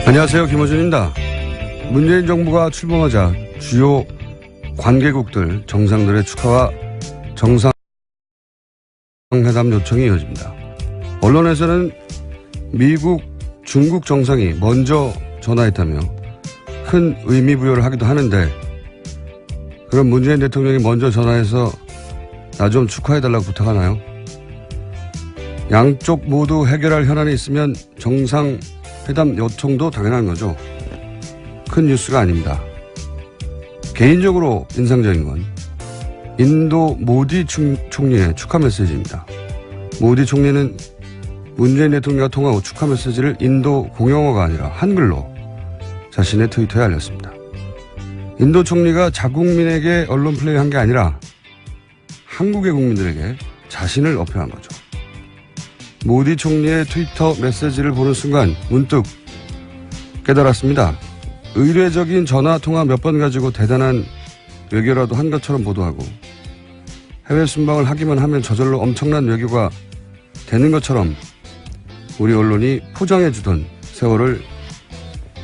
안녕하세요. 김호준입니다. 문재인 정부가 출범하자 주요 관계국들 정상들의 축하와 정상회담 요청이 이어집니다. 언론에서는 미국, 중국 정상이 먼저 전화했다며 큰 의미 부여를 하기도 하는데, 그럼 문재인 대통령이 먼저 전화해서 나 좀 축하해달라고 부탁하나요? 양쪽 모두 해결할 현안이 있으면 정상회담 요청도 당연한 거죠. 큰 뉴스가 아닙니다. 개인적으로 인상적인 건 인도 모디 총리의 축하 메시지입니다. 모디 총리는 문재인 대통령과 통화 후 축하 메시지를 인도 공용어가 아니라 한글로 자신의 트위터에 알렸습니다. 인도 총리가 자국민에게 언론 플레이한 게 아니라 한국의 국민들에게 자신을 어필한 거죠. 모디 총리의 트위터 메시지를 보는 순간 문득 깨달았습니다. 의례적인 전화 통화 몇 번 가지고 대단한 외교라도 한 것처럼 보도하고 해외 순방을 하기만 하면 저절로 엄청난 외교가 되는 것처럼 우리 언론이 포장해주던 세월을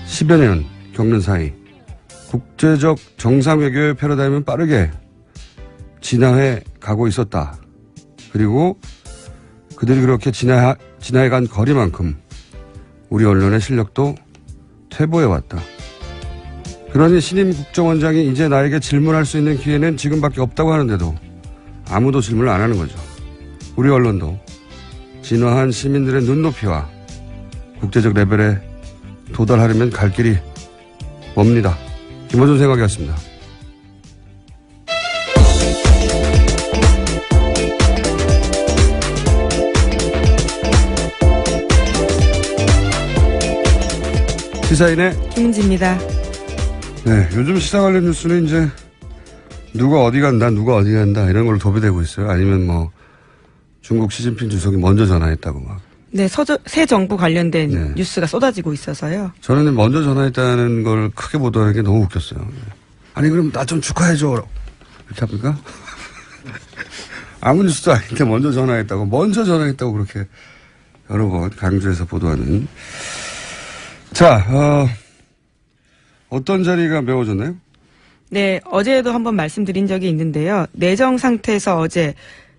10여 년 겪는 사이 국제적 정상 외교의 패러다임은 빠르게 진화해 가고 있었다. 그리고 그들이 그렇게 진화해간 거리만큼 우리 언론의 실력도 퇴보해왔다. 그러니 신임 국정원장이 이제 나에게 질문할 수 있는 기회는 지금밖에 없다고 하는데도 아무도 질문을 안 하는 거죠. 우리 언론도 진화한 시민들의 눈높이와 국제적 레벨에 도달하려면 갈 길이 멉니다. 김호준 생각이었습니다. 시사인의 김은지입니다. 네, 요즘 시사 관련 뉴스는 이제 누가 어디 간다, 누가 어디 간다 이런 걸로 도배되고 있어요. 아니면 뭐 중국 시진핑 주석이 먼저 전화했다고 막. 네, 새 정부 관련된 뉴스가 쏟아지고 있어서요. 저는 먼저 전화했다는 걸 크게 보도하는 게 너무 웃겼어요. 아니 그럼 나 좀 축하해줘 이렇게 합니까? 아무 뉴스도 아닌데 먼저 전화했다고 그렇게 여러 번 강조해서 보도하는. 자, 어떤 자리가 메워졌나요? 네, 어제도 한번 말씀드린 적이 있는데요. 내정 상태에서 어제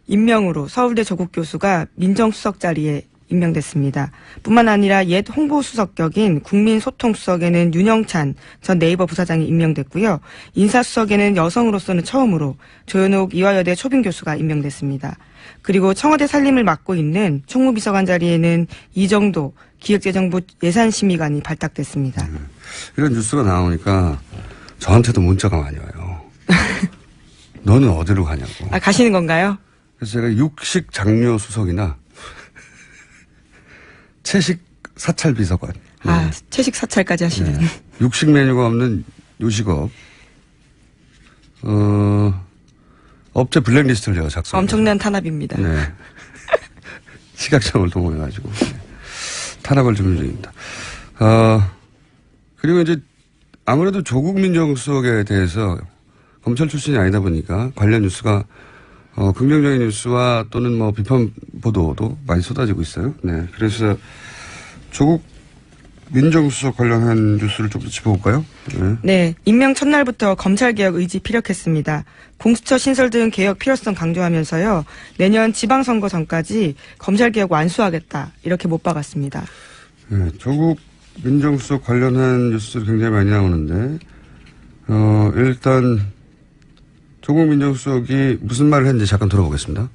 임명으로 서울대 조국 교수가 민정수석 자리에 임명됐습니다. 뿐만 아니라 옛 홍보수석 격인 국민소통수석에는 윤영찬 전 네이버 부사장이 임명됐고요. 인사수석에는 여성으로서는 처음으로 조현옥 이화여대 초빙 교수가 임명됐습니다. 그리고 청와대 살림을 맡고 있는 총무비서관 자리에는 이정도 기획재정부 예산심의관이 발탁됐습니다. 이런 뉴스가 나오니까 저한테도 문자가 많이 와요. 너는 어디로 가냐고. 아, 가시는 건가요? 그래서 제가 육식 장려 수석이나 채식 사찰 비서관. 아, 채식 사찰까지 하시는. 네. 육식 메뉴가 없는 요식업. 업체 블랙리스트를 제가 작성. 엄청난 탄압입니다. 네. 식약청을 동원해가지고 탄압을 준비 중입니다. 그리고 이제 아무래도 조국 민정수석에 대해서 검찰 출신이 아니다 보니까 관련 뉴스가 긍정적인 뉴스와 또는 뭐 비판 보도도 많이 쏟아지고 있어요. 네. 그래서 조국 민정수석 관련한 뉴스를 좀 더 짚어볼까요? 네. 임명 첫날부터 검찰개혁 의지 피력했습니다. 공수처 신설 등 개혁 필요성 강조하면서요. 내년 지방선거 전까지 검찰개혁 완수하겠다. 이렇게 못 박았습니다. 네. 조국 민정수석 관련한 뉴스들이 굉장히 많이 나오는데 일단 조국 민정수석이 무슨 말을 했는지 잠깐 들어보겠습니다.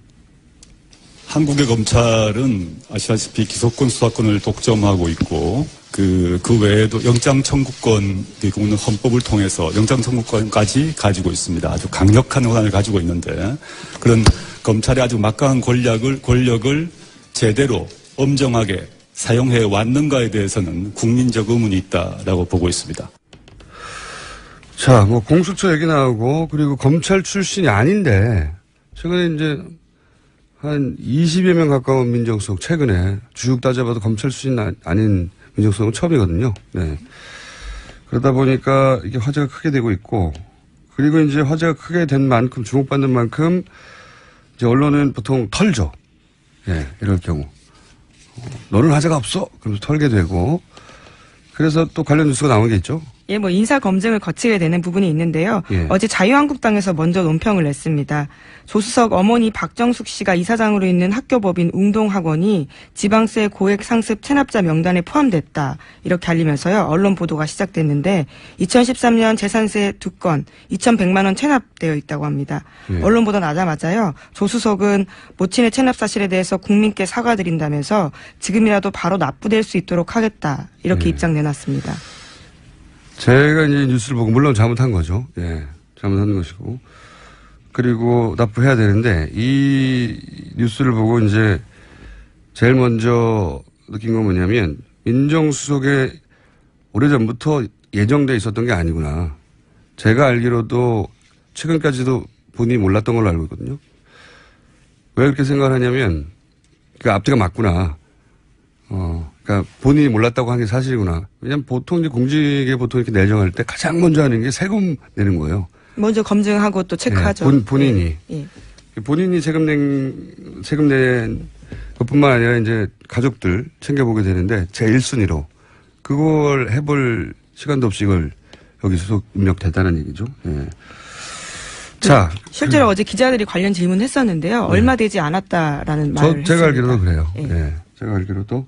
한국의 검찰은 아시다시피 기소권 수사권을 독점하고 있고 그 외에도 영장 청구권, 그리고는 헌법을 통해서 영장 청구권까지 가지고 있습니다. 아주 강력한 권한을 가지고 있는데 그런 검찰의 아주 막강한 권력을 제대로 엄정하게 사용해 왔는가에 대해서는 국민적 의문이 있다라고 보고 있습니다. 자, 뭐 공수처 얘기 나오고 그리고 검찰 출신이 아닌데 최근에 이제 한 20여 명 가까운 민정수석 최근에 쭉 따져봐도 검찰 출신 아닌 민정수석은 처음이거든요. 네. 그러다 보니까 이게 화제가 크게 되고 있고 그리고 이제 화제가 크게 된 만큼 주목받는 만큼 이제 언론은 보통 털죠. 예, 이럴 경우. 너는 화제가 없어. 그러면서 털게 되고 그래서 또 관련 뉴스가 나온 게 있죠. 예, 뭐 인사 검증을 거치게 되는 부분이 있는데요. 예. 어제 자유한국당에서 먼저 논평을 냈습니다. 조수석 어머니 박정숙 씨가 이사장으로 있는 학교법인 웅동학원이 지방세 고액 상습 체납자 명단에 포함됐다. 이렇게 알리면서요. 언론 보도가 시작됐는데 2013년 재산세 2건 2,100만 원 체납되어 있다고 합니다. 예. 언론 보도 나자마자요. 조수석은 모친의 체납 사실에 대해서 국민께 사과드린다면서 지금이라도 바로 납부될 수 있도록 하겠다. 이렇게 예. 입장 내놨습니다. 제가 이제 뉴스를 보고 물론 잘못한 거죠. 예. 잘못한 것이고. 그리고 납부해야 되는데 이 뉴스를 보고 이제 제일 먼저 느낀 건 뭐냐면 민정수석에 오래전부터 예정돼 있었던 게 아니구나. 제가 알기로도 최근까지도 본인이 몰랐던 걸로 알고 있거든요. 왜 그렇게 생각을 하냐면 그 앞뒤가 맞구나. 그러니까 본인이 몰랐다고 한 게 사실이구나. 왜냐면 보통 이제 공직에 보통 이렇게 내정할 때 가장 먼저 하는 게 세금 내는 거예요. 먼저 검증하고 또 체크하죠. 네, 본인이. 예. 본인이 세금 낸 것뿐만 아니라 이제 가족들 챙겨보게 되는데 제 1순위로 그걸 해볼 시간도 없이 이걸 여기 소속 입력됐다는 얘기죠. 예. 자. 실제로 어제 기자들이 관련 질문했었는데요. 얼마 되지 않았다라는 말을 했습니다. 제가 알기로도 그래요. 예. 예. 제가 알기로도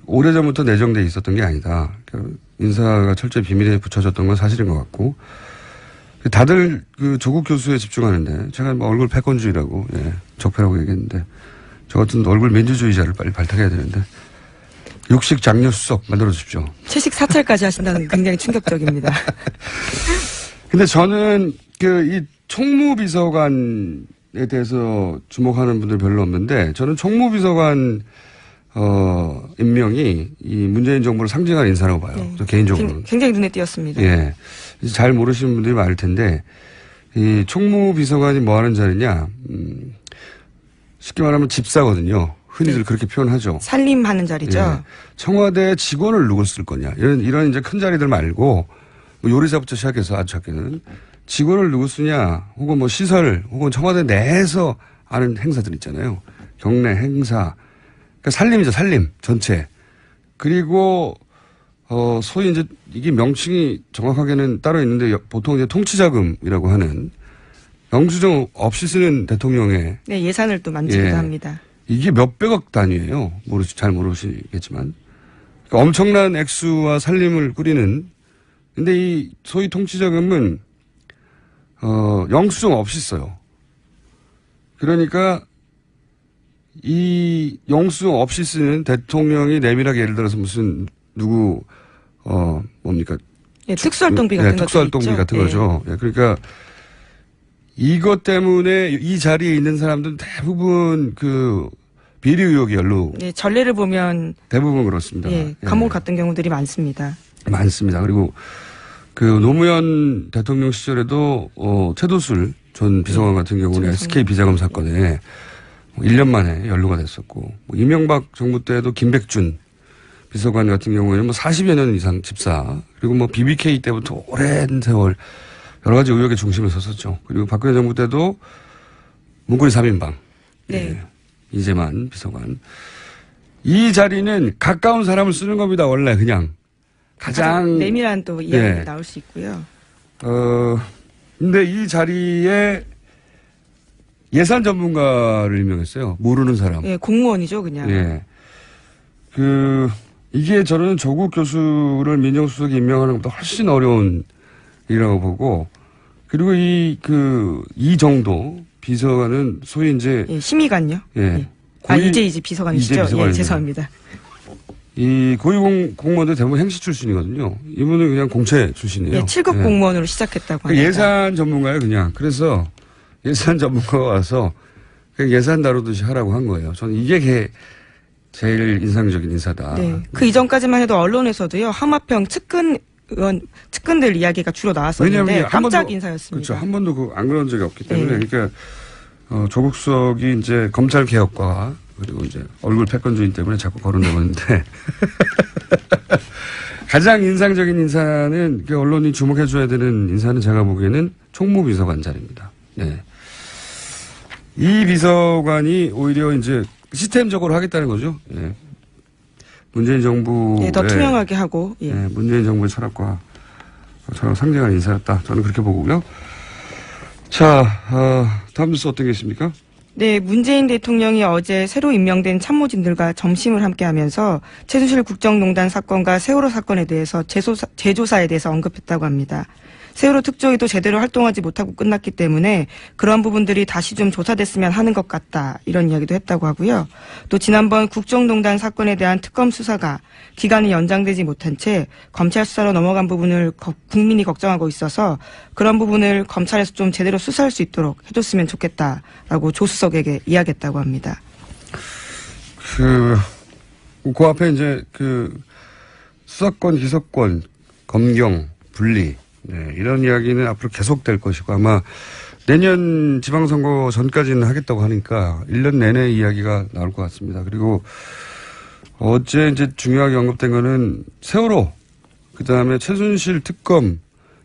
오래전부터 내정돼 있었던 게 아니다. 그러니까 인사가 철저히 비밀에 붙여졌던 건 사실인 것 같고 다들 그 조국 교수에 집중하는데 제가 뭐 얼굴 패권주의라고 적폐라고 얘기했는데 저 같은 얼굴 민주주의자를 빨리 발탁해야 되는데 육식 장려 수석 만들어 주십시오. 채식 사찰까지 하신다는 게 굉장히 충격적입니다. 근데 저는 이 총무비서관에 대해서 주목하는 분들 별로 없는데 저는 총무비서관 임명이 이 문재인 정부를 상징하는 인사라고 봐요. 네. 저 개인적으로는. 굉장히 눈에 띄었습니다. 예. 잘 모르시는 분들이 많을 텐데, 이 총무비서관이 뭐 하는 자리냐, 쉽게 말하면 집사거든요. 흔히들 네. 그렇게 표현하죠. 살림하는 자리죠. 예. 청와대 직원을 누굴 쓸 거냐. 이런 이제 큰 자리들 말고, 뭐 요리사부터 시작해서 아주 작게는 직원을 누구 쓰냐, 혹은 뭐 시설, 혹은 청와대 내에서 하는 행사들 있잖아요. 경례 행사. 그러니까 살림이죠, 살림 전체. 그리고 소위 이제 이게 명칭이 정확하게는 따로 있는데 보통 이제 통치자금이라고 하는 영수증 없이 쓰는 대통령의 네, 예산을 또 만지기도 예. 합니다. 이게 몇백억 단위예요. 잘 모르시겠지만 그러니까 엄청난 액수와 살림을 꾸리는. 근데 이 소위 통치자금은 영수증 없이 써요. 그러니까 이 영수증 없이 쓰는 대통령이 내밀하게 예를 들어서 무슨 누구 뭡니까? 예, 특수활동비 같은 거. 특수활동비 같은 거죠. 예, 그러니까 이것 때문에 이 자리에 있는 사람들은 대부분 그 비리 의혹이 연루. 예, 전례를 보면 대부분 그렇습니다. 예, 감옥 갔던 경우들이 많습니다. 많습니다. 그리고 그 노무현 대통령 시절에도 최도술 전 비서관 같은 경우는 SK 비자금 사건에 1년 만에 연루가 됐었고, 뭐 이명박 정부 때도 김백준 비서관 같은 경우에는 뭐 40여 년 이상 집사, 그리고 뭐 BBK 때부터 오랜 세월 여러 가지 의혹의 중심에 섰었죠. 그리고 박근혜 정부 때도 문고리 3인방. 네. 예, 이재만 비서관. 이 자리는 가까운 사람을 쓰는 겁니다. 원래 그냥. 가장 내밀한 또 이야기가 예. 나올 수 있고요. 근데 이 자리에 예산 전문가를 임명했어요. 모르는 사람. 예, 공무원이죠, 그냥. 예. 이게 저는 조국 교수를 민정수석에 임명하는 것보다 훨씬 어려운 일이라고 보고, 그리고 이 정도 비서관은 소위 이제. 예, 심의관요. 예. 예. 이제 비서관이시죠? 예, 죄송합니다. 이 고위 공무원들 대부분 행시 출신이거든요. 이분은 그냥 공채 출신이에요. 예, 7급 예. 공무원으로 시작했다고 합니다. 예산 전문가예요, 그냥. 그래서 예산 전문가가 와서 그냥 예산 다루듯이 하라고 한 거예요. 저는 이게 제일 인상적인 인사다. 네. 그 이전까지만 해도 언론에서도요, 하마평 측근들 이야기가 주로 나왔었는데 깜짝 인사였습니다. 그렇죠. 한 번도 안 그런 적이 없기 때문에. 네. 그러니까 조국 수석이 이제 검찰 개혁과 그리고 이제 얼굴 패권주의 때문에 자꾸 거론되고 있는데 가장 인상적인 인사는 언론이 주목해줘야 되는 인사는 제가 보기에는 총무비서관 자리입니다. 네. 이 비서관이 오히려 이제 시스템적으로 하겠다는 거죠. 예. 문재인 정부의 더 투명하게 하고 예. 문재인 정부의 철학과 저랑 상징하는 인사였다. 저는 그렇게 보고요. 자, 다음 뉴스 어떤 게 있습니까? 네, 문재인 대통령이 어제 새로 임명된 참모진들과 점심을 함께하면서 최순실 국정농단 사건과 세월호 사건에 대해서 재조사에 대해서 언급했다고 합니다. 세월호 특조위도 제대로 활동하지 못하고 끝났기 때문에 그런 부분들이 다시 좀 조사됐으면 하는 것 같다. 이런 이야기도 했다고 하고요. 또 지난번 국정농단 사건에 대한 특검 수사가 기간이 연장되지 못한 채 검찰 수사로 넘어간 부분을 국민이 걱정하고 있어서 그런 부분을 검찰에서 좀 제대로 수사할 수 있도록 해줬으면 좋겠다라고 조수석에게 이야기했다고 합니다. 그 앞에 이제 수사권, 기소권, 검경, 분리 네, 이런 이야기는 앞으로 계속될 것이고 아마 내년 지방선거 전까지는 하겠다고 하니까 1년 내내 이야기가 나올 것 같습니다. 그리고 어제 이제 중요하게 언급된 거는 세월호, 그 다음에 최순실 특검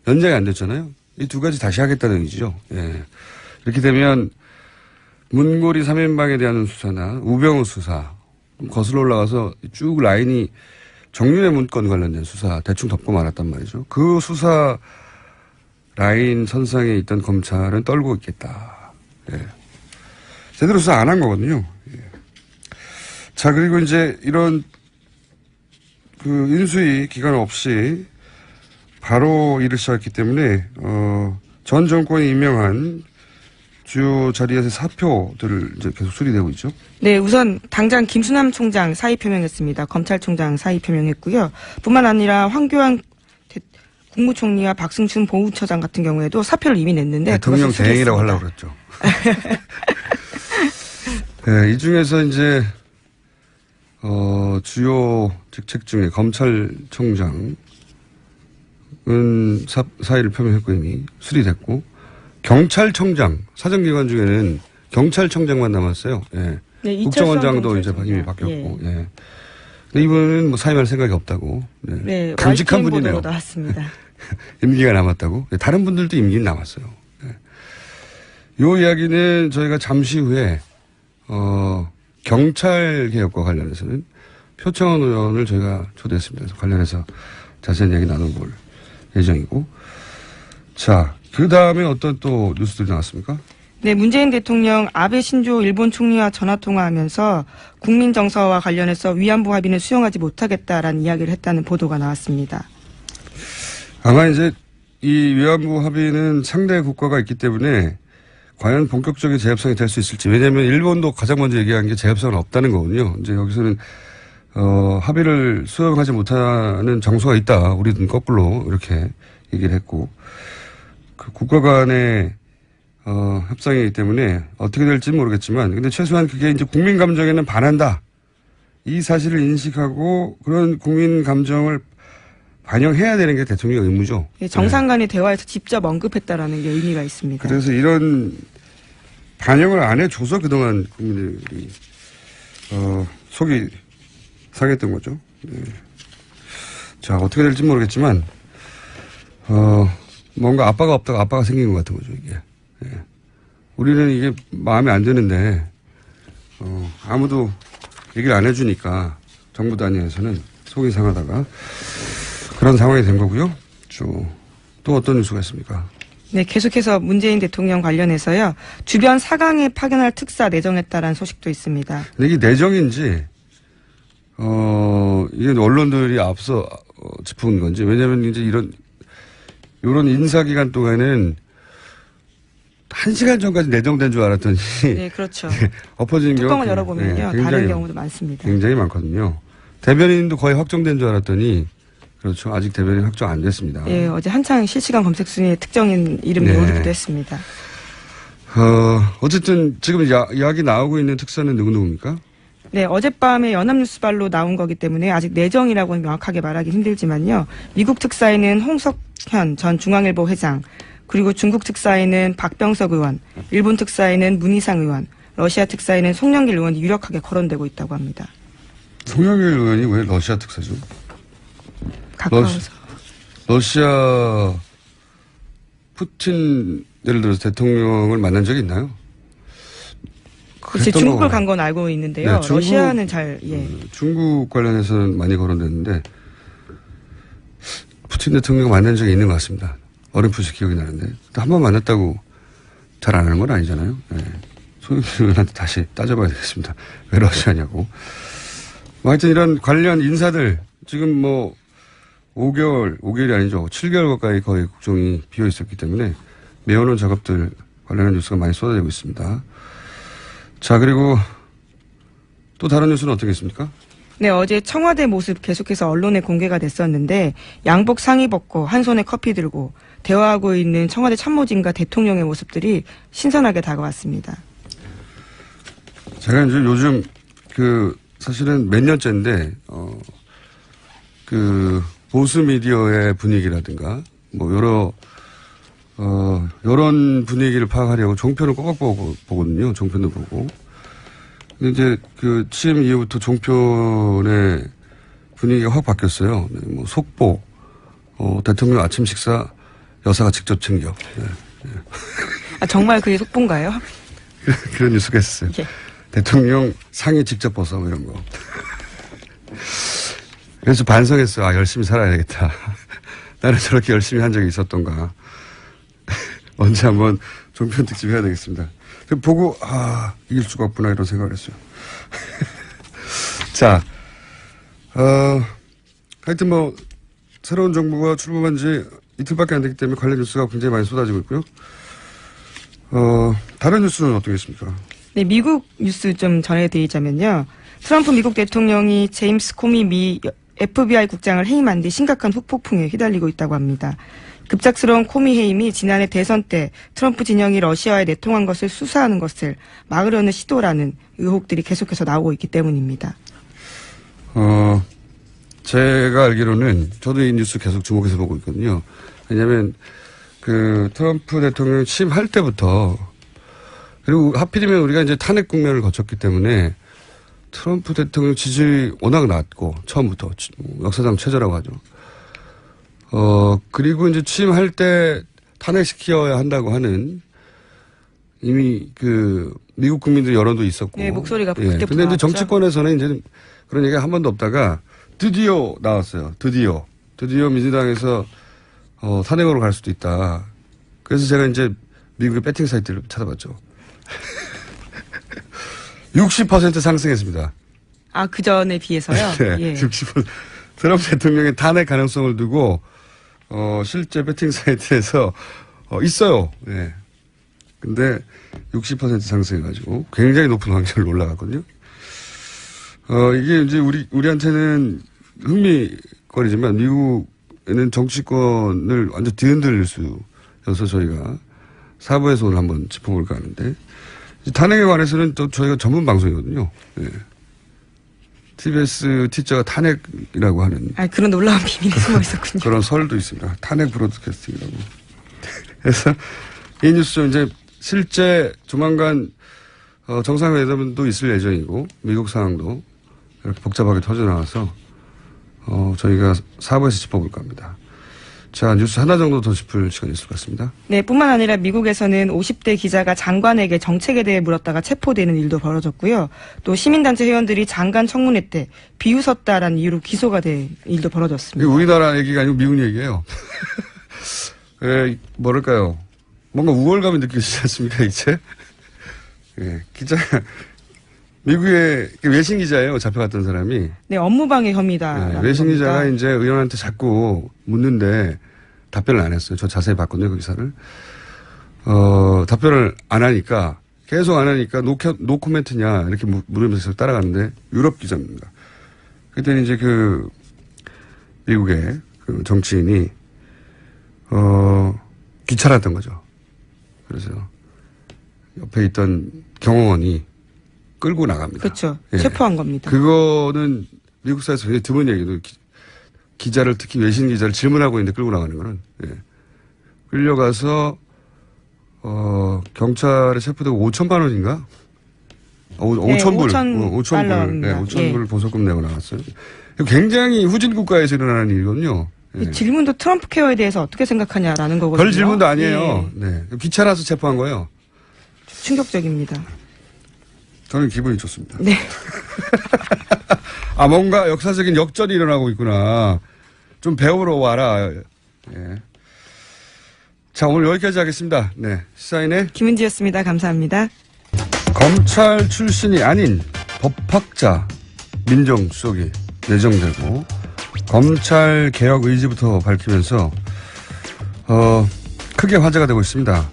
연장이 안 됐잖아요. 이 두 가지 다시 하겠다는 얘기죠. 예. 이렇게 되면 문고리 3인방에 대한 수사나 우병우 수사 거슬러 올라가서 쭉 라인이 정윤회 문건 관련된 수사 대충 덮고 말았단 말이죠. 그 수사 라인 선상에 있던 검찰은 떨고 있겠다. 예. 제대로 수사 안 한 거거든요. 예. 자, 그리고 이제 이런 인수위 기간 없이 바로 일을 시작했기 때문에 전 정권이 임명한 주요 자리에서 사표들을 이제 계속 수리되고 있죠. 네, 우선 당장 김수남 총장 사의 표명했습니다. 검찰총장 사의 표명했고요. 뿐만 아니라 황교안 국무총리와 박승춘 보훈처장 같은 경우에도 사표를 이미 냈는데 대통령 대행이라고 하려고 그랬죠. 네, 이 중에서 이제 주요 직책 중에 검찰총장은 사의를 표명했고 이미 수리됐고 경찰청장 사정기관 중에는 경찰청장만 남았어요. 예. 네, 국정원장도 이제 이미 바뀌었고. 예. 예. 근데 이분은 뭐 사임할 생각이 없다고. 예. 네, 강직한 분이네요. 나왔습니다. 임기가 남았다고. 예. 다른 분들도 임기는 남았어요. 예. 요 이야기는 저희가 잠시 후에 경찰 개혁과 관련해서는 표창원 의원을 저희가 초대했습니다. 그래서 관련해서 자세한 얘기 나눠볼 예정이고. 자, 그 다음에 어떤 또 뉴스들이 나왔습니까? 네, 문재인 대통령 아베 신조 일본 총리와 전화통화하면서 국민 정서와 관련해서 위안부 합의는 수용하지 못하겠다라는 이야기를 했다는 보도가 나왔습니다. 아마 이제 이 위안부 합의는 상대 국가가 있기 때문에 과연 본격적인 재협상이 될 수 있을지. 왜냐하면 일본도 가장 먼저 얘기한 게 재협상은 없다는 거거든요. 이제 여기서는 합의를 수용하지 못하는 장소가 있다. 우리는 거꾸로 이렇게 얘기를 했고 그 국가 간의 협상이기 때문에 어떻게 될지 모르겠지만 근데 최소한 그게 이제 국민 감정에는 반한다. 이 사실을 인식하고 그런 국민 감정을 반영해야 되는 게 대통령의 의무죠. 네, 정상 간의 대화에서 직접 언급했다라는 게 의미가 있습니다. 그래서 이런 반영을 안 해줘서 그동안 국민들이 속이 상했던 거죠. 네. 자, 어떻게 될지 모르겠지만 뭔가 아빠가 없다가 아빠가 생긴 것 같은 거죠, 이게. 예. 우리는 이게 마음에 안 드는데, 아무도 얘기를 안 해주니까 정부 단위에서는 속이 상하다가 그런 상황이 된 거고요. 또 어떤 뉴스가 있습니까? 네, 계속해서 문재인 대통령 관련해서요. 주변 사강에 파견할 특사 내정했다라는 소식도 있습니다. 근데 이게 내정인지, 이게 언론들이 앞서 짚은 건지, 왜냐면 이제 이런 인사 기간 동안은 1시간 전까지 내정된 줄 알았더니. 네, 그렇죠. 엎어지는 경우. 뚜껑을 열어보면요. 네, 다른 경우도 많습니다. 굉장히 많거든요. 대변인도 거의 확정된 줄 알았더니, 그렇죠. 아직 대변인 확정 안 됐습니다. 예, 어제 한창 실시간 검색 순위에 특정인 이름이 네. 오르기도 했습니다. 어쨌든 지금 이야기 나오고 있는 특사는 누구입니까? 네, 어젯밤에 연합뉴스발로 나온 거기 때문에 아직 내정이라고는 명확하게 말하기 힘들지만요. 미국 특사에는 홍석현 전 중앙일보 회장, 그리고 중국 특사에는 박병석 의원, 일본 특사에는 문희상 의원, 러시아 특사에는 송영길 의원이 유력하게 거론되고 있다고 합니다. 송영길 의원이 왜 러시아 특사죠? 가까워서. 러시아 푸틴 예를 들어서 대통령을 만난 적이 있나요? 그치, 중국을 간 건 알고 있는데요. 네, 중국, 러시아는 잘, 예. 중국 관련해서는 많이 거론됐는데, 푸틴 대통령 만난 적이 있는 것 같습니다. 어렴풋이 기억이 나는데. 한 번 만났다고 잘 안 하는 건 아니잖아요. 네. 손흥민 의원한테 다시 따져봐야 되겠습니다. 왜 러시아냐고. 뭐 하여튼 이런 관련 인사들, 지금 뭐, 5개월이 아니죠. 7개월 가까이 거의 국정이 비어 있었기 때문에, 메워놓은 작업들 관련한 뉴스가 많이 쏟아지고 있습니다. 자, 그리고 또 다른 뉴스는 어떻게 있습니까? 네, 어제 청와대 모습 계속해서 언론에 공개가 됐었는데 양복 상의 벗고 한 손에 커피 들고 대화하고 있는 청와대 참모진과 대통령의 모습들이 신선하게 다가왔습니다. 제가 이제 요즘 사실은 몇 년째인데 보수 미디어의 분위기라든가 뭐 이런 분위기를 파악하려고 종편을 꼬박 보거든요. 종편도 보고. 근데 이제 취임 이후부터 종편의 분위기가 확 바뀌었어요. 네, 뭐 속보, 대통령 아침 식사 여사가 직접 챙겨. 네, 네. 아, 정말 그게 속보인가요? 그런 뉴스가 있었어요. 예. 대통령 상의 직접 벗어 이런 거. 그래서 반성했어요. 아, 열심히 살아야 되겠다. 나는 저렇게 열심히 한 적이 있었던가. 언제 한번 종편 특집 해야 되겠습니다. 보고, 이길 수가 없구나, 이런 생각을 했어요. 자, 하여튼 뭐, 새로운 정부가 출범한 지 이틀밖에 안 되기 때문에 관련 뉴스가 굉장히 많이 쏟아지고 있고요. 다른 뉴스는 어떻게 있습니까? 네, 미국 뉴스 좀 전해드리자면요. 트럼프 미국 대통령이 제임스 코미 미 FBI 국장을 해임한 뒤 심각한 후폭풍에 휘달리고 있다고 합니다. 급작스러운 코미 해임이 지난해 대선 때 트럼프 진영이 러시아에 내통한 것을 수사하는 것을 막으려는 시도라는 의혹들이 계속해서 나오고 있기 때문입니다. 제가 알기로는 저도 이 뉴스 계속 주목해서 보고 있거든요. 왜냐하면 트럼프 대통령이 취임할 때부터 그리고 하필이면 우리가 이제 탄핵 국면을 거쳤기 때문에 트럼프 대통령 지지율이 워낙 낮고 처음부터 역사상 최저라고 하죠. 그리고 이제 취임할 때 탄핵시켜야 한다고 하는 이미 미국 국민들 여론도 있었고. 네, 목소리가 예. 그때부터 근데 이제 나왔죠. 정치권에서는 이제 그런 얘기가 한 번도 없다가 드디어 나왔어요. 드디어 민주당에서 탄핵으로 갈 수도 있다. 그래서 제가 이제 미국의 배팅 사이트를 찾아봤죠. 60% 상승했습니다. 아, 그 전에 비해서요? 네, 예. 60%. 트럼프 대통령의 탄핵 가능성을 두고, 실제 배팅 사이트에서, 있어요. 예. 근데 60% 상승해가지고 굉장히 높은 확률로 올라갔거든요. 이게 이제 우리한테는 흥미거리지만 미국에는 정치권을 완전 뒤흔들 수여서 저희가 사부에서 오늘 한번 짚어볼까 하는데, 탄핵에 관해서는 또 저희가 전문 방송이거든요. 예. TBS T자가 탄핵이라고 하는. 그런 놀라운 비밀이 숨어 있었군요. 그런 설도 있습니다. 탄핵 브로드캐스팅이라고. 그래서 이 뉴스 이제 실제 조만간 정상회담도 있을 예정이고 미국 상황도 이렇게 복잡하게 터져나와서 저희가 4부에서 짚어볼까 합니다. 자, 뉴스 하나 정도 더 짚을 시간이 있을 것 같습니다. 네, 뿐만 아니라 미국에서는 50대 기자가 장관에게 정책에 대해 물었다가 체포되는 일도 벌어졌고요. 또 시민단체 회원들이 장관 청문회 때 비웃었다라는 이유로 기소가 된 일도 벌어졌습니다. 우리나라 얘기가 아니고 미국 얘기예요. 뭐랄까요. 뭔가 우월감이 느껴지지 않습니까, 이제? 예, 미국의 외신 기자예요, 잡혀갔던 사람이. 네, 업무방해 혐의다. 네, 외신 기자가 이제 의원한테 자꾸 묻는데 답변을 안 했어요. 저 자세히 봤거든요, 그 기사를. 답변을 안 하니까, 계속 안 하니까 노 코멘트냐, 이렇게 물으면서 따라가는데, 유럽 기자입니다. 그때는 이제 미국의 정치인이, 귀찮았던 거죠. 그래서 옆에 있던 경호원이 끌고 나갑니다. 그렇죠. 예. 체포한 겁니다. 그거는 미국 사회에서 굉장히 드문 얘기도 기자를 특히 외신 기자를 질문하고 있는데 끌고 나가는 거는 예. 끌려가서 경찰에 체포되고 5천만 원인가? 5,000불. 5,000불. 네, 5,000불 예. 보석금 내고 나갔어요. 굉장히 후진 국가에서 일어나는 일이거든요. 예. 질문도 트럼프 케어에 대해서 어떻게 생각하냐라는 거거든요. 별 질문도 아니에요. 예. 네. 귀찮아서 체포한 거예요. 충격적입니다. 저는 기분이 좋습니다. 네. 아, 뭔가 역사적인 역전이 일어나고 있구나. 좀 배우러 와라. 예. 자, 오늘 여기까지 하겠습니다. 네. 시사인의 김은지였습니다. 감사합니다. 검찰 출신이 아닌 법학자 민정수석이 내정되고 검찰 개혁 의지부터 밝히면서 크게 화제가 되고 있습니다.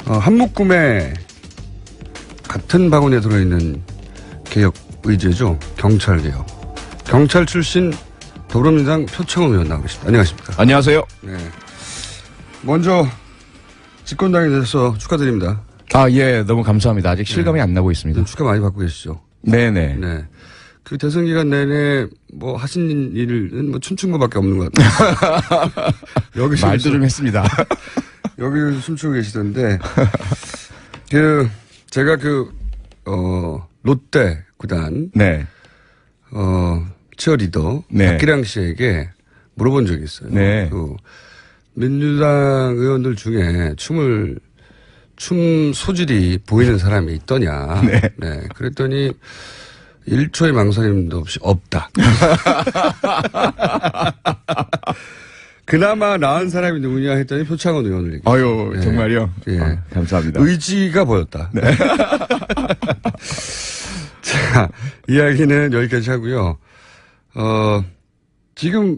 한묶음에 같은 바구니에 들어있는 개혁 의제죠. 경찰 개혁. 경찰 출신 더불어민주당 표창원 의원 나오고 계십니다. 안녕하십니까. 안녕하세요. 네. 먼저 집권당에 대해서 축하드립니다. 예, 너무 감사합니다. 아직 실감이 안 나고 있습니다. 축하 많이 받고 계시죠. 네네. 네. 그 대선 기간 내내 뭐 하신 일은 뭐 춤춘 것밖에 없는 것 같아요. 여기서 말도 좀 했습니다. 여기서 춤추고 계시던데 제가 롯데 구단 네. 치어리더 네. 박기량 씨에게 물어본 적이 있어요. 네. 민주당 의원들 중에 춤 소질이 보이는 사람이 있더냐. 네. 그랬더니 1초의 망설임도 없이 없다. 그나마 나은 사람이 누구냐 했더니 표창원 의원을 얘기했어요. 아유, 네. 정말요? 예. 감사합니다. 의지가 보였다. 네. 자, 이야기는 여기까지 하고요. 지금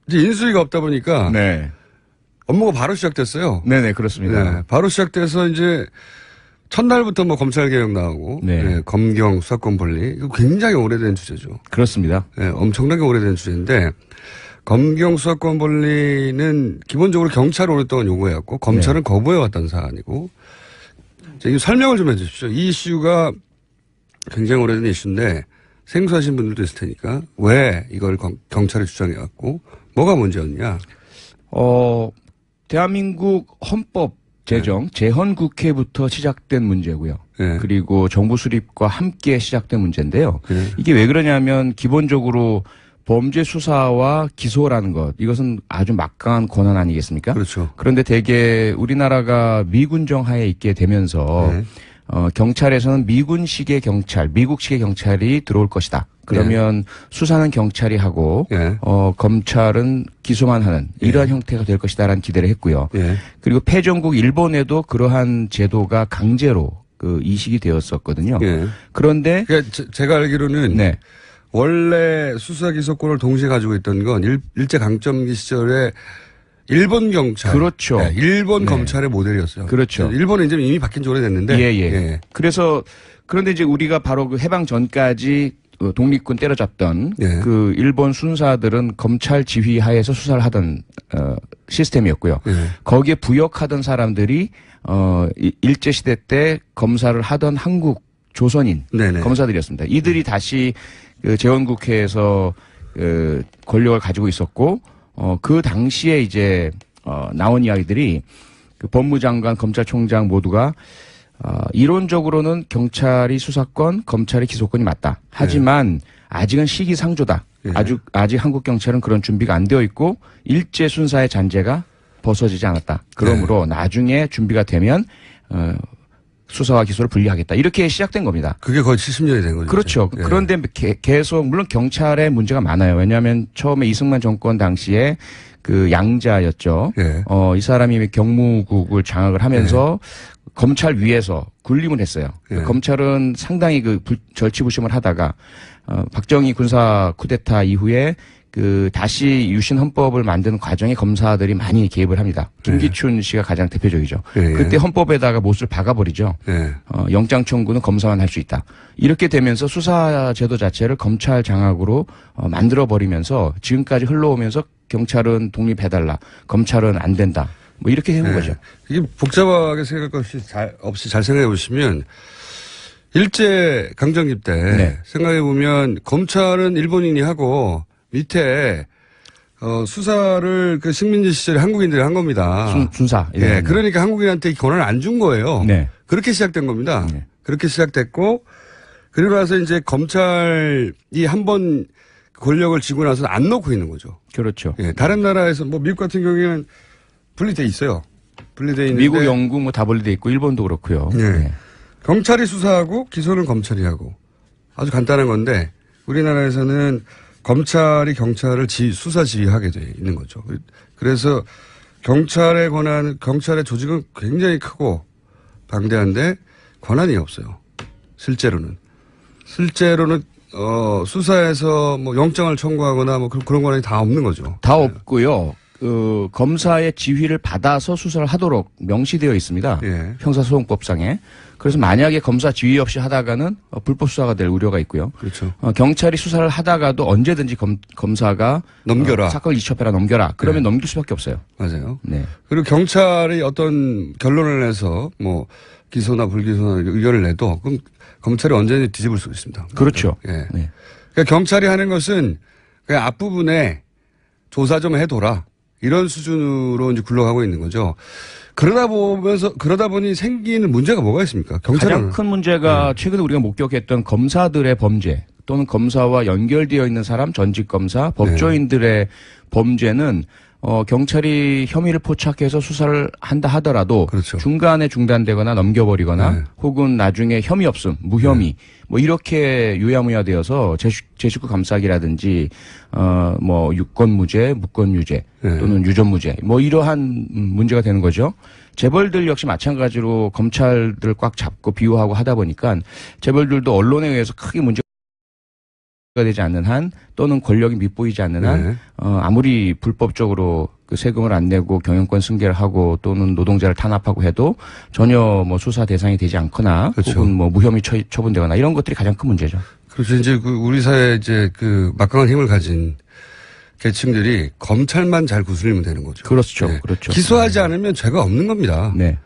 이제 인수위가 없다 보니까 네. 업무가 바로 시작됐어요. 네네, 그렇습니다. 네, 바로 시작돼서 이제 첫날부터 뭐 검찰개혁 나오고, 네. 검경 수사권 분리, 이거 굉장히 오래된 주제죠. 그렇습니다. 네, 엄청나게 오래된 주제인데, 검경 수사권 분리는 기본적으로 경찰이 오랫동안 요구해왔고, 검찰은 거부해왔던 사안이고, 자, 이 설명을 좀 해주십시오. 이 이슈가 굉장히 오래된 이슈인데, 생소하신 분들도 있을 테니까, 왜 이걸 경찰이 주장해왔고, 뭐가 문제였냐? 대한민국 헌법 제정, 재헌국회부터 시작된 문제고요. 네. 그리고 정부 수립과 함께 시작된 문제인데요. 네. 이게 왜 그러냐면 기본적으로 범죄 수사와 기소라는 것, 이것은 아주 막강한 권한 아니겠습니까? 그렇죠. 그런데 대개 우리나라가 미군정 하에 있게 되면서 네. 경찰에서는 미군식의 경찰, 미국식의 경찰이 들어올 것이다. 그러면 수사는 경찰이 하고 네. 검찰은 기소만 하는 이러한 형태가 될 것이다라는 기대를 했고요. 네. 그리고 패전국 일본에도 그러한 제도가 강제로 이식이 되었었거든요. 네. 그런데 그러니까 제가 알기로는 네. 원래 수사 기소권을 동시에 가지고 있던 건 일제 강점기 시절에 일본 경찰, 그렇죠. 네, 일본 네. 검찰의 모델이었어요. 그렇죠. 일본은 이제 이미 바뀐 지 오래됐는데, 예. 그래서 그런데 이제 우리가 바로 그 해방 전까지 독립군 때려잡던 예. 그 일본 순사들은 검찰 지휘 하에서 수사를 하던 시스템이었고요. 예. 거기에 부역하던 사람들이 일제 시대 때 검사를 하던 한국 조선인 네네. 검사들이었습니다. 이들이 다시 그 재헌국회에서 권력을 가지고 있었고 그 당시에 이제 나온 이야기들이 그 법무장관, 검찰총장 모두가 이론적으로는 경찰이 수사권, 검찰이 기소권이 맞다. 하지만 아직은 시기상조다. 예. 아직 한국 경찰은 그런 준비가 안 되어 있고 일제 순사의 잔재가 벗어지지 않았다. 그러므로 나중에 준비가 되면 수사와 기소를 분리하겠다. 이렇게 시작된 겁니다. 그게 거의 70년이 된 거죠. 그렇죠. 예. 그런데 계속 물론 경찰에 문제가 많아요. 왜냐하면 처음에 이승만 정권 당시에 그 양자였죠. 예. 이 사람이 경무국을 장악을 하면서 검찰 위에서 군림을 했어요. 예. 검찰은 상당히 절치부심을 하다가 박정희 군사 쿠데타 이후에 다시 유신 헌법을 만드는 과정에 검사들이 많이 개입을 합니다. 김기춘 씨가 가장 대표적이죠. 예. 그때 헌법에다가 못을 박아버리죠. 예. 영장 청구는 검사만 할 수 있다. 이렇게 되면서 수사 제도 자체를 검찰 장악으로 만들어 버리면서 지금까지 흘러오면서 경찰은 독립해달라, 검찰은 안 된다. 뭐 이렇게 해온 거죠. 이게 복잡하게 생각할 것 없이 잘 생각해 보시면 일제 강점기 때 생각해 보면 검찰은 일본인이 하고 밑에 수사를 그 식민지 시절에 한국인들이 한 겁니다. 순사. 예, 그러니까 한국인한테 권한을 안 준 거예요. 네. 그렇게 시작된 겁니다. 네. 그렇게 시작됐고 그리고 나서 이제 검찰이 한번 권력을 쥐고 나서 안 놓고 있는 거죠. 그렇죠. 예, 다른 나라에서 뭐 미국 같은 경우에는 분리돼 있어요. 분리돼 있는데 미국, 영국 뭐 다 분리돼 있고 일본도 그렇고요. 예. 경찰이 수사하고 기소는 검찰이 하고 아주 간단한 건데 우리나라에서는 검찰이 경찰을 수사 지휘하게 돼 있는 거죠. 그래서 경찰의 경찰의 조직은 굉장히 크고 방대한데 권한이 없어요. 실제로는 수사에서 뭐 영장을 청구하거나 뭐 그런 권한이 다 없는 거죠. 다 없고요. 검사의 지휘를 받아서 수사를 하도록 명시되어 있습니다. 예. 형사소송법상에. 그래서 만약에 검사 지휘 없이 하다가는 불법 수사가 될 우려가 있고요. 그렇죠. 경찰이 수사를 하다가도 언제든지 검사가 넘겨라. 사건을 이첩해라 넘겨라. 그러면 넘길 수밖에 없어요. 맞아요. 네. 그리고 경찰이 어떤 결론을 내서 뭐 기소나 불기소나 의견을 내도 그럼 검찰이 언제든지 뒤집을 수 있습니다. 그렇죠. 예. 네. 그러니까 경찰이 하는 것은 그냥 앞부분에 조사 좀 해둬라. 이런 수준으로 이제 굴러가고 있는 거죠. 그러다 보니 생기는 문제가 뭐가 있습니까? 경찰은. 가장 큰 문제가 최근에 우리가 목격했던 검사들의 범죄 또는 검사와 연결되어 있는 사람, 전직 검사, 법조인들의 범죄는 경찰이 혐의를 포착해서 수사를 한다 하더라도 그렇죠. 중간에 중단되거나 넘겨버리거나 혹은 나중에 혐의 없음, 무혐의 뭐 이렇게 유야무야 되어서 제식구 감싸기라든지 뭐 유권무죄, 무권유죄 또는 유전무죄 뭐 이러한 문제가 되는 거죠. 재벌들 역시 마찬가지로 검찰들을 꽉 잡고 비호하고 하다 보니까 재벌들도 언론에 의해서 크게 문제가 되지 않는 한 또는 권력이 밉보이지 않는 한 아무리 불법적으로 그 세금을 안 내고 경영권 승계를 하고 또는 노동자를 탄압하고 해도 전혀 뭐 수사 대상이 되지 않거나 그렇죠. 혹은 뭐 무혐의 처분되거나 이런 것들이 가장 큰 문제죠. 그렇죠. 이제 우리 사회에 이제 막강한 힘을 가진 계층들이 검찰만 잘 구슬리면 되는 거죠. 그렇죠. 네. 그렇죠. 기소하지 않으면 죄가 없는 겁니다. 네.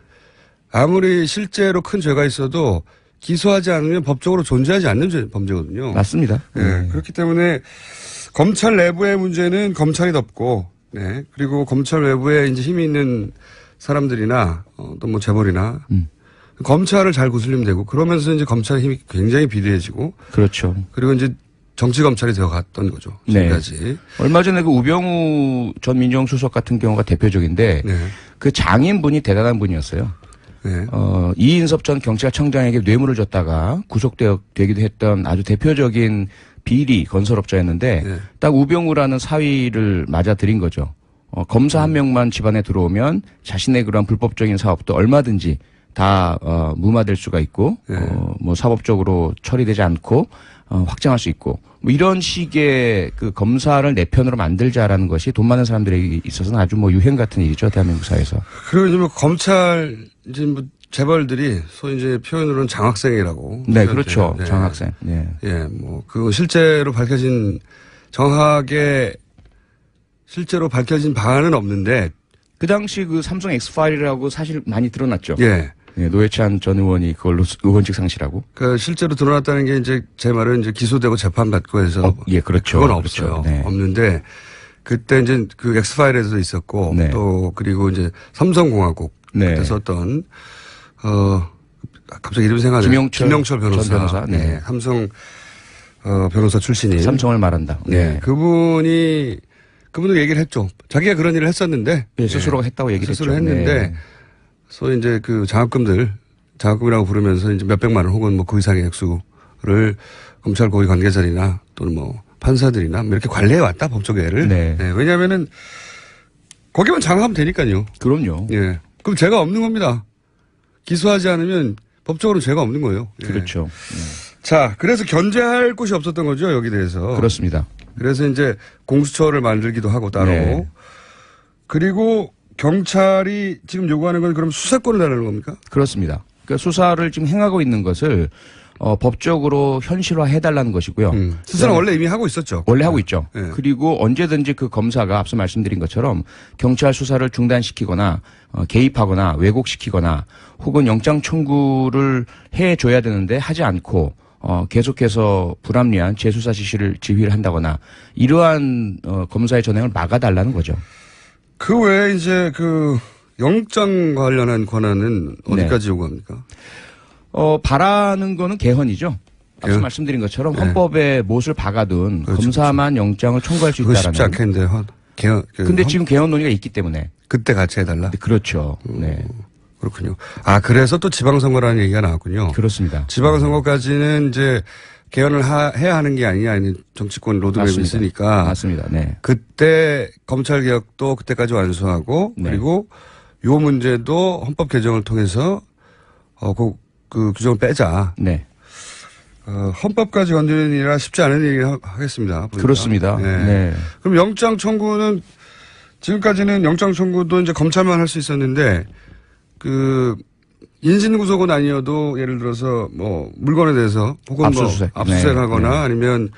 아무리 실제로 큰 죄가 있어도 기소하지 않으면 법적으로 존재하지 않는 범죄거든요. 맞습니다. 네. 그렇기 때문에 검찰 내부의 문제는 검찰이 덮고, 네. 그리고 검찰 외부에 이제 힘이 있는 사람들이나 또 뭐 재벌이나 검찰을 잘 구슬리면 되고 그러면서 이제 검찰의 힘이 굉장히 비대해지고 그렇죠. 그리고 이제 정치 검찰이 되어갔던 거죠. 지금까지. 네. 얼마 전에 그 우병우 전 민정수석 같은 경우가 대표적인데 네. 그 장인분이 대단한 분이었어요. 네. 이인섭 전 경찰청장에게 뇌물을 줬다가 구속되기도 했던 아주 대표적인 비리 건설업자였는데 네. 딱 우병우라는 사위를 맞아들인 거죠. 검사 한 명만 집안에 들어오면 자신의 그런 불법적인 사업도 얼마든지 다 무마될 수가 있고 네. 뭐 사법적으로 처리되지 않고 확장할 수 있고 뭐 이런 식의 그 검사를 내 편으로 만들자라는 것이 돈 많은 사람들에게 있어서는 아주 뭐 유행 같은 일이죠 대한민국 사회에서. 그리고 이제 뭐 검찰 이제 뭐 재벌들이 소위 이제 표현으로는 장학생이라고. 네, 그렇죠. 네. 장학생. 네. 예, 뭐 그 실제로 밝혀진 정확하게 실제로 밝혀진 바는 없는데 그 당시 그 삼성 엑스파일이라고 사실 많이 드러났죠. 예. 네, 노회찬 전 의원이 그걸로 의원직 상실하고. 그 실제로 드러났다는 게 이제 제 말은 이제 기소되고 재판받고 해서 예, 그렇죠. 그건 그렇죠. 없어요. 네. 없는데 그때 이제 그 엑스파일에도 있었고 네. 또 그리고 이제 삼성공화국 네. 그때 썼던 갑자기 이름 생각나요. 김영철 변호사. 전 변호사. 네. 네. 삼성 변호사 출신이 삼성을 말한다. 네. 그분도 얘기를 했죠. 자기가 그런 일을 했었는데 네, 스스로가 했다고 얘기를 스스로 했죠. 했는데 네. 소위 이제 그 장학금이라고 부르면서 이제 몇백만 원 혹은 뭐 그 이상의 액수를 검찰 고위 관계자들이나 또는 뭐 판사들이나 뭐 이렇게 관리해 왔다 법조계를. 네. 네. 왜냐하면은 거기만 장악하면 되니까요. 그럼요. 예. 그럼 죄가 없는 겁니다. 기소하지 않으면 법적으로 죄가 없는 거예요. 예. 그렇죠. 자, 그래서 견제할 곳이 없었던 거죠, 여기 대해서. 그렇습니다. 그래서 이제 공수처를 만들기도 하고 따로. 네. 그리고 경찰이 지금 요구하는 건 그럼 수사권을 달라는 겁니까? 그렇습니다. 그러니까 수사를 지금 행하고 있는 것을 법적으로 현실화해달라는 것이고요. 수사는 원래 이미 하고 있었죠. 원래 하고 있죠. 네. 그리고 언제든지 그 검사가 앞서 말씀드린 것처럼 경찰 수사를 중단시키거나 개입하거나 왜곡시키거나 혹은 영장 청구를 해줘야 되는데 하지 않고 계속해서 불합리한 재수사 지휘를 한다거나 이러한 검사의 전행을 막아달라는 거죠. 그 외에 이제 그 영장 관련한 권한은 어디까지 요구합니까? 바라는 거는 개헌이죠. 앞서 개헌? 말씀드린 것처럼 헌법에 못을 박아둔 그렇죠, 검사만 영장을 청구할 수 그거 있다라는. 쉽지 않겠는데. 근데 지금 개헌 논의가 있기 때문에. 그때 같이 해달라? 그렇죠. 네. 그렇군요. 아, 그래서 또 지방선거라는 얘기가 나왔군요. 그렇습니다. 지방선거까지는 이제 개헌을 해야 하는 게 아니냐, 아니 정치권 로드맵이 맞습니다. 있으니까. 맞습니다. 네. 그때 검찰 개혁도 그때까지 완수하고 네. 그리고 요 문제도 헌법 개정을 통해서 그 규정을 빼자. 네. 헌법까지 건드리는 일이라 쉽지 않은 얘기를 하겠습니다. 보니까. 그렇습니다. 네. 네. 그럼 영장 청구는 지금까지는 영장 청구도 이제 검찰만 할 수 있었는데 그 인신구속은 아니어도 예를 들어서 뭐 물건에 대해서 혹은 압수수색. 뭐 압수수색하거나 네. 아니면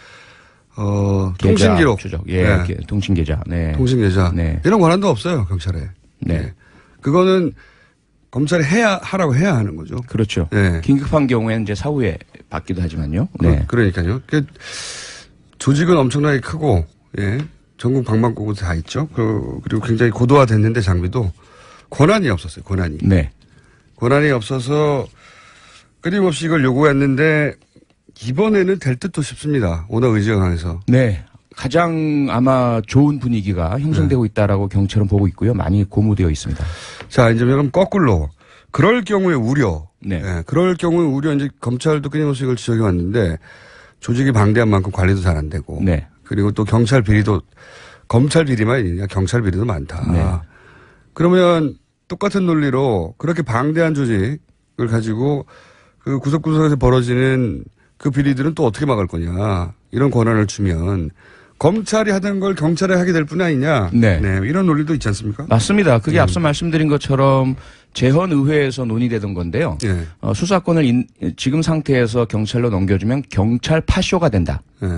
계좌 통신기록, 추적. 예. 네. 통신계좌. 네. 통신계좌 네. 이런 권한도 없어요 경찰에. 네. 그거는 검찰이 하라고 해야 하는 거죠. 그렇죠. 네. 긴급한 경우에는 이제 사후에 받기도 하지만요. 네. 그러니까요. 조직은 엄청나게 크고, 예. 전국 방방곡곡 다 있죠. 그리고 굉장히 고도화됐는데 장비도 권한이 없었어요. 권한이. 네. 권한이 없어서 끊임없이 이걸 요구했는데 이번에는 될 듯도 싶습니다. 워낙 의지가 강해서. 네. 가장 아마 좋은 분위기가 형성되고 있다라고 경찰은 보고 있고요. 많이 고무되어 있습니다. 자, 이제 그럼 거꾸로. 그럴 경우에 우려. 네. 예, 그럴 경우에 우려 이제 검찰도 끊임없이 이걸 지적해 왔는데 조직이 방대한 만큼 관리도 잘 안 되고. 네. 그리고 또 경찰 비리도 검찰 비리만 있느냐 경찰 비리도 많다. 네. 그러면 똑같은 논리로 그렇게 방대한 조직을 가지고 그 구석구석에서 벌어지는 그 비리들은 또 어떻게 막을 거냐. 이런 권한을 주면 검찰이 하던 걸 경찰이 하게 될 뿐 아니냐. 네. 이런 논리도 있지 않습니까? 맞습니다. 그게 앞서 말씀드린 것처럼 재헌의회에서 논의되던 건데요. 예. 수사권을 지금 상태에서 경찰로 넘겨주면 경찰 파쇼가 된다. 예.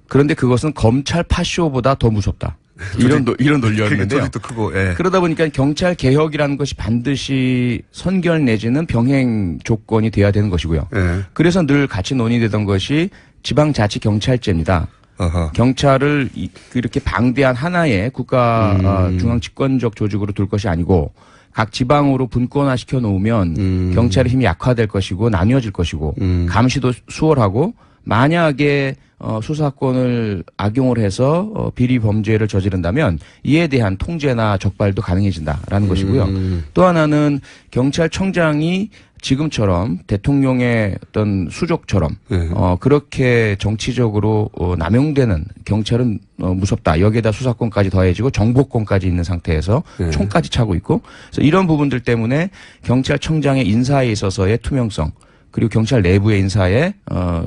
그런데 그것은 검찰 파쇼보다 더 무섭다. 이런 논리였는데요. 조직도 크고. 예. 그러다 보니까 경찰 개혁이라는 것이 반드시 선결 내지는 병행 조건이 돼야 되는 것이고요. 예. 그래서 늘 같이 논의되던 것이 지방자치경찰제입니다. 어허. 경찰을 이렇게 방대한 하나의 국가 중앙 집권적 조직으로 둘 것이 아니고 각 지방으로 분권화 시켜 놓으면 경찰의 힘이 약화될 것이고 나뉘어질 것이고 감시도 수월하고 만약에 수사권을 악용을 해서 비리 범죄를 저지른다면 이에 대한 통제나 적발도 가능해진다라는 것이고요. 또 하나는 경찰청장이 지금처럼 대통령의 어떤 수족처럼 네. 그렇게 정치적으로 남용되는 경찰은 무섭다. 여기에다 수사권까지 더해지고 정보권까지 있는 상태에서 네. 총까지 차고 있고 그래서 이런 부분들 때문에 경찰청장의 인사에 있어서의 투명성 그리고 경찰 내부의 인사의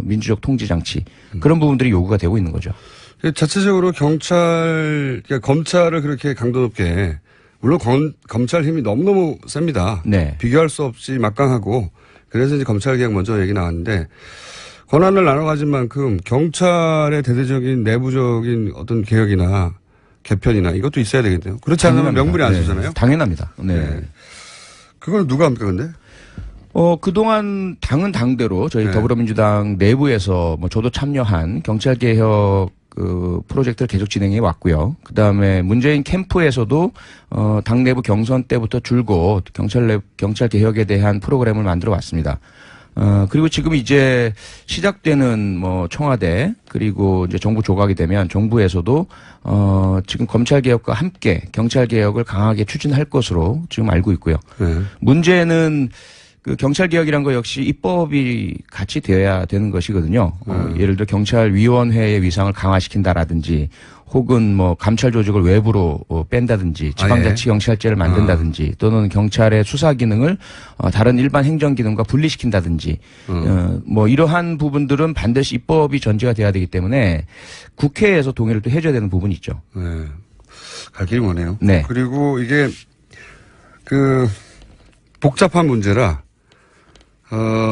민주적 통제 장치 그런 부분들이 요구가 되고 있는 거죠. 자체적으로 그러니까 검찰을 그렇게 강도 높게 물론 검찰 힘이 너무너무 셉니다. 네. 비교할 수 없이 막강하고 그래서 이제 검찰 개혁 먼저 얘기 나왔는데 권한을 나눠 가진 만큼 경찰의 대대적인 내부적인 어떤 개혁이나 개편이나 이것도 있어야 되겠네요. 그렇지 않으면 명분이 안 쓰잖아요. 당연합니다. 네. 네. 그걸 누가 합니까 근데? 그동안 당은 당대로 저희 네. 더불어민주당 내부에서 저도 참여한 경찰개혁 프로젝트를 계속 진행해 왔고요. 그 다음에 문재인 캠프에서도, 당 내부 경선 때부터 줄곧 경찰 개혁에 대한 프로그램을 만들어 왔습니다. 그리고 지금 이제 시작되는 청와대 그리고 이제 정부 조각이 되면 정부에서도 지금 검찰 개혁과 함께 경찰 개혁을 강하게 추진할 것으로 지금 알고 있고요. 네. 문제는 그 경찰개혁이란 거 역시 입법이 같이 되어야 되는 것이거든요. 예를 들어 경찰위원회의 위상을 강화시킨다라든지 혹은 감찰 조직을 외부로 뺀다든지 지방자치경찰제를 만든다든지 또는 경찰의 수사 기능을 다른 일반 행정 기능과 분리시킨다든지 이러한 부분들은 반드시 입법이 전제가 돼야 되기 때문에 국회에서 동의를 또 해줘야 되는 부분이 있죠. 네. 갈 길이 머네요. 네. 그리고 이게 복잡한 문제라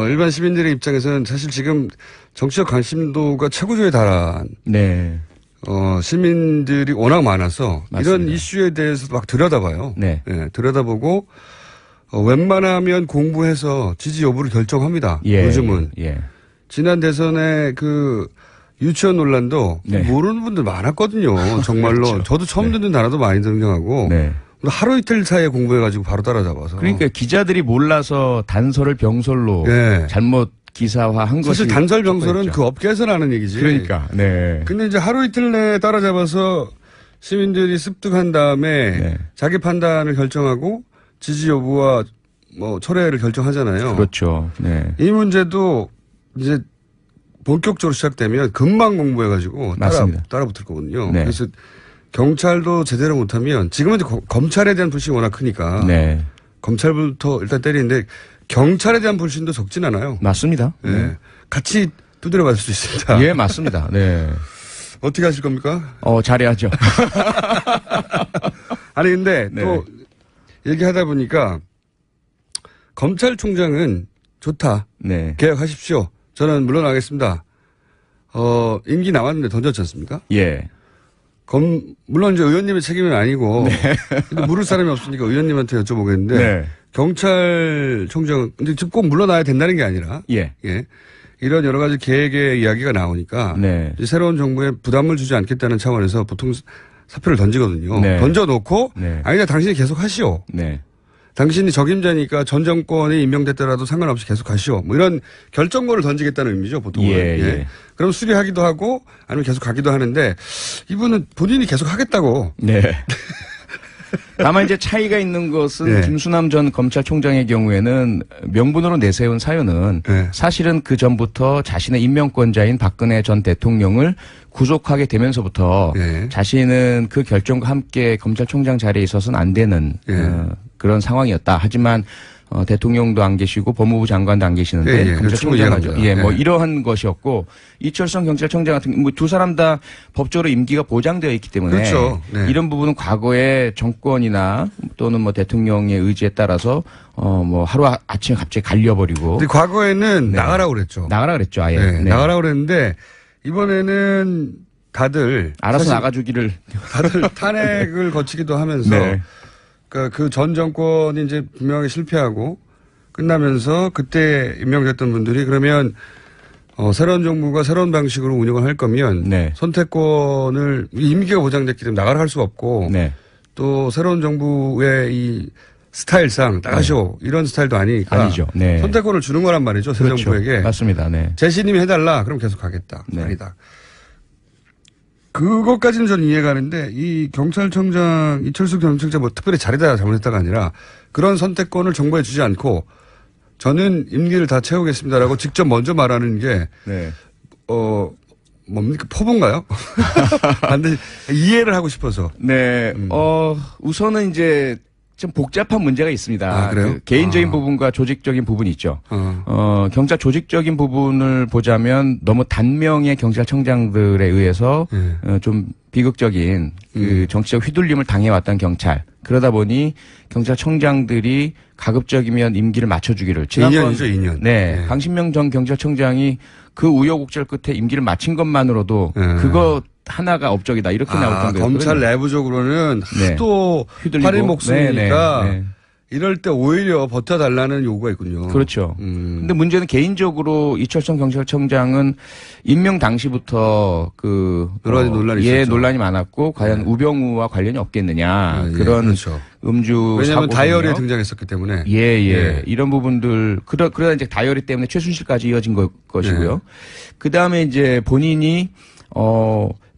일반 시민들의 입장에서는 사실 지금 정치적 관심도가 최고조에 달한 네. 시민들이 워낙 많아서 맞습니다. 이런 이슈에 대해서 막 들여다봐요. 네. 네, 들여다보고 웬만하면 공부해서 지지 여부를 결정합니다. 요즘은. 예. 지난 대선에 유치원 논란도 네. 모르는 분들 많았거든요. 정말로. 그렇죠. 저도 처음 듣는 단어도 많이 등장하고. 네. 하루 이틀 사이에 공부해가지고 바로 따라잡아서. 그러니까 기자들이 몰라서 단서를 병설로 네. 잘못 기사화한 것이 사실 단설 병설은 있죠. 그 업계에서 나는 얘기지. 그러니까 네. 근데 이제 하루 이틀 내에 따라잡아서 시민들이 습득한 다음에 네. 자기 판단을 결정하고 지지 여부와 철회를 결정하잖아요. 그렇죠. 네. 이 문제도 이제 본격적으로 시작되면 금방 공부해가지고 맞습니다. 따라붙을 거거든요. 네. 그래서 경찰도 제대로 못하면 지금은 이제 검찰에 대한 불신이 워낙 크니까 네. 검찰부터 일단 때리는데 경찰에 대한 불신도 적진 않아요. 맞습니다. 네. 네. 같이 두드려 맞을 수 있습니다. 예, 맞습니다. 네. 어떻게 하실 겁니까? 잘해야죠. 아니 근데 네. 또 얘기하다 보니까 검찰총장은 좋다. 네. 개혁하십시오. 저는 물러나겠습니다. 임기 남았는데 던졌지 않습니까? 예. 물론 이제 의원님의 책임은 아니고 근데 물을 사람이 없으니까 의원님한테 여쭤보겠는데 네. 경찰총장은 근데 지금 꼭 물러나야 된다는 게 아니라 예. 이런 여러 가지 계획의 이야기가 나오니까 네. 이제 새로운 정부에 부담을 주지 않겠다는 차원에서 보통 사표를 던지거든요. 네. 던져놓고 네. 아니다 당신이 계속 하시오. 네. 당신이 적임자니까 전 정권이 임명됐더라도 상관없이 계속 하시오. 뭐 이런 결정권을 던지겠다는 의미죠, 보통은. 예. 그럼 수리하기도 하고 아니면 계속 가기도 하는데 이분은 본인이 계속 하겠다고. 네. 다만 이제 차이가 있는 것은 네. 김수남 전 검찰총장의 경우에는 명분으로 내세운 사유는 네. 사실은 그 전부터 자신의 임명권자인 박근혜 전 대통령을 구속하게 되면서부터 네. 자신은 그 결정과 함께 검찰총장 자리에 있어서는 안 되는 그런 상황이었다. 하지만 대통령도 안 계시고 법무부 장관도 안 계시는데 검찰총장하죠. 뭐 이러한 것이었고 이철성 경찰청장 같은 뭐 두 사람 다 법적으로 임기가 보장되어 있기 때문에 그렇죠. 네. 이런 부분은 과거에 정권이나 또는 뭐 대통령의 의지에 따라서 뭐 하루 아침에 갑자기 갈려버리고. 근데 과거에는 네. 나가라고 그랬죠. 나가라 그랬죠. 아예. 네. 네. 나가라고 그랬는데 이번에는 다들 알아서 나가주기를. 다들 탄핵을 거치기도 하면서 네. 그러니까 그 전 정권이 이제 분명하게 실패하고 끝나면서 그때 임명됐던 분들이 그러면 새로운 정부가 새로운 방식으로 운영을 할 거면 네. 선택권을 임기가 보장됐기 때문에 나가라 할 수가 없고 네. 또 새로운 정부의 이 스타일상 나가쇼 이런 스타일도 아니니까 아니죠. 네. 선택권을 주는 거란 말이죠. 새 그렇죠. 정부에게. 맞습니다. 네. 재신임이 해달라. 그럼 계속 가겠다. 네. 아니다. 그것까지는 저는 이해가 가는데 이 경찰청장 이철수 경찰청 뭐 특별히 잘했다 잘못했다가 아니라 그런 선택권을 정부에 주지 않고 저는 임기를 다 채우겠습니다라고 직접 먼저 말하는 게 네. 뭡니까 포부인가요? 반드시 이해를 하고 싶어서. 네. 우선은 이제 좀 복잡한 문제가 있습니다. 아, 그래요? 그 개인적인 부분과 조직적인 부분이 있죠. 경찰 조직적인 부분을 보자면 너무 단명의 경찰청장들에 의해서 좀 비극적인 그 정치적 휘둘림을 당해왔던 경찰. 그러다 보니 경찰청장들이 가급적이면 임기를 맞춰주기를. 2년이죠, 2년. 네. 강신명 전 경찰청장이 그 우여곡절 끝에 임기를 마친 것만으로도 그거 하나가 업적이다. 이렇게 나올 정도였거든요. 검찰 내부적으로는 하도 팔이 목숨이니까 이럴 때 오히려 버텨달라는 요구가 있군요. 그렇죠. 근데 문제는 개인적으로 이철성 경찰청장은 임명 당시부터 여러 가지 논란이 있었죠. 논란이 많았고 과연 우병우와 관련이 없겠느냐. 그런 그렇죠. 음주 왜냐하면 사고 다이어리에 등요. 등장했었기 때문에. 이런 부분들 그러다 이제 다이어리 때문에 최순실까지 이어진 것이고요. 그다음에 이제 본인이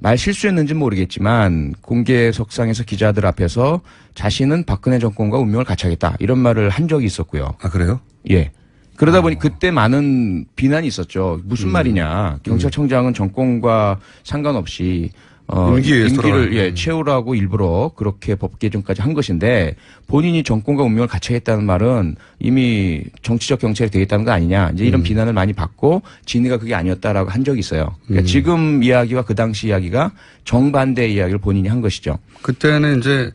말 실수했는지는 모르겠지만 공개석상에서 기자들 앞에서 자신은 박근혜 정권과 운명을 같이 하겠다 이런 말을 한 적이 있었고요. 아 그래요? 예. 그러다 보니 그때 많은 비난이 있었죠. 무슨 말이냐. 경찰청장은 정권과 상관없이 임기를 채우라고 일부러 그렇게 법 개정까지 한 것인데 본인이 정권과 운명을 같이 하겠다는 말은 이미 정치적 경찰이 되겠다는 거 아니냐. 이제 이런 비난을 많이 받고 진위가 그게 아니었다라고 한 적이 있어요. 그러니까 지금 이야기와 그 당시 이야기가 정반대의 이야기를 본인이 한 것이죠. 그때는 이제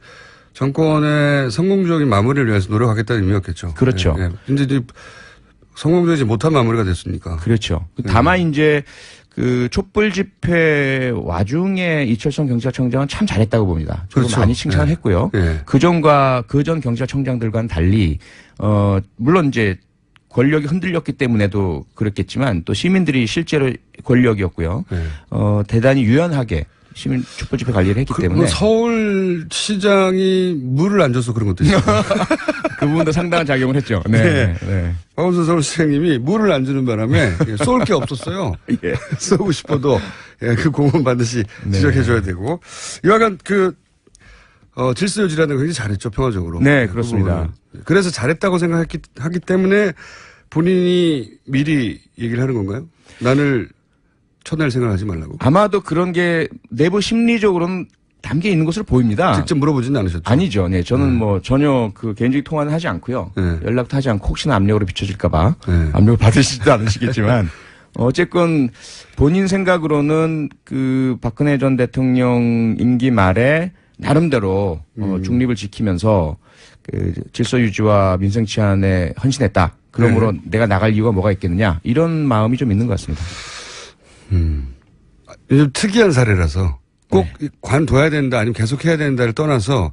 정권의 성공적인 마무리를 위해서 노력하겠다는 의미였겠죠. 그렇죠. 근데 이제 성공적이지 못한 마무리가 됐으니까. 그렇죠. 다만 이제 그 촛불 집회 와중에 이철성 경찰청장은 참 잘했다고 봅니다. 저도 그렇죠. 많이 칭찬을 했고요. 그전과 그전 경찰청장들과는 달리 물론 이제 권력이 흔들렸기 때문에도 그렇겠지만 또 시민들이 실제로 권력이었고요. 대단히 유연하게 시민 촛불 집회 관리를 했기 때문에 서울시장이 물을 안 줘서 그런 것도 있어요. 그 부분도 상당한 작용을 했죠. 네. 박원순 서울시장님이 물을 안 주는 바람에 쏠 게 없었어요. 쏘고 싶어도 그 공은 반드시 지적해줘야 되고. 이와간 질서 유지라는 걸 굉장히 잘했죠, 평화적으로. 네, 그렇습니다. 그래서 잘했다고 생각하기 때문에 본인이 미리 얘기를 하는 건가요? 나를 쳐낼 생각하지 말라고. 아마도 그런 게 내부 심리적으로는 담겨 있는 것으로 보입니다. 직접 물어보지는 않으셨죠? 아니죠. 네, 저는 뭐 전혀 그 개인적인 통화는 하지 않고요. 네. 연락도 하지 않고 혹시나 압력으로 비춰질까봐 네. 압력을 받으시지도 않으시겠지만 어쨌건 본인 생각으로는 그 박근혜 전 대통령 임기 말에 나름대로 중립을 지키면서 그 질서 유지와 민생 치안에 헌신했다. 그러므로 내가 나갈 이유가 뭐가 있겠느냐 이런 마음이 좀 있는 것 같습니다. 요즘 특이한 사례라서 꼭 관둬야 된다 아니면 계속해야 된다를 떠나서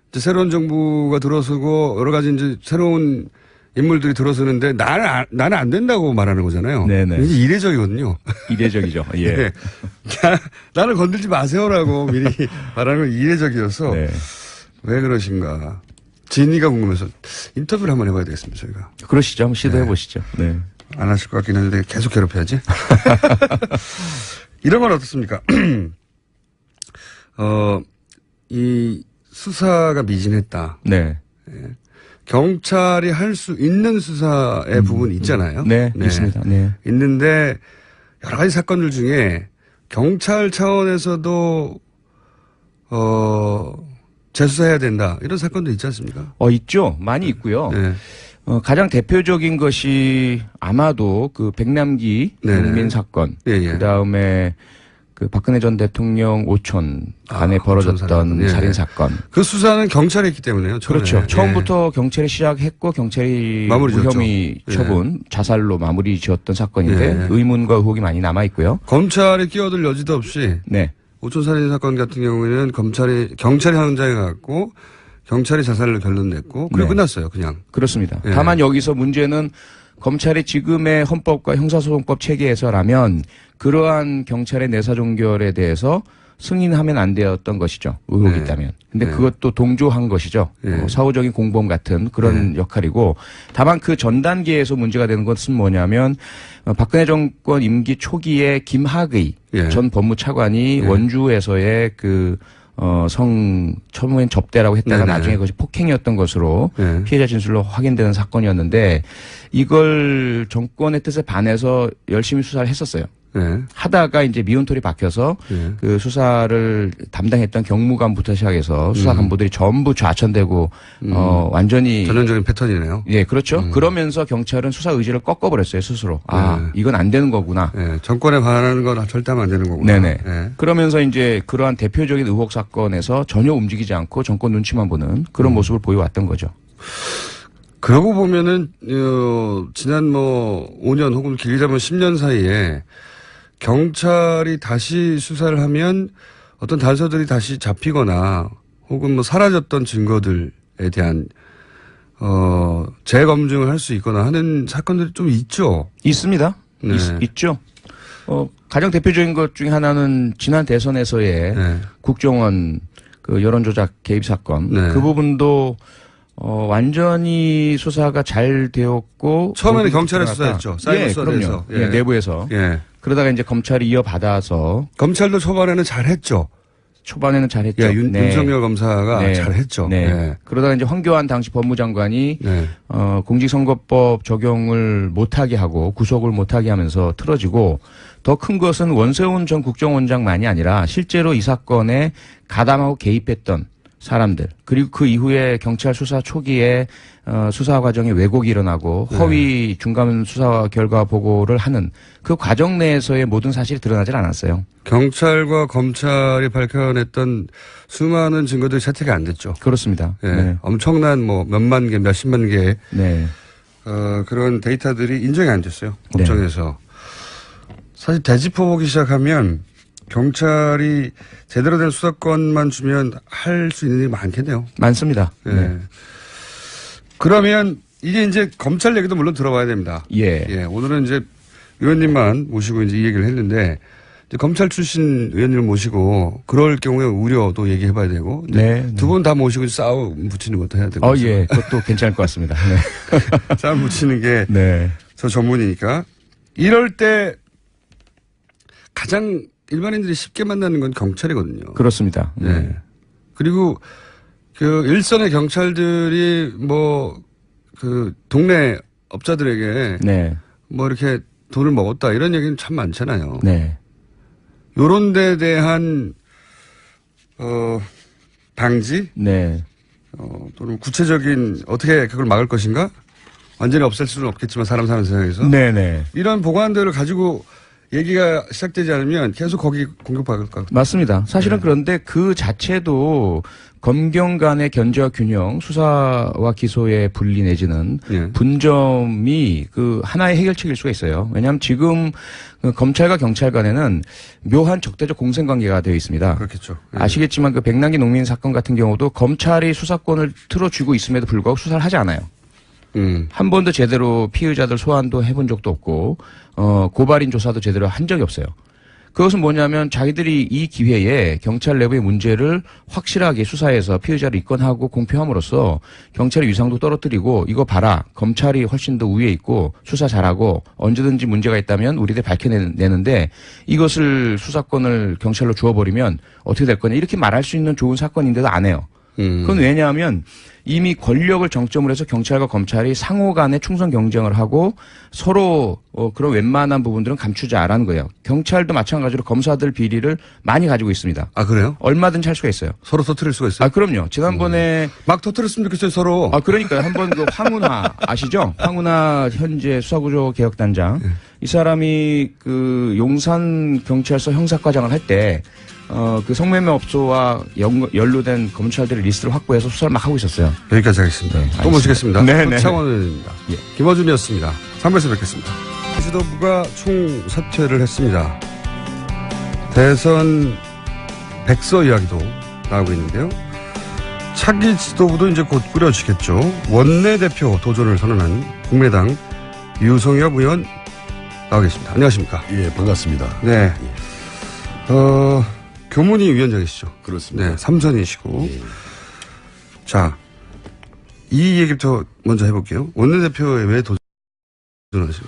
이제 새로운 정부가 들어서고 여러 가지 이제 새로운 인물들이 들어서는데 나는 안 된다고 말하는 거잖아요. 네네. 이게 이례적이거든요. 이례적이죠. 예. 네. 나를 건들지 마세요라고 미리 말하는 건 이례적이어서 네. 왜 그러신가. 진위가 궁금해서 인터뷰를 한번 해봐야 되겠습니다, 저희가. 그러시죠. 한번 시도해 보시죠. 네. 안 하실 것 같긴 한데 계속 괴롭혀야지. 이런 건 어떻습니까? 이 수사가 미진했다. 네. 경찰이 할 수 있는 수사의 부분이 있잖아요. 네. 있습니다. 네. 있는데 여러 가지 사건들 중에 경찰 차원에서도 재수사해야 된다. 이런 사건도 있지 않습니까? 있죠. 많이 있고요. 네. 가장 대표적인 것이 아마도 그 백남기 네네. 국민 사건. 예, 예. 그 다음에 그 박근혜 전 대통령 오촌 안에 벌어졌던 오촌 살인 사건. 그 수사는 경찰이 했기 때문에요. 처음에. 그렇죠. 예. 처음부터 경찰이 시작했고 경찰이 마무리 지었죠. 무혐의 처분, 자살로 마무리 지었던 사건인데 예. 의문과 의혹이 많이 남아 있고요. 검찰이 끼어들 여지도 없이 네. 오촌 살인 사건 같은 경우에는 경찰이 현장에 갔고 경찰이 자살로 결론냈고 그리고 네. 끝났어요. 그냥. 그렇습니다. 예. 다만 여기서 문제는 검찰의 지금의 헌법과 형사소송법 체계에서라면 그러한 경찰의 내사종결에 대해서 승인하면 안 되었던 것이죠. 의혹이 네. 있다면. 근데 네. 그것도 동조한 것이죠. 네. 사후적인 공범 같은 그런 역할이고 다만 그 전 단계에서 문제가 되는 것은 뭐냐면 박근혜 정권 임기 초기에 김학의 예. 전 법무차관이 원주에서의 그 처음엔 접대라고 했다가 네네. 나중에 그것이 폭행이었던 것으로 네. 피해자 진술로 확인되는 사건이었는데 이걸 정권의 뜻에 반해서 열심히 수사를 했었어요. 네. 하다가 이제 미운털이 박혀서 네. 그 수사를 담당했던 경무관부터 시작해서 수사 간부들이 전부 좌천되고 완전히 전형적인 패턴이네요. 예, 그렇죠. 그러면서 경찰은 수사 의지를 꺾어버렸어요, 스스로. 아, 이건 안 되는 거구나. 네. 정권에 반하는 건 절대 하면 안 되는 거구나. 네네. 네. 그러면서 이제 그러한 대표적인 의혹 사건에서 전혀 움직이지 않고 정권 눈치만 보는 그런 모습을 보여왔던 거죠. 그러고 보면은 지난 5년 혹은 길게 잡으면 10년 사이에 경찰이 다시 수사를 하면 어떤 단서들이 다시 잡히거나 혹은 사라졌던 증거들에 대한 재검증을 할 수 있거나 하는 사건들이 좀 있죠. 있습니다. 네. 있죠. 가장 대표적인 것 중에 하나는 지난 대선에서의 네. 국정원 그 여론조작 개입 사건. 네. 그 부분도 완전히 수사가 잘 되었고 처음에는 모두 경찰에서 들어갔다. 수사했죠. 사이버 예, 수사에서. 그럼요. 예, 내부에서. 예. 그러다가 이제 검찰이 이어받아서 검찰도 초반에는 잘했죠. 초반에는 잘했죠. 예, 윤석열 검사가 네. 잘했죠. 네. 예. 그러다가 이제 황교안 당시 법무장관이 네. 공직선거법 적용을 못하게 하고 구속을 못하게 하면서 틀어지고 더 큰 것은 원세훈 전 국정원장만이 아니라 실제로 이 사건에 가담하고 개입했던 사람들 그리고 그 이후에 경찰 수사 초기에 수사 과정에 왜곡이 일어나고 허위 중간 수사 결과 보고를 하는 그 과정 내에서의 모든 사실이 드러나질 않았어요. 경찰과 검찰이 밝혀냈던 수많은 증거들이 채택이 안 됐죠. 그렇습니다. 예. 네. 엄청난 몇만 개, 몇십만 개의 네. 그런 데이터들이 인정이 안 됐어요. 네. 법정에서. 사실 되짚어보기 시작하면 경찰이 제대로 된 수사권만 주면 할 수 있는 일이 많겠네요. 많습니다. 예. 네. 그러면 이게 이제 검찰 얘기도 물론 들어봐야 됩니다. 예. 오늘은 이제 의원님만 모시고 이제 이 얘기를 했는데 이제 검찰 출신 의원님을 모시고 그럴 경우에 우려도 얘기해봐야 되고 네. 두 분 다 모시고 싸움 붙이는 것도 해야 되고. 예. 그것도 괜찮을 것 같습니다. 네. 싸움 붙이는 게 네. 저 전문이니까. 이럴 때 가장 일반인들이 쉽게 만나는 건 경찰이거든요. 그렇습니다. 네. 그리고 그 일선의 경찰들이 뭐 그 동네 업자들에게 네. 뭐 이렇게 돈을 먹었다 이런 얘기는 참 많잖아요. 네. 요런 데 대한 방지 네. 또는 구체적인 어떻게 그걸 막을 것인가? 완전히 없앨 수는 없겠지만 사람 사는 세상에서 네네. 이런 보관들을 가지고 얘기가 시작되지 않으면 계속 거기 공격받을 것 같아요. 맞습니다. 사실은 그런데 그 자체도 검경 간의 견제와 균형, 수사와 기소의 분리 내지는 예. 분점이 그 하나의 해결책일 수가 있어요. 왜냐하면 지금 그 검찰과 경찰 간에는 묘한 적대적 공생관계가 되어 있습니다. 그렇겠죠. 예. 아시겠지만 그 백남기 농민 사건 같은 경우도 검찰이 수사권을 틀어쥐고 있음에도 불구하고 수사를 하지 않아요. 한 번도 제대로 피의자들 소환도 해본 적도 없고, 고발인 조사도 제대로 한 적이 없어요. 그것은 뭐냐면 자기들이 이 기회에 경찰 내부의 문제를 확실하게 수사해서 피의자를 입건하고 공표함으로써 경찰의 위상도 떨어뜨리고 이거 봐라. 검찰이 훨씬 더 우위에 있고 수사 잘하고 언제든지 문제가 있다면 우리들 밝혀내는데 이것을 수사권을 경찰로 주어버리면 어떻게 될 거냐. 이렇게 말할 수 있는 좋은 사건인데도 안 해요. 그건 왜냐하면 이미 권력을 정점으로 해서 경찰과 검찰이 상호 간에 충성 경쟁을 하고 서로 그런 웬만한 부분들은 감추자라는 거예요. 경찰도 마찬가지로 검사들 비리를 많이 가지고 있습니다. 아, 그래요? 얼마든지 할 수가 있어요. 서로 터뜨릴 수가 있어요? 아, 그럼요. 지난번에 막 터뜨렸으면 좋겠어요, 서로. 아, 그러니까 한번 그 황운하 아시죠? 황운하 현재 수사구조 개혁단장. 이 사람이 그 용산 경찰서 형사과장을 할 때 그 성매매 업소와 연루된 검찰들의 리스트를 확보해서 수사를 막 하고 있었어요. 여기까지 하겠습니다. 네, 또 모시겠습니다. 네네. 차원 의원입니다. 예. 김어준이었습니다. 3부에서 뵙겠습니다. 지도부가 총사퇴를 했습니다. 대선 백서 이야기도 나오고 있는데요. 차기 지도부도 이제 곧 꾸려지겠죠. 원내대표 도전을 선언한 국민의당 유성엽 의원 나와 계십니다. 안녕하십니까? 예, 반갑습니다. 네. 교문위 위원장이시죠? 그렇습니다. 네, 삼선이시고. 예. 자, 이 얘기부터 먼저 해볼게요. 원내대표에 왜 도전하시고?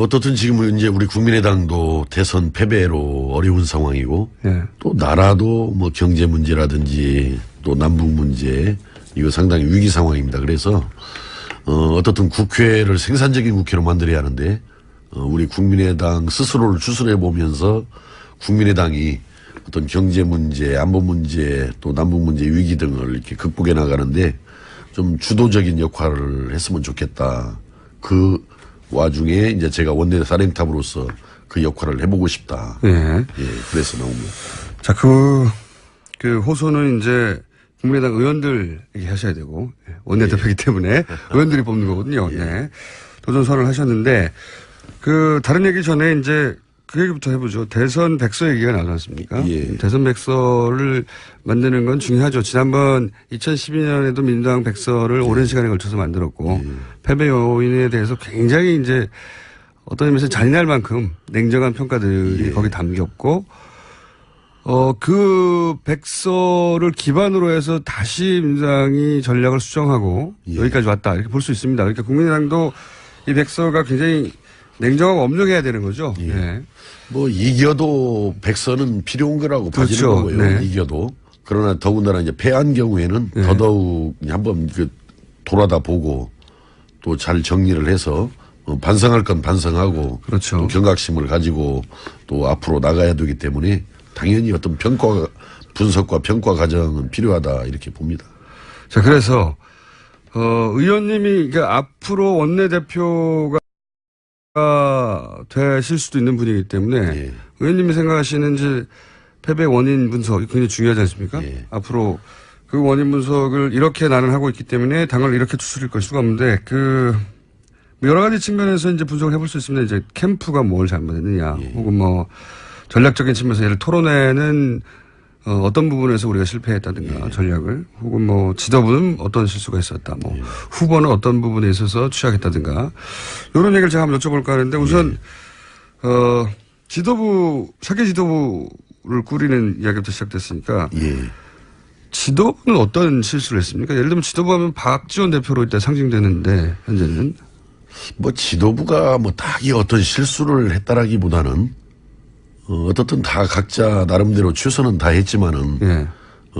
어떻든 지금 이제 우리 국민의당도 대선 패배로 어려운 상황이고, 네. 또 나라도 뭐 경제 문제라든지 또 남북 문제, 이거 상당히 위기 상황입니다. 그래서, 어떻든 국회를 생산적인 국회로 만들어야 하는데, 우리 국민의당 스스로를 추스려 보면서 국민의당이 어떤 경제 문제, 안보 문제, 또 남북 문제 위기 등을 이렇게 극복해 나가는데 좀 주도적인 역할을 했으면 좋겠다. 그 와중에 이제 제가 원내 사령탑으로서 그 역할을 해보고 싶다. 네. 예, 그래서 나옵니다. 자, 그 호소는 이제 국민의당 의원들에게 하셔야 되고, 원내대표이기 때문에 의원들이 뽑는 거거든요. 네. 도전 선언을 하셨는데, 다른 얘기 전에 이제 그 얘기부터 해보죠. 대선 백서 얘기가 나오지 않습니까? 예. 대선 백서를 만드는 건 중요하죠. 지난번 2012년에도 민주당 백서를 오랜 시간에 걸쳐서 만들었고, 패배 요인에 대해서 굉장히 이제 어떤 의미에서 잔인할 만큼 냉정한 평가들이 거기 담겼고, 그 백서를 기반으로 해서 다시 민주당이 전략을 수정하고 여기까지 왔다. 이렇게 볼 수 있습니다. 그러니까 국민의당도 이 백서가 굉장히 냉정하고 엄정해야 되는 거죠. 예. 네. 뭐 이겨도 백서는 필요한 거라고 봐지는 그렇죠. 거고요. 네. 이겨도. 그러나 더군다나 이제 패한 경우에는 네. 더더욱 한번 돌아다 보고 또 잘 정리를 해서 반성할 건 반성하고 그렇죠. 또 경각심을 가지고 또 앞으로 나가야 되기 때문에 당연히 어떤 분석과 평가 과정은 필요하다 이렇게 봅니다. 자, 그래서 의원님이 그러니까 앞으로 원내대표가 되실 수도 있는 분이기 때문에 예. 의원님이 생각하시는 이제 패배 원인 분석 굉장히 중요하지 않습니까? 예. 앞으로 그 원인 분석을 이렇게 나는 하고 있기 때문에 당을 이렇게 추스릴 걸 수가 없는데 여러 가지 측면에서 이제 분석을 해볼 수 있습니다. 이제 캠프가 뭘 잘못했느냐, 혹은 뭐 전략적인 측면에서 예를 토론회는 어떤 부분에서 우리가 실패했다든가 전략을, 혹은 뭐 지도부는 어떤 실수가 있었다, 뭐 후보는 어떤 부분에 있어서 취약했다든가 이런 얘기를 제가 한번 여쭤볼까 하는데 우선 차기 지도부를 꾸리는 이야기부터 시작됐으니까 예. 지도부는 어떤 실수를 했습니까? 예를 들면 지도부하면 박지원 대표로 일단 상징되는데 현재는 뭐 지도부가 뭐 딱히 어떤 실수를 했다라기보다는 어떻든 다 각자 나름대로 최선은 다 했지만은 예.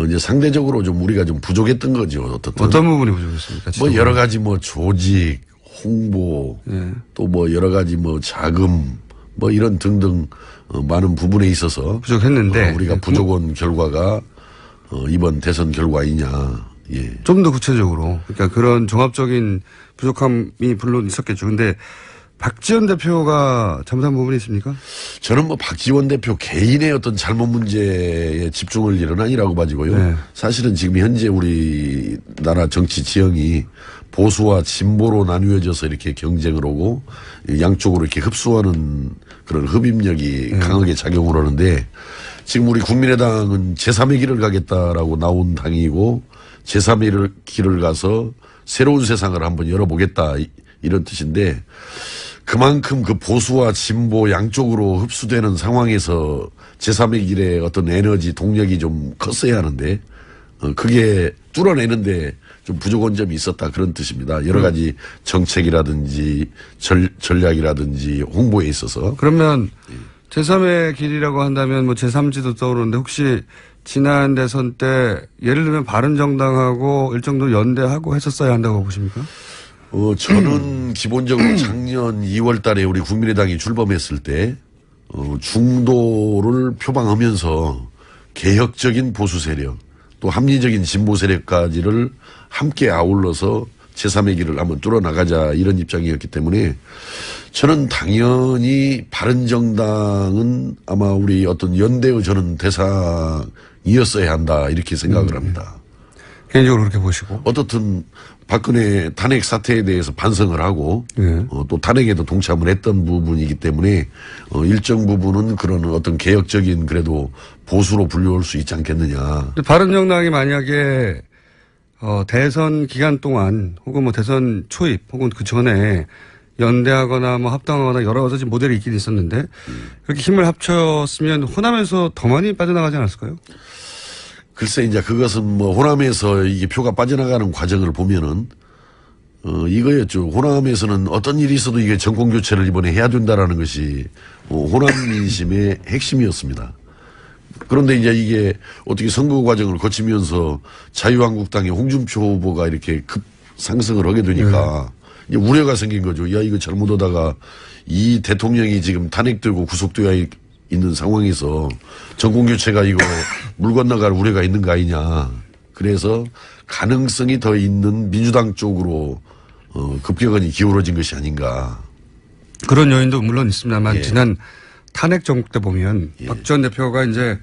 이제 상대적으로 좀 우리가 좀 부족했던 거죠. 어떤 부분이 부족했습니까? 뭐 여러 가지 뭐 조직, 홍보, 예. 또 뭐 여러 가지 뭐 자금, 뭐 이런 등등 많은 부분에 있어서 부족했는데 우리가 부족한 결과가 이번 대선 결과이냐. 예. 좀 더 구체적으로 그러니까 그런 종합적인 부족함이 물론 있었겠죠. 근데 박지원 대표가 잘못한 부분이 있습니까? 저는 뭐 박지원 대표 개인의 어떤 잘못 문제에 집중할 일은 아니라고 봐지고요. 네. 사실은 지금 현재 우리나라 정치 지형이 보수와 진보로 나뉘어져서 이렇게 경쟁을 하고 양쪽으로 이렇게 흡수하는 그런 흡입력이 강하게 작용을 하는데 지금 우리 국민의당은 제3의 길을 가겠다라고 나온 당이고 제3의 길을 가서 새로운 세상을 한번 열어보겠다 이런 뜻인데 그만큼 그 보수와 진보 양쪽으로 흡수되는 상황에서 제3의 길의 어떤 에너지 동력이 좀 컸어야 하는데 그게 뚫어내는데 좀 부족한 점이 있었다 그런 뜻입니다. 여러 가지 정책이라든지 전략이라든지 홍보에 있어서. 그러면 제3의 길이라고 한다면 뭐 제3지도 떠오르는데 혹시 지난 대선 때 예를 들면 바른정당하고 일정도 연대하고 했었어야 한다고 보십니까? 저는 기본적으로 작년 2월 달에 우리 국민의당이 출범했을 때, 중도를 표방하면서 개혁적인 보수 세력, 또 합리적인 진보 세력까지를 함께 아울러서 제3의 길을 한번 뚫어나가자 이런 입장이었기 때문에 저는 당연히 바른정당은 아마 우리 어떤 연대의 저는 대상이었어야 한다 이렇게 생각을 합니다. 개인적으로 그렇게 보시고. 어떻든 박근혜 탄핵 사태에 대해서 반성을 하고 예. 또 탄핵에도 동참을 했던 부분이기 때문에 일정 부분은 그런 어떤 개혁적인 그래도 보수로 분류할 수 있지 않겠느냐. 바른정당이 만약에 대선 기간 동안 혹은 뭐 대선 초입 혹은 그 전에 연대하거나 뭐 합당하거나 여러 가지 모델이 있긴 있었는데 그렇게 힘을 합쳤으면 호남에서 더 많이 빠져나가지 않았을까요? 글쎄 이제 그것은 뭐 호남에서 이게 표가 빠져나가는 과정을 보면은 이거였죠. 호남에서는 어떤 일이 있어도 이게 정권 교체를 이번에 해야 된다라는 것이 호남 민심의 핵심이었습니다. 그런데 이제 이게 어떻게 선거 과정을 거치면서 자유한국당의 홍준표 후보가 이렇게 급 상승을 하게 되니까 이제 우려가 생긴 거죠. 야, 이거 잘못하다가 이 대통령이 지금 탄핵되고 구속되어 있는 상황에서 정권 교체가 이거 물 건너갈 우려가 있는 거 아니냐. 그래서 가능성이 더 있는 민주당 쪽으로 급격하게 기울어진 것이 아닌가. 그런 요인도 물론 있습니다만 예. 지난 탄핵 정국 때 보면 예. 박 전 대표가 이제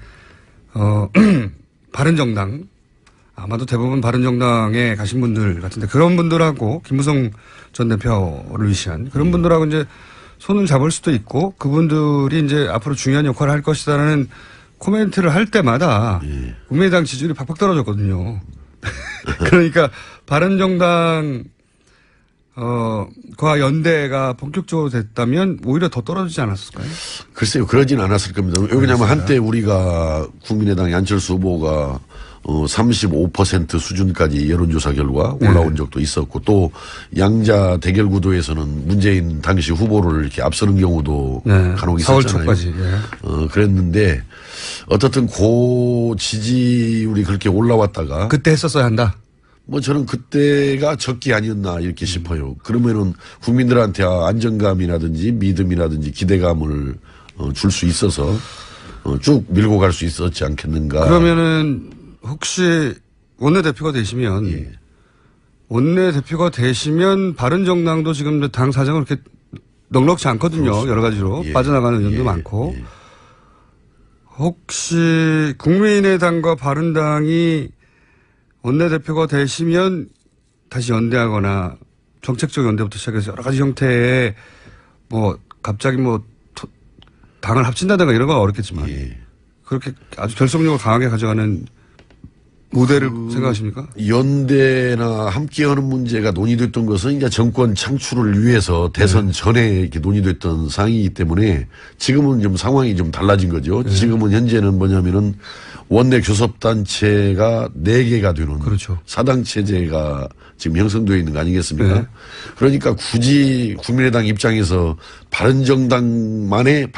바른정당 아마도 대부분 바른정당에 가신 분들 같은데 그런 분들하고 김무성 전 대표를 위시한 그런 분들하고 이제 손을 잡을 수도 있고 그분들이 이제 앞으로 중요한 역할을 할 것이다라는 코멘트를 할 때마다 국민의당 지지율이 팍팍 떨어졌거든요. 그러니까 바른정당 과 연대가 본격적으로 됐다면 오히려 더 떨어지지 않았을까요? 글쎄요, 그러진 않았을 겁니다. 왜냐하면 한때 우리가 국민의당의 안철수 후보가 35% 수준까지 여론조사 결과 올라온 적도 있었고 또 양자 대결 구도에서는 문재인 당시 후보를 이렇게 앞서는 경우도 간혹 4월 있었잖아요. 초까지. 예. 그랬는데 어떻든 고 지지율이 그렇게 올라왔다가 그때 했었어야 한다. 뭐 저는 그때가 적기 아니었나 이렇게 싶어요. 그러면은 국민들한테 안정감이라든지 믿음이라든지 기대감을 줄 수 있어서 쭉 밀고 갈 수 있었지 않겠는가. 그러면은 혹시 원내대표가 되시면 원내대표가 되시면 바른정당도 지금 당 사정은 그렇게 넉넉지 않거든요. 그렇습니다. 여러 가지로 빠져나가는 의견도 많고. 예. 혹시 국민의당과 바른당이 원내대표가 되시면 다시 연대하거나 정책적 연대부터 시작해서 여러 가지 형태의 뭐 갑자기 뭐 당을 합친다든가 이런 건 어렵겠지만 그렇게 아주 결속력을 강하게 가져가는 모델을 생각하십니까? 연대나 함께하는 문제가 논의됐던 것은 이제 정권 창출을 위해서 대선 전에 이렇게 논의됐던 사항이기 때문에 지금은 좀 상황이 좀 달라진 거죠. 지금은 현재는 뭐냐면은 원내 교섭단체가 4개가 되는 그렇죠. 사당 체제가 지금 형성되어 있는 거 아니겠습니까? 그러니까 굳이 국민의당 입장에서 바른정당과만의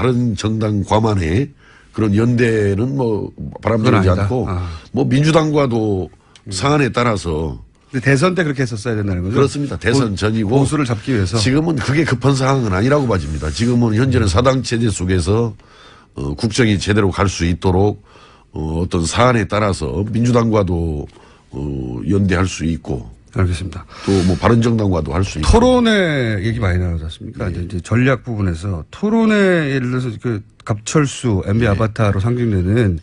그런 연대는 뭐 바람직하지 그건 아니다. 않고 아. 뭐 민주당과도 상한에 따라서 근데 대선 때 그렇게 했었어야 된다는 거죠? 그렇습니다. 대선 전이고 보수를 잡기 위해서. 지금은 그게 급한 상황은 아니라고 봐집니다. 지금은 현재는 사당 체제 속에서 국정이 제대로 갈 수 있도록 어떤 사안에 따라서 민주당과도 연대할 수 있고 알겠습니다. 또 뭐 바른정당과도 할 수 있고 토론회 얘기 많이 나오지 않습니까? 이제 전략 부분에서 토론회 예를 들어서 그 갑철수 MB 아바타로 상징되는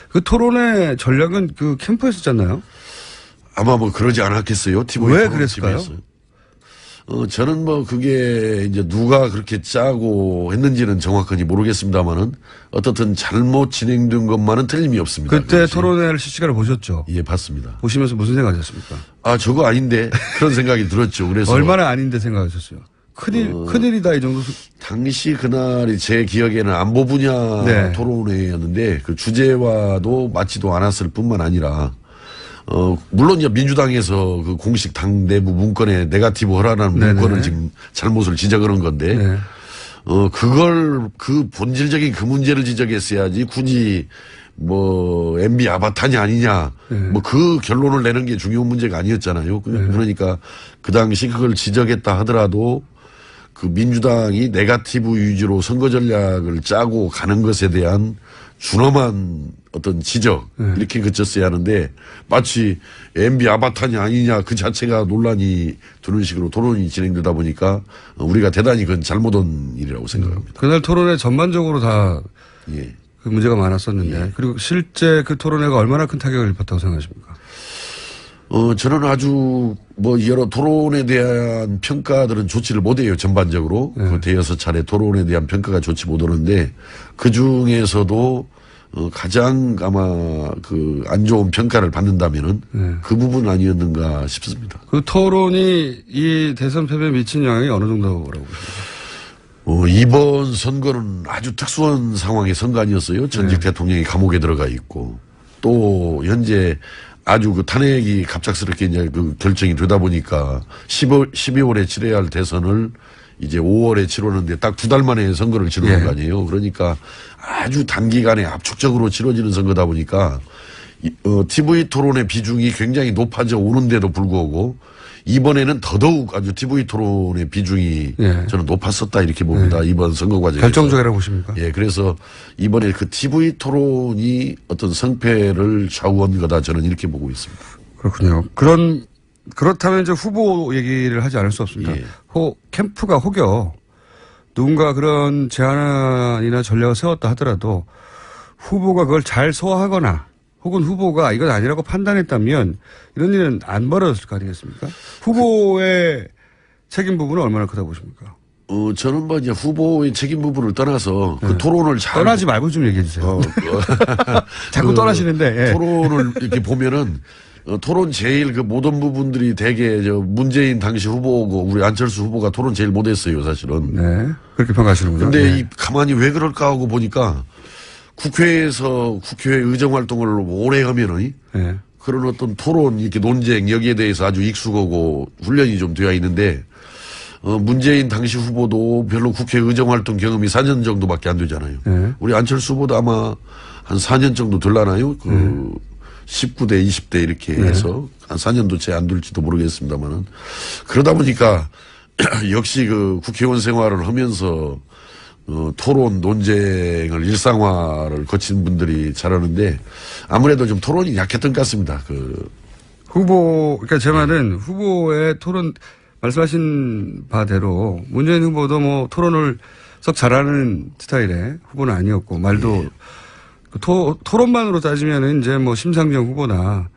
그 토론회 전략은 그 캠프에서 짰나요? 아마 뭐 그러지 않았겠어요. TV 왜 토론 그랬을까요? 팀에서. 저는 뭐 그게 이제 누가 그렇게 짜고 했는지는 정확하게 모르겠습니다만은 어떻든 잘못 진행된 것만은 틀림이 없습니다. 그때 그것이. 토론회를 실시간으로 보셨죠? 예, 봤습니다. 보시면서 무슨 생각하셨습니까? 아, 저거 아닌데 그런 생각이 들었죠. 그래서 얼마나 아닌데 생각하셨어요? 큰일이다 이 정도. 당시 그날이 제 기억에는 안보 분야 네. 토론회였는데 그 주제와도 맞지도 않았을 뿐만 아니라 물론 이제 민주당에서 그 공식 당 내부 문건에 네거티브 허라라는 네네. 문건을 지금 잘못을 지적하는 건데 네. 그걸 그 본질적인 그 문제를 지적했어야지 굳이 뭐 MB 아바타냐 아니냐 뭐 그 결론을 내는 게 중요한 문제가 아니었잖아요. 그러니까 그 당시 그걸 지적했다 하더라도 그 민주당이 네거티브 위주로 선거 전략을 짜고 가는 것에 대한 준엄한 어떤 지적 이렇게 그쳤어야 하는데 마치 MB 아바타냐 아니냐 그 자체가 논란이 되는 식으로 토론이 진행되다 보니까 우리가 대단히 그건 잘못한 일이라고 생각합니다. 그날 토론회 전반적으로 다 예. 그 문제가 많았었는데 그리고 실제 그 토론회가 얼마나 큰 타격을 입었다고 생각하십니까? 저는 아주 뭐 여러 토론에 대한 평가들은 좋지를 못해요. 전반적으로. 그 대여섯 차례 토론에 대한 평가가 좋지 못하는데 그 중에서도 가장 아마 그 안 좋은 평가를 받는다면은 그 부분 아니었는가 싶습니다. 그 토론이 이 대선 패배에 미친 영향이 어느 정도라고 보십니까? 이번 선거는 아주 특수한 상황의 선거 아니었어요. 전직 대통령이 감옥에 들어가 있고 또 현재 아주 그 탄핵이 갑작스럽게 이제 그 결정이 되다 보니까 12월에 치러야 할 대선을 이제 5월에 치르는데 딱 2달 만에 선거를 치르는 거 아니에요. 그러니까 아주 단기간에 압축적으로 치러지는 선거다 보니까 TV 토론의 비중이 굉장히 높아져 오는데도 불구하고 이번에는 더더욱 아주 TV 토론의 비중이 저는 높았었다 이렇게 봅니다. 이번 선거 과정에서. 결정적이라고 보십니까? 예, 그래서 이번에 그 TV 토론이 어떤 성패를 좌우한 거다 저는 이렇게 보고 있습니다. 그렇군요. 그렇다면 이제 후보 얘기를 하지 않을 수 없습니다. 예. 캠프가 혹여 누군가 그런 제안이나 전략을 세웠다 하더라도 후보가 그걸 잘 소화하거나 혹은 후보가 이건 아니라고 판단했다면 이런 일은 안 벌어졌을 거 아니겠습니까? 후보의 책임 부분은 얼마나 크다고 보십니까? 저는 뭐 이제 후보의 책임 부분을 떠나서 그 토론을 잘. 떠나지 말고 좀 얘기해 주세요. 자꾸 떠나시는데. 예. 토론을 이렇게 보면은 토론 제일 그 모든 부분들이 대개 문재인 당시 후보고 우리 안철수 후보가 토론 제일 못했어요 사실은. 네. 그렇게 평가하시는군요. 근데 이 가만히 왜 그럴까 하고 보니까 국회에서 국회 의정 활동을 오래 하면은 그런 어떤 토론 이렇게 논쟁 여기에 대해서 아주 익숙하고 훈련이 좀 되어 있는데 문재인 당시 후보도 별로 국회 의정 활동 경험이 4년 정도밖에 안 되잖아요. 우리 안철수 후보도 아마 한 4년 정도 될라나요? 19대, 20대 이렇게 해서 한 4년도 채 안 될지도 모르겠습니다만은 그러다 보니까 역시 그 국회의원 생활을 하면서 토론 논쟁을 일상화를 거친 분들이 잘하는데 아무래도 좀 토론이 약했던 것 같습니다. 그러니까 제 말은 후보의 토론 말씀하신 바대로 문재인 후보도 뭐 토론을 썩 잘하는 스타일의 후보는 아니었고 말도 토론만으로 따지면은 이제 뭐 심상정 후보나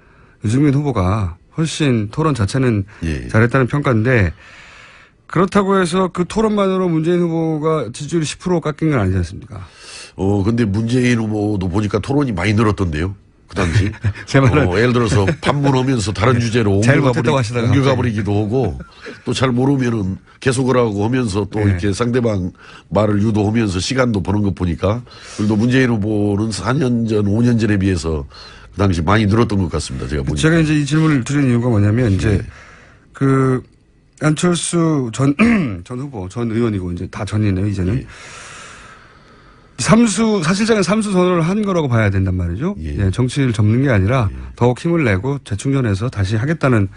유승민 후보가 훨씬 토론 자체는 잘했다는 평가인데 그렇다고 해서 그 토론만으로 문재인 후보가 지지율이 10% 깎인 건 아니지 않습니까? 근데 문재인 후보도 보니까 토론이 많이 늘었던데요. 그 당시. 제 말은. 예를 들어서 판문하면서 다른 주제로 옮겨가버리기도 하고 또 잘 모르면은 계속을 하고 하면서 또 이렇게 상대방 말을 유도하면서 시간도 버는 것 보니까 그래도 문재인 후보는 4년 전, 5년 전에 비해서 그 당시 많이 늘었던 것 같습니다. 제가 보니까. 제가 이제 이 질문을 드린 이유가 뭐냐면 이제 안철수 전 후보, 전 의원이고 이제 다 전이네요, 이제는. 사실상은 삼수 선언을 한 거라고 봐야 된단 말이죠. 예. 예, 정치를 접는 게 아니라 더욱 힘을 내고 재충전해서 다시 하겠다는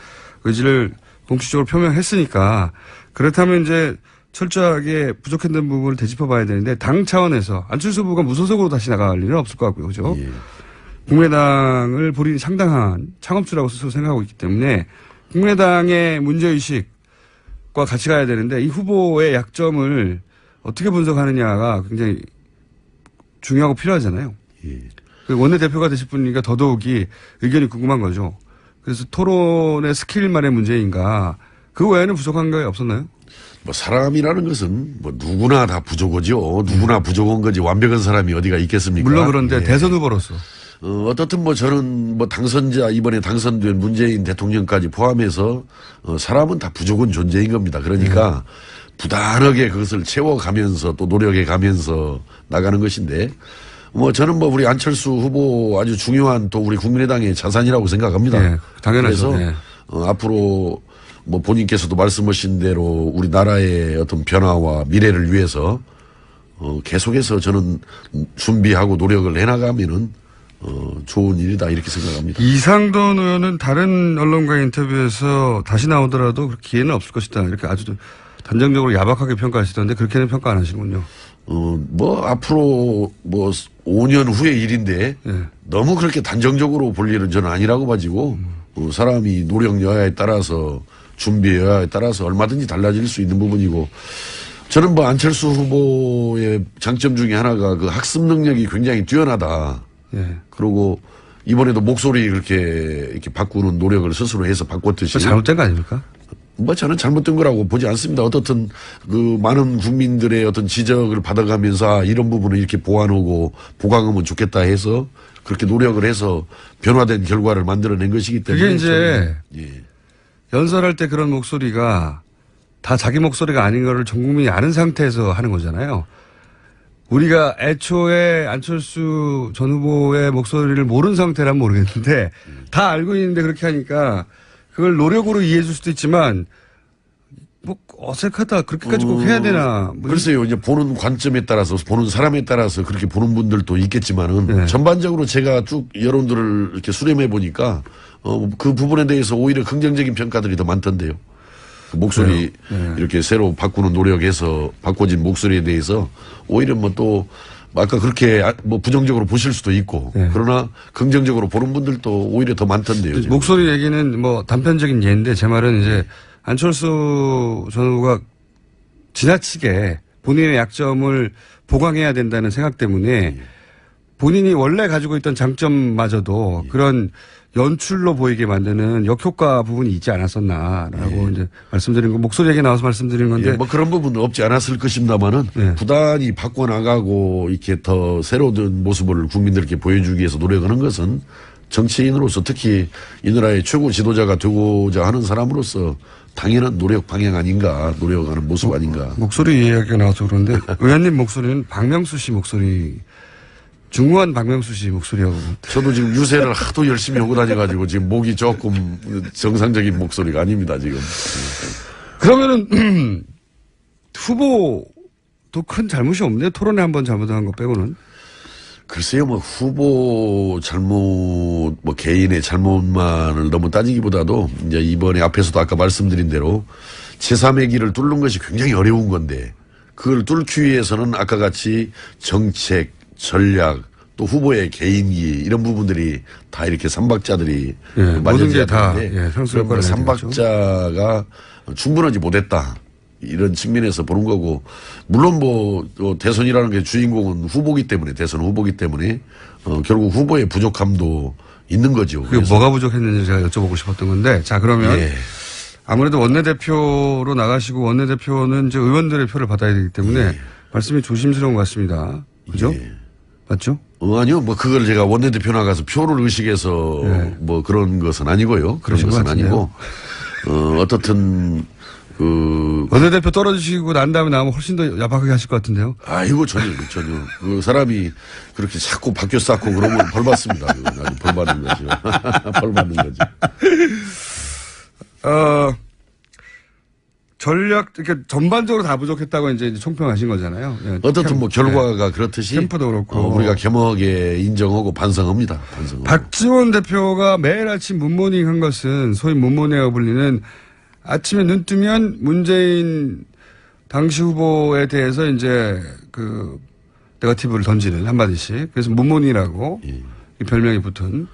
의지를 공식적으로 표명했으니까 그렇다면 이제 철저하게 부족했던 부분을 되짚어 봐야 되는데 당 차원에서 안철수 후보가 무소속으로 다시 나갈 일은 없을 것 같고요. 그죠? 예. 국민의당을 본인이 상당한 창업주라고 스스로 생각하고 있기 때문에 국민의당의 문제의식과 같이 가야 되는데 이 후보의 약점을 어떻게 분석하느냐가 굉장히 중요하고 필요하잖아요. 예. 원내대표가 되실 분이니까 더더욱이 의견이 궁금한 거죠. 그래서 토론의 스킬만의 문제인가 그 외에는 부족한 게 없었나요? 뭐 사람이라는 것은 뭐 누구나 다 부족하죠. 누구나 부족한 거지 완벽한 사람이 어디가 있겠습니까? 물론 그런데 예. 대선 후보로서 어떻든 뭐 저는 뭐 당선자 이번에 당선된 문재인 대통령까지 포함해서 사람은 다 부족한 존재인 겁니다. 그러니까 부단하게 그것을 채워가면서 또 노력해 가면서 나가는 것인데 뭐 저는 뭐 우리 안철수 후보 아주 중요한 또 우리 국민의당의 자산이라고 생각합니다. 네, 당연하죠. 그래서 네. 앞으로 뭐 본인께서도 말씀하신 대로 우리나라의 어떤 변화와 미래를 위해서 계속해서 저는 준비하고 노력을 해나가면은 좋은 일이다 이렇게 생각합니다. 이상돈 의원은 다른 언론과의 인터뷰에서 다시 나오더라도 그렇게 기회는 없을 것이다. 이렇게 아주 단정적으로 야박하게 평가하시던데 그렇게는 평가 안 하시는군요. 뭐 앞으로 뭐 5년 후의 일인데 네. 너무 그렇게 단정적으로 볼 일은 저는 아니라고 봐지고 사람이 노력 여하에 따라서 준비 여하에 따라서 얼마든지 달라질 수 있는 부분이고 저는 뭐 안철수 후보의 장점 중에 하나가 그 학습 능력이 굉장히 뛰어나다. 예. 그리고 이번에도 목소리 그렇게 이렇게 바꾸는 노력을 스스로 해서 바꿨듯이 잘못된 거 아닙니까? 뭐 저는 잘못된 거라고 보지 않습니다. 어떻든 그 많은 국민들의 어떤 지적을 받아가면서 이런 부분을 이렇게 보완하고 보강하면 좋겠다 해서 그렇게 노력을 해서 변화된 결과를 만들어낸 것이기 때문에 그게 이제 예. 연설할 때 그런 목소리가 다 자기 목소리가 아닌 거를 전 국민이 아는 상태에서 하는 거잖아요. 우리가 애초에 안철수 전 후보의 목소리를 모르는 상태라면 모르겠는데 다 알고 있는데 그렇게 하니까 그걸 노력으로 이해해 줄 수도 있지만 뭐 어색하다 그렇게까지 꼭 해야 되나. 뭐 글쎄요. 이제 보는 관점에 따라서 보는 사람에 따라서 그렇게 보는 분들도 있겠지만은 네. 전반적으로 제가 쭉 여론들을 이렇게 수렴해 보니까 그 부분에 대해서 오히려 긍정적인 평가들이 더 많던데요. 그 목소리 네. 이렇게 새로 바꾸는 노력에서 바꿔진 목소리에 대해서 오히려 뭐 또 아까 그렇게 뭐 부정적으로 보실 수도 있고 네. 그러나 긍정적으로 보는 분들도 오히려 더 많던데요. 지금. 목소리 얘기는 뭐 단편적인 예인데 제 말은 이제 안철수 전 후보가 지나치게 본인의 약점을 보강해야 된다는 생각 때문에 본인이 원래 가지고 있던 장점마저도 그런 연출로 보이게 만드는 역효과 부분이 있지 않았었나라고 이제 말씀드린 거 목소리 얘기 나와서 말씀드린 건데 예, 뭐 그런 부분은 없지 않았을 것입니다만은 네. 부단히 바꿔나가고 이렇게 더 새로운 모습을 국민들께 보여주기 위해서 노력하는 것은 정치인으로서 특히 이 나라의 최고 지도자가 되고자 하는 사람으로서 당연한 노력 방향 아닌가 노력하는 모습 아닌가. 목소리 이야기가 나와서 그런데 의원님 목소리는 박명수 씨 목소리 중후한 박명수 씨 목소리하고 저도 지금 유세를 하도 열심히 하고 다녀가지고 지금 목이 조금 정상적인 목소리가 아닙니다 지금. 그러면은 후보도 큰 잘못이 없네요. 토론에 한번 잘못한 거 빼고는. 글쎄요, 뭐 후보 잘못, 뭐 개인의 잘못만을 너무 따지기보다도 이제 이번에 앞에서도 아까 말씀드린 대로 제3의 길을 뚫는 것이 굉장히 어려운 건데 그걸 뚫기 위해서는 아까 같이 정책, 전략, 또 후보의 개인기 이런 부분들이 다 이렇게 삼박자들이 모든 게 다 되는데 상수 효과를 그런 삼박자가 충분하지 못했다. 이런 측면에서 보는 거고 물론 뭐 대선이라는 게 주인공은 후보기 때문에 대선 후보기 때문에 결국 후보의 부족함도 있는 거죠. 그게 뭐가 부족했는지 제가 여쭤보고 싶었던 건데 자 그러면 예. 아무래도 원내대표로 나가시고 원내대표는 이제 의원들의 표를 받아야 되기 때문에 말씀이 조심스러운 것 같습니다. 그죠? 예. 맞죠? 아니요, 뭐 그걸 제가 원내대표 나가서 표를 의식해서 뭐 그런 것은 아니고요. 그런 그러신 것은 것 같은데요. 아니고 어떻든 원내대표 떨어지시고 난 다음에 나오면 훨씬 더 야박하게 하실 것 같은데요. 아이고 전혀 그 사람이 그렇게 자꾸 바뀌어 쌓고 그러면 벌 받습니다. 그건 아주 벌 받는 거죠. 벌 받는 거죠. 전략, 이렇게 전반적으로 다 부족했다고 이제 총평하신 거잖아요. 예, 어떻든 뭐 결과가 그렇듯이 캠프도 그렇고. 우리가 겸허하게 인정하고 반성합니다. 반성하고. 박지원 대표가 매일 아침 문모닝 한 것은 소위 문모닝이라고 불리는 아침에 눈 뜨면 문재인 당시 후보에 대해서 이제 그 네거티브를 던지는 한마디씩. 그래서 문모닝이라고 이 별명이 붙은.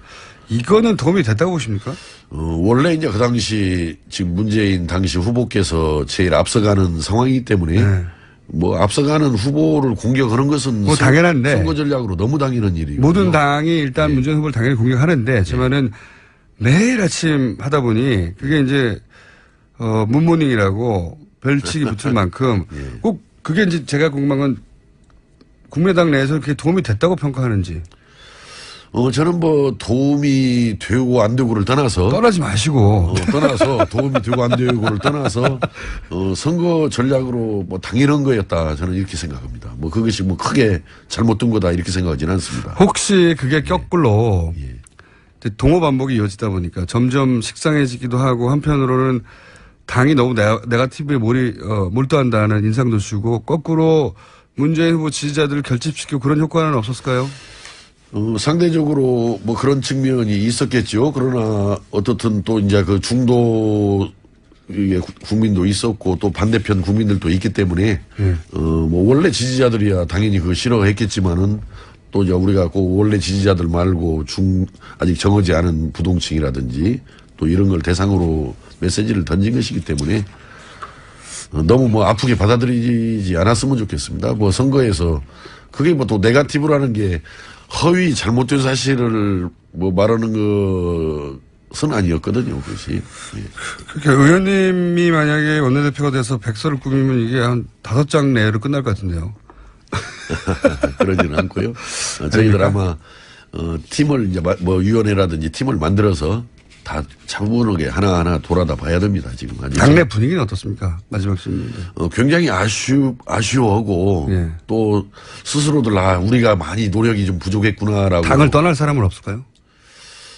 이거는 도움이 됐다고 보십니까? 원래 이제 그 당시 지금 문재인 당시 후보께서 제일 앞서가는 상황이기 때문에 네. 뭐 앞서가는 후보를 공격하는 것은 뭐 당연한데. 선거 전략으로 너무 당연한 일이고 모든 당이 일단 문재인 후보를 당연히 공격하는데, 하지만은 매일 아침 하다 보니 그게 이제, 문모닝이라고 별칭이 붙을 만큼 꼭 그게 이제 제가 궁금한 건 국민의당 내에서 그게 도움이 됐다고 평가하는지. 저는 뭐 도움이 되고 안 되고를 떠나서 떠나지 마시고. 떠나서 도움이 되고 안 되고를 떠나서 선거 전략으로 뭐 당연한 거였다 저는 이렇게 생각합니다. 뭐 그것이 뭐 크게 잘못된 거다 이렇게 생각하지는 않습니다. 혹시 그게 거꾸로 이제 동호 반복이 이어지다 보니까 점점 식상해지기도 하고 한편으로는 당이 너무 네거티브에 몰두한다는 인상도 주고 거꾸로 문재인 후보 지지자들을 결집시키고 그런 효과는 없었을까요? 상대적으로 뭐 그런 측면이 있었겠죠. 그러나 어떻든 또 이제 그 중도 국민도 있었고 또 반대편 국민들도 있기 때문에 뭐 원래 지지자들이야 당연히 그거 싫어했겠지만은 또 이제 우리가 꼭 원래 지지자들 말고 아직 정하지 않은 부동층이라든지 또 이런 걸 대상으로 메시지를 던진 것이기 때문에 너무 뭐 아프게 받아들이지 않았으면 좋겠습니다. 뭐 선거에서 그게 뭐 또 네거티브라는 게 허위 잘못된 사실을 뭐 말하는 것은 아니었거든요, 그것이. 그러니까 의원님이 만약에 원내대표가 돼서 백서를 꾸미면 이게 한 5장 내로 끝날 것 같은데요. 그러지는 않고요. 저희들 아마 팀을 이제 뭐 위원회라든지 팀을 만들어서 다 차분하게 하나하나 돌아다 봐야 됩니다, 지금. 당내 분위기는 어떻습니까? 마지막 질문. 굉장히 아쉬워하고 예. 또 스스로들 우리가 많이 노력이 좀 부족했구나라고. 당을 떠날 사람은 없을까요?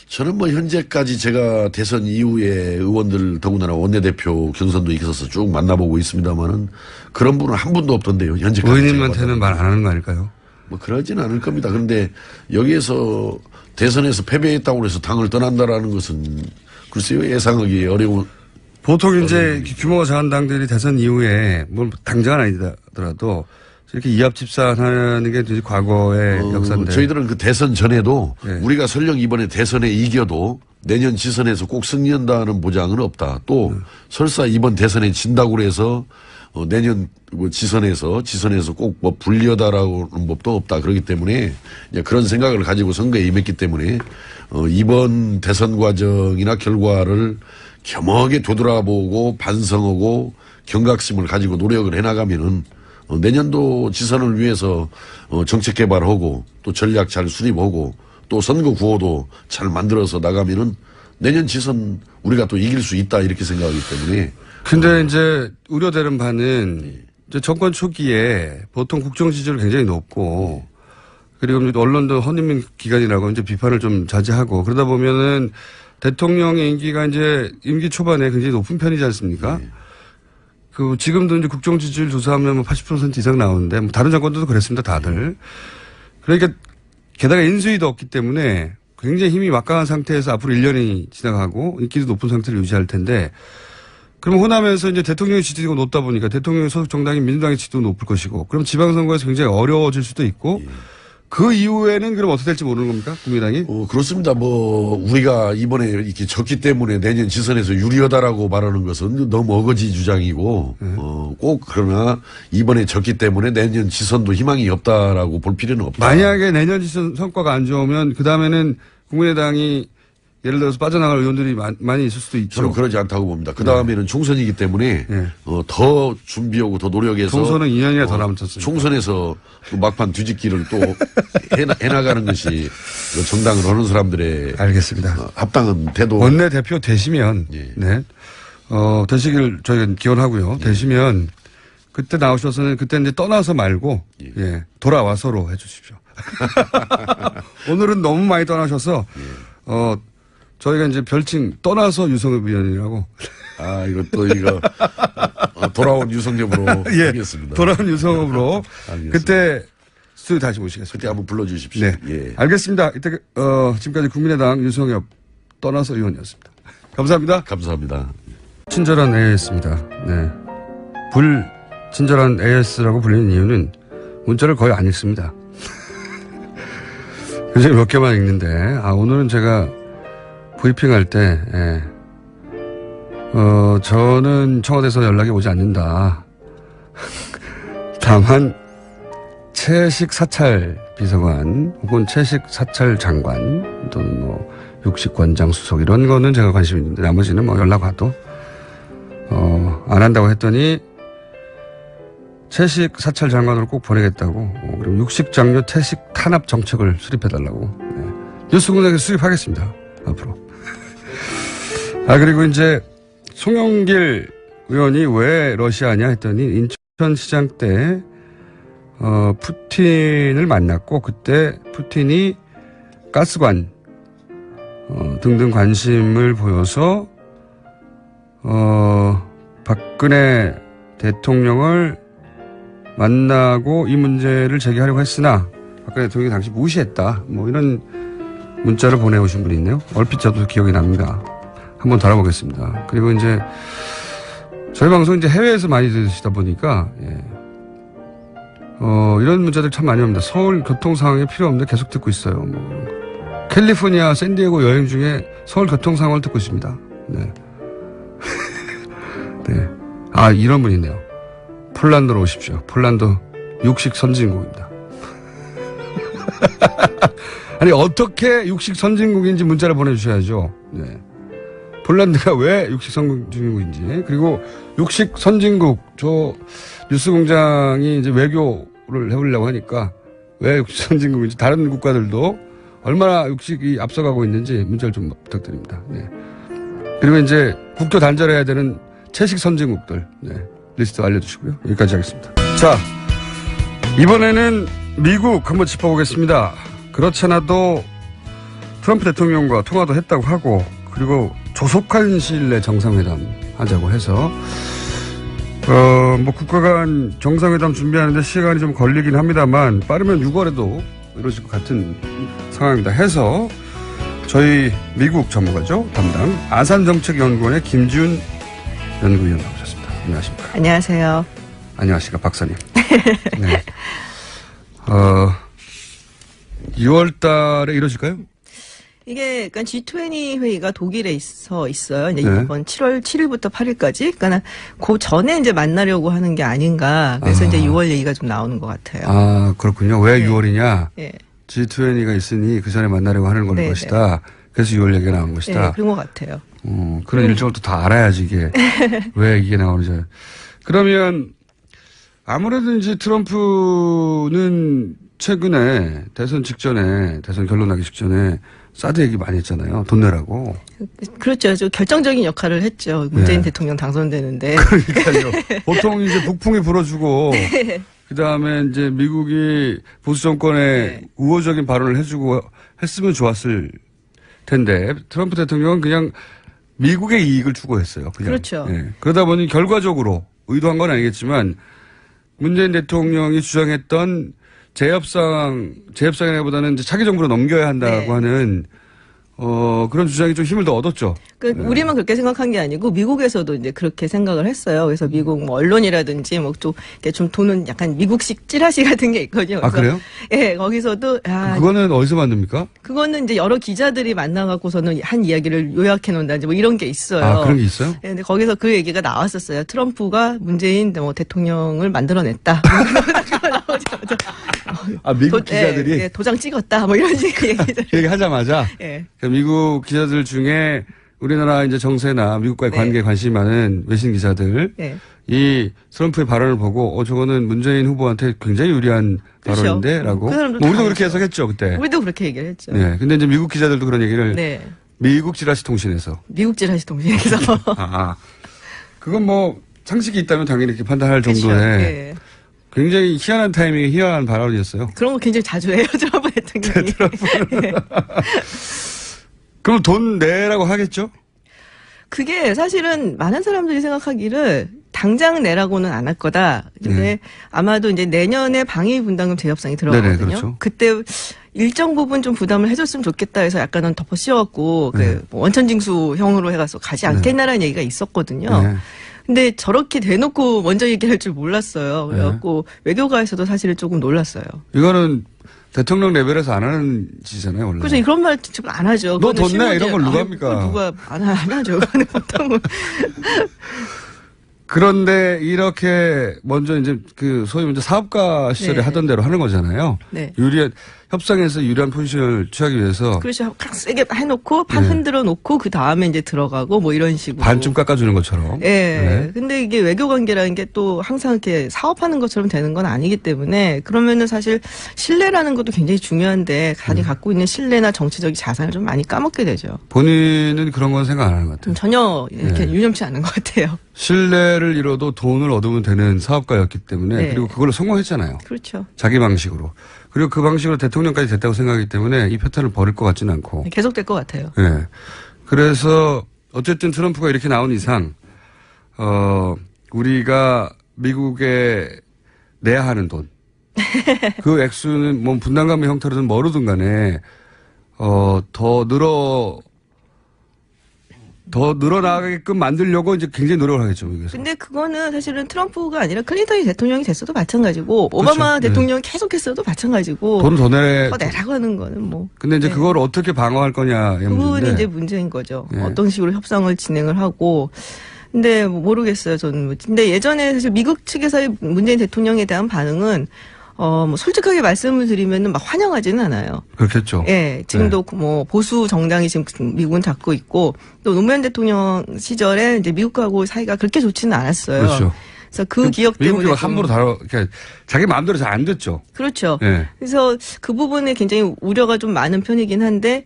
저는 뭐 현재까지 제가 대선 이후에 의원들 더군다나 원내대표 경선도 있어서 쭉 만나보고 있습니다만은 그런 분은 한 분도 없던데요, 현재까지. 의원님한테는 말 안 하는 거 아닐까요? 뭐 그러지는 않을 겁니다. 그런데 여기에서 대선에서 패배했다고 해서 당을 떠난다라는 것은 글쎄요, 예상하기 어려운. 보통 이제 규모가 작은 당들이 대선 이후에 뭐 당장은 아니더라도 이렇게 이합집산하는 게 이제 과거의 역사인데. 저희들은 그 대선 전에도 네. 우리가 설령 이번에 대선에 이겨도 내년 지선에서 꼭 승리한다는 보장은 없다. 또 설사 이번 대선에 진다고 해서 내년 뭐 지선에서 꼭 뭐 불리하다라는 법도 없다. 그렇기 때문에 이제 그런 생각을 가지고 선거에 임했기 때문에 이번 대선 과정이나 결과를 겸허하게 되돌아보고 반성하고 경각심을 가지고 노력을 해나가면은 내년도 지선을 위해서 정책 개발하고 또 전략 잘 수립하고 또 선거 구호도 잘 만들어서 나가면은 내년 지선 우리가 또 이길 수 있다 이렇게 생각하기 때문에. 근데 이제 우려되는 바는 이제 정권 초기에 보통 국정 지지율 굉장히 높고 그리고 언론도 허니문 기간이라고 이제 비판을 좀 자제하고 그러다 보면은 대통령의 임기가 이제 임기 초반에 굉장히 높은 편이지 않습니까? 그 지금도 이제 국정 지지율 조사하면 뭐 80% 이상 나오는데 뭐 다른 정권들도 그랬습니다, 다들. 그러니까 게다가 인수위도 없기 때문에 굉장히 힘이 막강한 상태에서 앞으로 1년이 지나가고 인기도 높은 상태를 유지할 텐데 그럼 호남에서 이제 대통령의 지지도가 높다 보니까 대통령의 소속 정당인 민주당의 지지도 높을 것이고 그럼 지방선거에서 굉장히 어려워질 수도 있고 그 이후에는 그럼 어떻게 될지 모르는 겁니까? 국민당이? 그렇습니다. 뭐 우리가 이번에 이렇게 졌기 때문에 내년 지선에서 유리하다라고 말하는 것은 너무 어거지 주장이고 꼭 그러나 이번에 졌기 때문에 내년 지선도 희망이 없다라고 볼 필요는 없다. 만약에 내년 지선 성과가 안 좋으면 그 다음에는 국민의당이 예를 들어서 빠져나갈 의원들이 많이 있을 수도 있죠. 저는 그러지 않다고 봅니다. 그 다음에는 총선이기 때문에 더 준비하고 더 노력해서 총선은 2년이나 더 남았습니다. 총선에서 또 막판 뒤집기를 또 해나가는 것이 정당을 하는 사람들의 알겠습니다. 합당한 태도. 원내대표 되시면 네. 되시길 저희는 기원하고요. 되시면 그때 나오셔서는 그때 이제 떠나서 말고 돌아와서로 해 주십시오. 오늘은 너무 많이 떠나셔서 저희가 이제 별칭 떠나서 유성엽 위원이라고. 이것도 이거 돌아온 유성엽으로 예, 하겠습니다. 돌아온 유성엽으로 알겠습니다. 그때 스튜디오 다시 모시겠습니다. 그때 한번 불러주십시오. 네, 예. 알겠습니다. 이때 지금까지 국민의당 유성엽 떠나서 의원이었습니다. 감사합니다. 감사합니다. 친절한 AS입니다. 네, 불친절한 AS라고 불리는 이유는 문자를 거의 안 읽습니다. 굉장히 몇 개만 읽는데 오늘은 제가 브리핑할 때 저는 청와대에서 연락이 오지 않는다. 다만 채식 사찰 비서관 혹은 채식 사찰 장관 또는 뭐 육식관장 수석 이런 거는 제가 관심이 있는데 나머지는 뭐 연락 와도 안 한다고 했더니 채식 사찰 장관으로 꼭 보내겠다고 그리고 육식장려 채식 탄압 정책을 수립해달라고 뉴스공장에서 수립하겠습니다 앞으로. 그리고 이제 송영길 의원이 왜 러시아냐 했더니 인천시장 때 푸틴을 만났고 그때 푸틴이 가스관 등등 관심을 보여서 박근혜 대통령을 만나고 이 문제를 제기하려고 했으나 박근혜 대통령이 당시 무시했다. 뭐 이런 문자를 보내오신 분이 있네요. 얼핏 저도 기억이 납니다. 한번 달아보겠습니다. 그리고 이제 저희 방송 이제 해외에서 많이 들으시다 보니까 이런 문자들 참 많이 옵니다. 서울 교통 상황이 필요 없는데 계속 듣고 있어요. 뭐 캘리포니아 샌디에고 여행 중에 서울 교통 상황을 듣고 있습니다. 네. 네. 이런 분이 있네요. 폴란드로 오십시오. 폴란드 육식 선진국입니다. 아니 어떻게 육식 선진국인지 문자를 보내주셔야죠. 네. 폴란드가 왜 육식 선진국인지 그리고 육식 선진국 저 뉴스공장이 이제 외교를 해보려고 하니까 왜 육식 선진국인지 다른 국가들도 얼마나 육식이 앞서가고 있는지 문자를 좀 부탁드립니다. 네. 그리고 이제 국교 단절해야 되는 채식 선진국들 리스트 알려주시고요. 여기까지 하겠습니다. 자, 이번에는 미국 한번 짚어보겠습니다. 그렇잖아도 트럼프 대통령과 통화도 했다고 하고 그리고 조속한 시일 내 정상회담 하자고 해서 뭐 국가 간 정상회담 준비하는데 시간이 좀 걸리긴 합니다만 빠르면 6월에도 이루어질 것 같은 상황입니다. 해서 저희 미국 전문가죠. 담당 아산정책연구원의 김지훈 연구위원 나오셨습니다. 안녕하십니까. 안녕하세요. 안녕하십니까 박사님. 네. 6월 달에 이루어질까요? 이게, 그러니까 G20 회의가 독일에 있어요. 이제 네. 이번 7월 7일부터 8일까지. 그러니까 그 전에 이제 만나려고 하는 게 아닌가. 그래서 이제 6월 얘기가 좀 나오는 것 같아요. 그렇군요. 왜 네. 6월이냐? 예. G20가 있으니 그 전에 만나려고 하는 걸 네, 것이다. 그래서 6월 얘기가 나온 네, 것이다. 그런 것 같아요. 그런 일정을 또 다 알아야지 이게 왜 이게 나오는지. 그러면 아무래도 이제 트럼프는 최근에 대선 결론나기 직전에 사드 얘기 많이 했잖아요. 돈 내라고. 그렇죠. 좀 결정적인 역할을 했죠. 문재인 네. 대통령 당선되는데. 그러니까요. 보통 이제 북풍이 불어주고 그다음에 이제 미국이 보수 정권에 우호적인 발언을 해주고 했으면 좋았을 텐데 트럼프 대통령은 그냥 미국의 이익을 추구했어요. 그냥. 그렇죠. 예. 그러다 보니 결과적으로 의도한 건 아니겠지만 문재인 대통령이 주장했던 재협상이라기보다는 이제 차기 정부로 넘겨야 한다고 하는 그런 주장이 좀 힘을 더 얻었죠. 우리만 그렇게 생각한 게 아니고 미국에서도 이제 그렇게 생각을 했어요. 그래서 미국 뭐 언론이라든지 뭐 또 이렇게 좀 도는 약간 미국식 찌라시 같은 게 있거든요. 그래서 그래요? 예, 거기서도 그거는 어디서 만듭니까? 그거는 이제 여러 기자들이 만나갖고서는 한 이야기를 요약해 놓는다든지 뭐 이런 게 있어요. 그런 게 있어요? 예, 근데 거기서 그 얘기가 나왔었어요. 트럼프가 문재인 뭐 대통령을 만들어냈다. 미국 기자들이 예, 도장 찍었다. 뭐 이런 식의 얘기들. 얘기하자마자 예. 미국 기자들 중에 우리나라 이제 정세나 미국과의 관계에 관심이 많은 외신 기자들 예. 이 트럼프의 발언을 보고 저거는 문재인 후보한테 굉장히 유리한 그렇죠. 발언인데라고. 그 사람들 우리도 다 그렇게 알죠. 해석했죠 그때. 우리도 그렇게 얘기를 했죠. 네. 근데 이제 미국 기자들도 그런 얘기를 네. 미국 지라시 통신에서. 미국 지라시 통신에서. 그건 뭐 상식이 있다면 당연히 이렇게 판단할 정도의 그렇죠. 예. 굉장히 희한한 타이밍에 희한한 발언이었어요. 그런 거 굉장히 자주 해요. 트럼프 대통령이. 예. 그럼 돈 내라고 하겠죠? 그게 사실은 많은 사람들이 생각하기를 당장 내라고는 안 할 거다. 근데 네. 아마도 이제 내년에 방위 분담금 재협상이 들어가거든요. 네네, 그렇죠. 그때 일정 부분 좀 부담을 해줬으면 좋겠다 해서 약간은 덮어 씌웠고 네. 뭐 원천징수형으로 해가서 가지 않겠나라는 얘기가 있었거든요. 네. 근데 저렇게 대놓고 먼저 얘기할 줄 몰랐어요. 그래갖고 외교가에서도 사실은 조금 놀랐어요. 이거는 대통령 레벨에서 안 하는 짓이잖아요, 원래. 그래서 그런 말 지금 안 하죠. 너 그거는 돈 내? 이런 걸 누가 아유, 합니까? 그걸 누가 안 하죠. 그거는 보통은. 그런데 이렇게 먼저 이제 그 소위 먼저 사업가 시절에 네. 하던 대로 하는 거잖아요. 네. 협상에서 유리한 포지션을 취하기 위해서 그렇죠. 세게 해놓고 판 네. 흔들어 놓고 그 다음에 이제 들어가고 뭐 이런 식으로. 반쯤 깎아주는 것처럼. 예. 네. 근데 이게 외교 관계라는 게 또 항상 이렇게 사업하는 것처럼 되는 건 아니기 때문에 그러면은 사실 신뢰라는 것도 굉장히 중요한데 자기 갖고 있는 신뢰나 정치적인 자산을 좀 많이 까먹게 되죠. 본인은 그런 건 생각 안 하는 것 같아요. 전혀 이렇게 네. 유념치 않은 것 같아요. 신뢰를 잃어도 돈을 얻으면 되는 사업가였기 때문에 네. 그리고 그걸로 성공했잖아요. 그렇죠. 자기 방식으로. 그리고 그 방식으로 대통령까지 됐다고 생각하기 때문에 이 패턴을 버릴 것 같지는 않고. 계속될 것 같아요. 예. 그래서 어쨌든 트럼프가 이렇게 나온 이상, 우리가 미국에 내야 하는 돈. 그 액수는 뭐 분담금의 형태로든 뭐로든 간에, 더 늘어나게끔 만들려고 이제 굉장히 노력을 하겠죠, 미국에서. 근데 그거는 사실은 트럼프가 아니라 클린턴이 대통령이 됐어도 마찬가지고 오바마 그렇죠. 대통령이 계속했어도 마찬가지고 돈을 더 내래. 더 내라고 하는 거는 뭐. 근데 이제 네. 그걸 어떻게 방어할 거냐의 그 부분이 문제인데. 이제 문제인 거죠. 네. 어떤 식으로 협상을 진행을 하고. 근데 뭐 모르겠어요, 저는. 근데 예전에 사실 미국 측에서의 문재인 대통령에 대한 반응은 뭐 솔직하게 말씀을 드리면은 막 환영하지는 않아요. 그렇겠죠. 예, 지금도 뭐 보수 정당이 지금 미국은 잡고 있고 또 노무현 대통령 시절에 이제 미국하고 사이가 그렇게 좋지는 않았어요. 그렇죠. 그래서 그 기억 때문에 미국이 좀- 함부로 그러니까 자기 마음대로 잘 안 됐죠. 그렇죠. 예. 그래서 그 부분에 굉장히 우려가 좀 많은 편이긴 한데,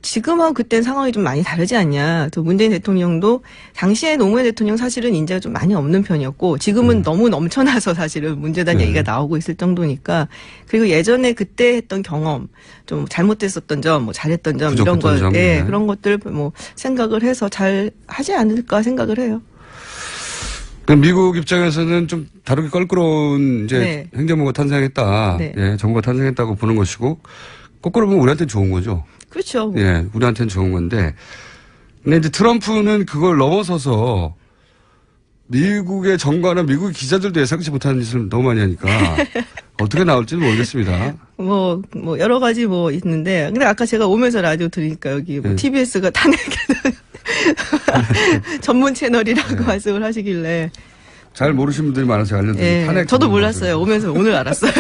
지금하고 그때는 상황이 좀 많이 다르지 않냐. 또 문재인 대통령도 당시에 노무현 대통령 사실은 인재가 좀 많이 없는 편이었고, 지금은 너무 넘쳐나서 사실은 문제다는 네. 얘기가 나오고 있을 정도니까, 그리고 예전에 그때 했던 경험, 좀 잘못됐었던 점, 뭐 잘했던 점, 이런 부족했던 거, 점, 예, 네. 그런 것들 뭐 생각을 해서 잘 하지 않을까 생각을 해요. 미국 입장에서는 좀 다르게 껄끄러운 이제 네. 행정부가 탄생했다. 네. 예, 정부가 탄생했다고 보는 것이고, 거꾸로 보면 우리한테는 좋은 거죠. 그렇죠. 예, 우리한테는 좋은 건데. 근데 이제 트럼프는 그걸 넘어서서 미국의 정가나 미국의 기자들도 예상치 못하는 짓을 너무 많이 하니까 어떻게 나올지는 모르겠습니다. 뭐 여러 가지 뭐 있는데 근데 아까 제가 오면서 라디오 들으니까 여기 뭐 네. TBS가 탄핵 전문 채널이라고 말씀을 하시길래 잘 모르시는 분들이 많아서 알려드립니다. 예, 탄핵 저도 전문 몰랐어요. 오면서 오늘 알았어요.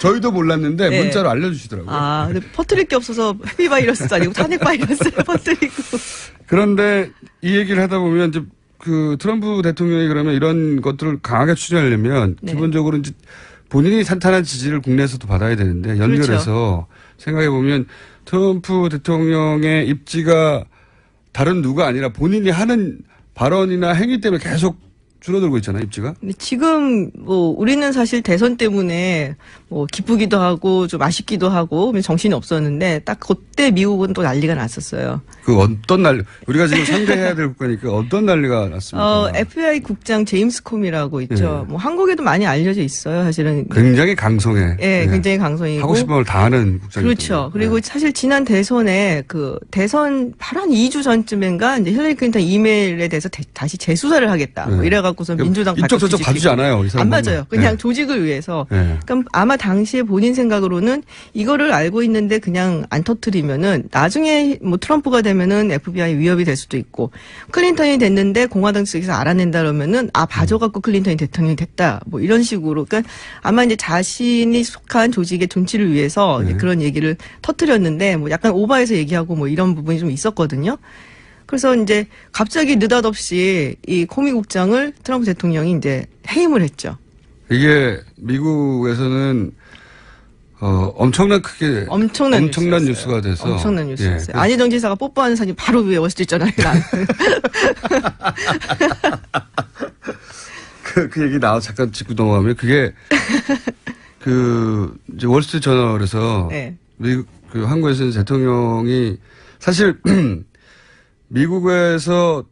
저희도 몰랐는데 네. 문자로 알려주시더라고요. 아, 근데 퍼뜨릴 게 없어서 해피 바이러스도 아니고 탄핵 바이러스를 퍼뜨리고. 그런데 이 얘기를 하다 보면 이제 그 트럼프 대통령이 그러면 이런 것들을 강하게 추진하려면 네. 기본적으로 이제 본인이 탄탄한 지지를 국내에서도 받아야 되는데 연결해서 그렇죠. 생각해 보면 트럼프 대통령의 입지가 다른 누가 아니라 본인이 하는 발언이나 행위 때문에 계속 줄어들고 있잖아요, 입지가. 근데 지금 뭐 우리는 사실 대선 때문에 뭐 기쁘기도 하고 좀 아쉽기도 하고 정신이 없었는데 딱 그때 미국은 또 난리가 났었어요. 그 어떤 우리가 지금 상대해야 될 국가니까 어떤 난리가 났습니까? FBI 국장 제임스 콤이라고 있죠. 예. 뭐 한국에도 많이 알려져 있어요, 사실은. 굉장히 강성해. 예, 굉장히 강성이고. 하고 싶은 걸 다 하는 국장이죠. 그렇죠. 그리고 사실 지난 대선에 그 대선 바로 한 2주 전쯤인가 이제 힐러리 클린턴 이메일에 대해서 다시 재수사를 하겠다. 뭐 네. 이래갖고서 민주당 이쪽 저쪽 뒤집히고. 봐주지 않아요. 이 사람 안 보면. 맞아요. 그냥 네. 조직을 위해서. 네. 그럼 아마 당시에 본인 생각으로는 이거를 알고 있는데 그냥 안 터뜨리면은 나중에 뭐 트럼프가 되면은 FBI 위협이 될 수도 있고 클린턴이 됐는데 공화당 측에서 알아낸다 그러면은 봐줘갖고 클린턴이 대통령이 됐다. 뭐 이런 식으로. 그러니까 아마 이제 자신이 속한 조직의 존치를 위해서 이제 그런 얘기를 터뜨렸는데 뭐 약간 오버해서 얘기하고 뭐 이런 부분이 좀 있었거든요. 그래서 이제 갑자기 느닷없이 이 코미 국장을 트럼프 대통령이 이제 해임을 했죠. 이게 미국에서는 엄청난 크게 엄청난 뉴스가 돼서 엄청난 뉴스였어요. 예. 안희정 지사가 뽀뽀하는 사진 바로 위에 월스트리트저널에 그 얘기 나와 잠깐 짚고 넘어가면 그게 그 이제 월스트리트저널에서 네. 미국 그 한국에서는 대통령이 사실 미국에서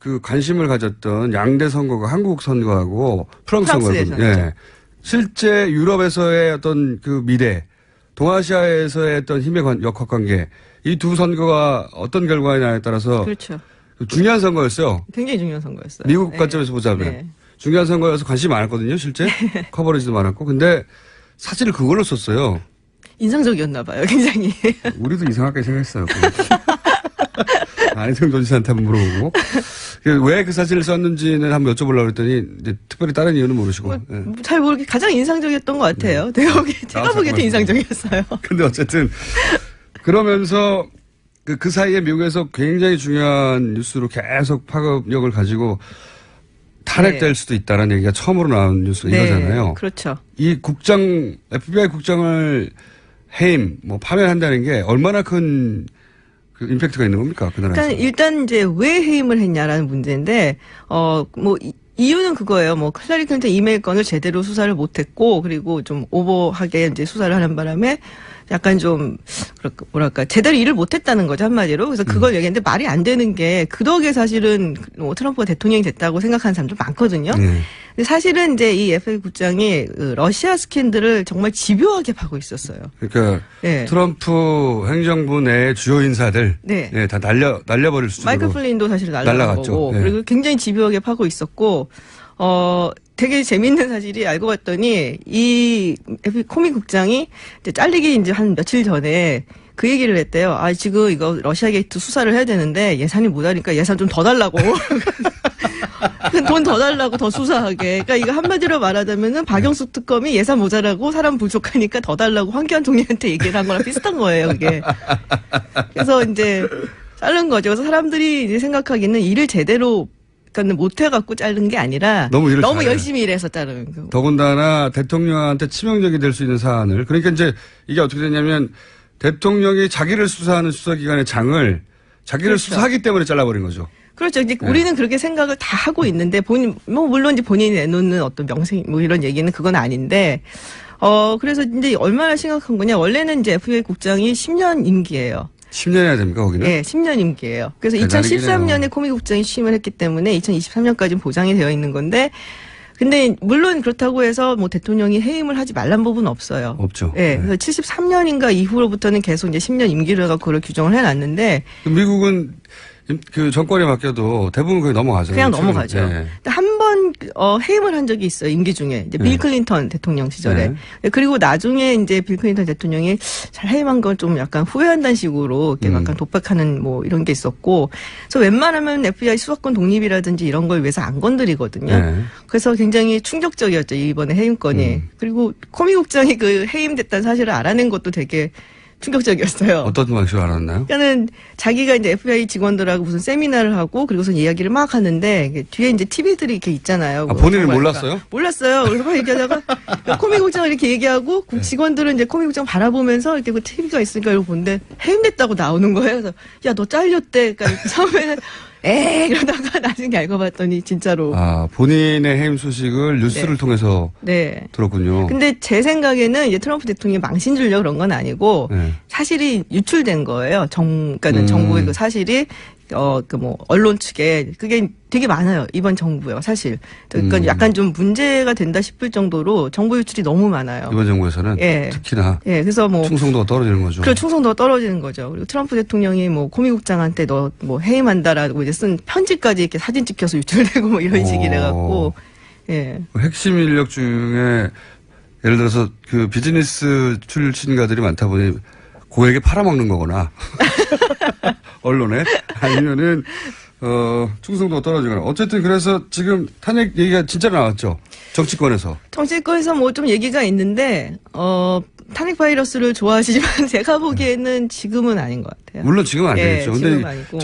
그 관심을 가졌던 양대 선거가 한국 선거하고 프랑스 선거거든요. 예. 실제 유럽에서의 어떤 그 미래, 동아시아에서의 어떤 힘의 역학관계, 이 두 선거가 어떤 결과냐에 따라서 그렇죠. 중요한 선거였어요. 굉장히 중요한 선거였어요. 미국 네. 관점에서 보자면. 네. 중요한 선거여서 관심이 많았거든요, 실제. 커버리지도 많았고. 근데 사진을 그걸로 썼어요. 인상적이었나 봐요, 굉장히. 우리도 이상하게 생각했어요. 안희정 조지사한테 한번 물어보고. 왜 그 사진을 썼는지는 한번 여쭤보려고 그랬더니, 이제 특별히 다른 이유는 모르시고. 예. 잘 모르게 가장 인상적이었던 것 같아요. 제가 보기에도 인상적이었어요. 근데 어쨌든, 그러면서 그 사이에 미국에서 굉장히 중요한 뉴스로 계속 파급력을 가지고 탄핵될 수도 있다는 얘기가 처음으로 나온 뉴스가 이거잖아요. 그렇죠. 이 FBI 국장을 해임, 파면한다는 게 얼마나 큰 그 임팩트가 있는 겁니까? 그 나라에서. 그러니까 일단 이제 왜 해임을 했냐라는 문제인데, 이유는 그거예요. 힐러리 클린턴 이메일 건을 제대로 수사를 못했고, 그리고 좀 오버하게 이제 수사를 하는 바람에 약간 좀, 제대로 일을 못했다는 거죠, 한마디로. 그래서 그걸 얘기했는데 말이 안 되는 게, 그 덕에 사실은 트럼프가 대통령이 됐다고 생각하는 사람도 많거든요. 근데 사실은 이제 이 FBI 국장이 러시아 스캔들을 정말 집요하게 파고 있었어요. 그러니까 네. 트럼프 행정부 내 주요 인사들 네. 네, 다 날려버릴 수준으로 마이클 플린도 사실 날라간 날라갔죠. 거고 네. 그리고 굉장히 집요하게 파고 있었고 되게 재밌는 사실이 알고 봤더니 이 코미 국장이 이제 잘리기 이제 한 며칠 전에 그 얘기를 했대요. 아 지금 이거 러시아 게이트 수사를 해야 되는데 예산이 모자니까 예산 좀 더 달라고. 돈 더 달라고 더 수사하게. 그러니까 이거 한마디로 말하자면은 박영숙 특검이 예산 모자라고 사람 부족하니까 더 달라고 황교안 총리한테 얘기를 한 거랑 비슷한 거예요, 그게. 그래서 이제 자른 거죠. 그래서 사람들이 이제 생각하기는 일을 제대로 그러니까 못 해갖고 자른 게 아니라 너무 잘해. 열심히 일해서 자른 거. 더군다나 대통령한테 치명적이 될 수 있는 사안을 그러니까 이제 이게 어떻게 되냐면 대통령이 자기를 수사하는 수사기관의 장을 자기를 그렇죠. 수사하기 때문에 잘라버린 거죠. 그렇죠. 이제 네. 우리는 그렇게 생각을 다 하고 있는데 물론 이제 본인이 내놓는 어떤 명생 이런 얘기는 그건 아닌데 그래서 이제 얼마나 심각한 거냐. 원래는 이제 FBI 국장이 10년 임기예요. 10년 해야 됩니까, 거기는? 네, 10년 임기예요. 그래서 대단하긴 2013년에 해요. 코미 국장이 취임을 했기 때문에 2023년까지는 보장이 되어 있는 건데 근데 물론 그렇다고 해서 대통령이 해임을 하지 말란 법은 없어요. 없죠. 네. 그래서 73년인가 이후로부터는 계속 이제 10년 임기를 해서 그걸 규정을 해놨는데 미국은 그 정권이 바뀌어도 대부분 그게 넘어가죠. 그냥 넘어가죠. 네. 한 번 해임을 한 적이 있어요. 임기 중에 이제 빌 클린턴 대통령 시절에. 네. 그리고 나중에 이제 빌 클린턴 대통령이 잘 해임한 걸 좀 약간 후회한다는 식으로 이렇게 약간 독박하는 이런 게 있었고, 그래서 웬만하면 FBI 수사권 독립이라든지 이런 걸 위해서 안 건드리거든요. 네. 그래서 굉장히 충격적이었죠, 이번에 해임건이. 그리고 코미 국장이 그 해임됐다는 사실을 알아낸 것도 되게 충격적이었어요. 어떤 방식으로 알았나요? 그러니까는 자기가 이제 FBI 직원들하고 무슨 세미나를 하고 그리고서 이야기를 막 하는데 뒤에 이제 TV들이 이렇게 있잖아요. 본인은 몰랐어요? 몰랐어요. 그래서 막 얘기하다가 코미 국장을 이렇게 얘기하고 직원들은 이제 코미 국장 바라보면서 이렇게 그 TV가 있으니까 이러고 보는데 해임됐다고 나오는 거예요. 그래서 야, 너 잘렸대. 그러니까 처음에는 그러다가 나중에 알고 봤더니 진짜로. 본인의 해임 소식을 뉴스를 통해서 네. 들었군요. 근데 제 생각에는 이제 트럼프 대통령이 망신 주려고 그런 건 아니고 네. 사실이 유출된 거예요. 그러니까는 정부의 그 사실이 언론 측에 그게 되게 많아요. 이번 정부요, 사실. 그러니까 약간 좀 문제가 된다 싶을 정도로 정보 유출이 너무 많아요. 이번 정부에서는 예. 특히나 그래서 충성도가 떨어지는 거죠. 그리고 충성도가 떨어지는 거죠. 그리고 트럼프 대통령이 코미 국장한테 너 해임한다라고 이제 쓴 편지까지 이렇게 사진 찍혀서 유출되고 이런 식이래 갖고 예. 핵심 인력 중에 예를 들어서 그 비즈니스 출신가들이 많다 보니 고액에 팔아먹는 거거나 언론에 아니면은 충성도가 떨어지거나 어쨌든 그래서 지금 탄핵 얘기가 진짜 나왔죠. 정치권에서 좀 얘기가 있는데 탄핵 바이러스를 좋아하시지만 제가 보기에는 지금은 아닌 것 같아요. 물론 지금은 아니겠죠. 근데 지금은 아니고.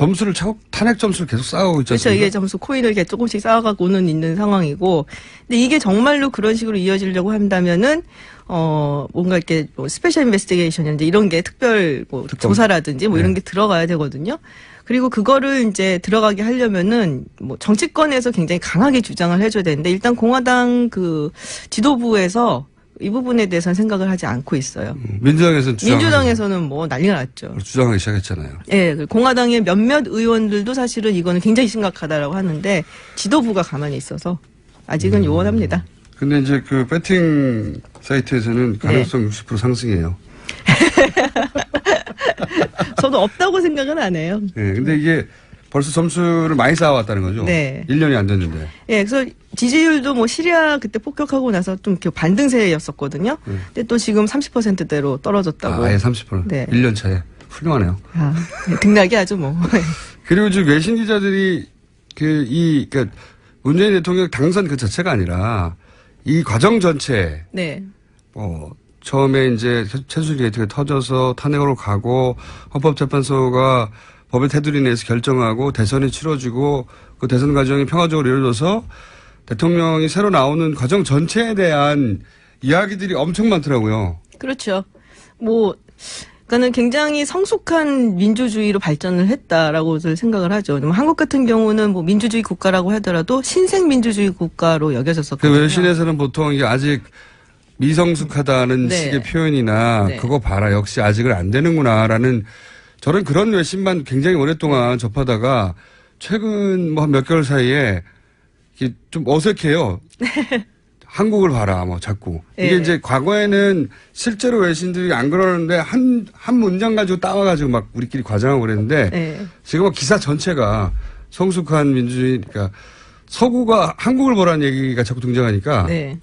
탄핵 점수를 계속 쌓아오고 있지 그렇죠. 않습니까? 이게 점수 코인을 이렇게 조금씩 쌓아가고는 있는 상황이고, 근데 이게 정말로 그런 식으로 이어지려고 한다면은 뭔가 이렇게 스페셜 인베스티게이션이라든지 이런 게 특별 조사라든지 이런 게 들어가야 되거든요. 그리고 그거를 이제 들어가게 하려면은 정치권에서 굉장히 강하게 주장을 해줘야 되는데 일단 공화당 그 지도부에서 이 부분에 대해서는 생각을 하지 않고 있어요. 민주당에서는 뭐 난리가 났죠. 주장하기 시작했잖아요. 예, 공화당의 몇몇 의원들도 사실은 이거는 굉장히 심각하다라고 하는데 지도부가 가만히 있어서 아직은 요원합니다. 근데 이제 그 배팅 사이트에서는 가능성 60% 상승이에요. 저도 없다고 생각은 안 해요. 네, 근데 이게 벌써 점수를 많이 쌓아왔다는 거죠. 네. 1년이 안 됐는데. 예, 그래서 지지율도 뭐 시리아 그때 폭격하고 나서 좀 반등세였었거든요. 근데 또 지금 30%대로 떨어졌다고. 아예 30%. 네. 1년 차에. 훌륭하네요. 아, 네, 등락이 아주 뭐. 그리고 지금 외신 기자들이 그러니까 문재인 대통령 당선 그 자체가 아니라 이 과정 전체. 네. 처음에 이제 최순실 게이트가 터져서 탄핵으로 가고 헌법재판소가 법의 테두리 내에서 결정하고 대선이 치러지고 그 대선 과정이 평화적으로 이루어져서 대통령이 새로 나오는 과정 전체에 대한 이야기들이 엄청 많더라고요. 그렇죠. 그러니까는 굉장히 성숙한 민주주의로 발전을 했다라고 생각을 하죠. 한국 같은 경우는 뭐 민주주의 국가라고 하더라도 신생 민주주의 국가로 여겨졌었거든요. 그 외신에서는 보통 이게 아직 미성숙하다는 네. 식의 표현이나 네. 그거 봐라 역시 아직은 안 되는구나라는 저는 그런 외신만 굉장히 오랫동안 접하다가 최근 뭐 몇 개월 사이에 이게 좀 어색해요. 한국을 봐라 뭐 자꾸. 이게 네. 이제 과거에는 실제로 외신들이 안 그러는데 한 문장 가지고 따와가지고 막 우리끼리 과장하고 그랬는데 네. 지금은 기사 전체가 성숙한 민주주의 그러니까 서구가 한국을 보라는 얘기가 자꾸 등장하니까 네.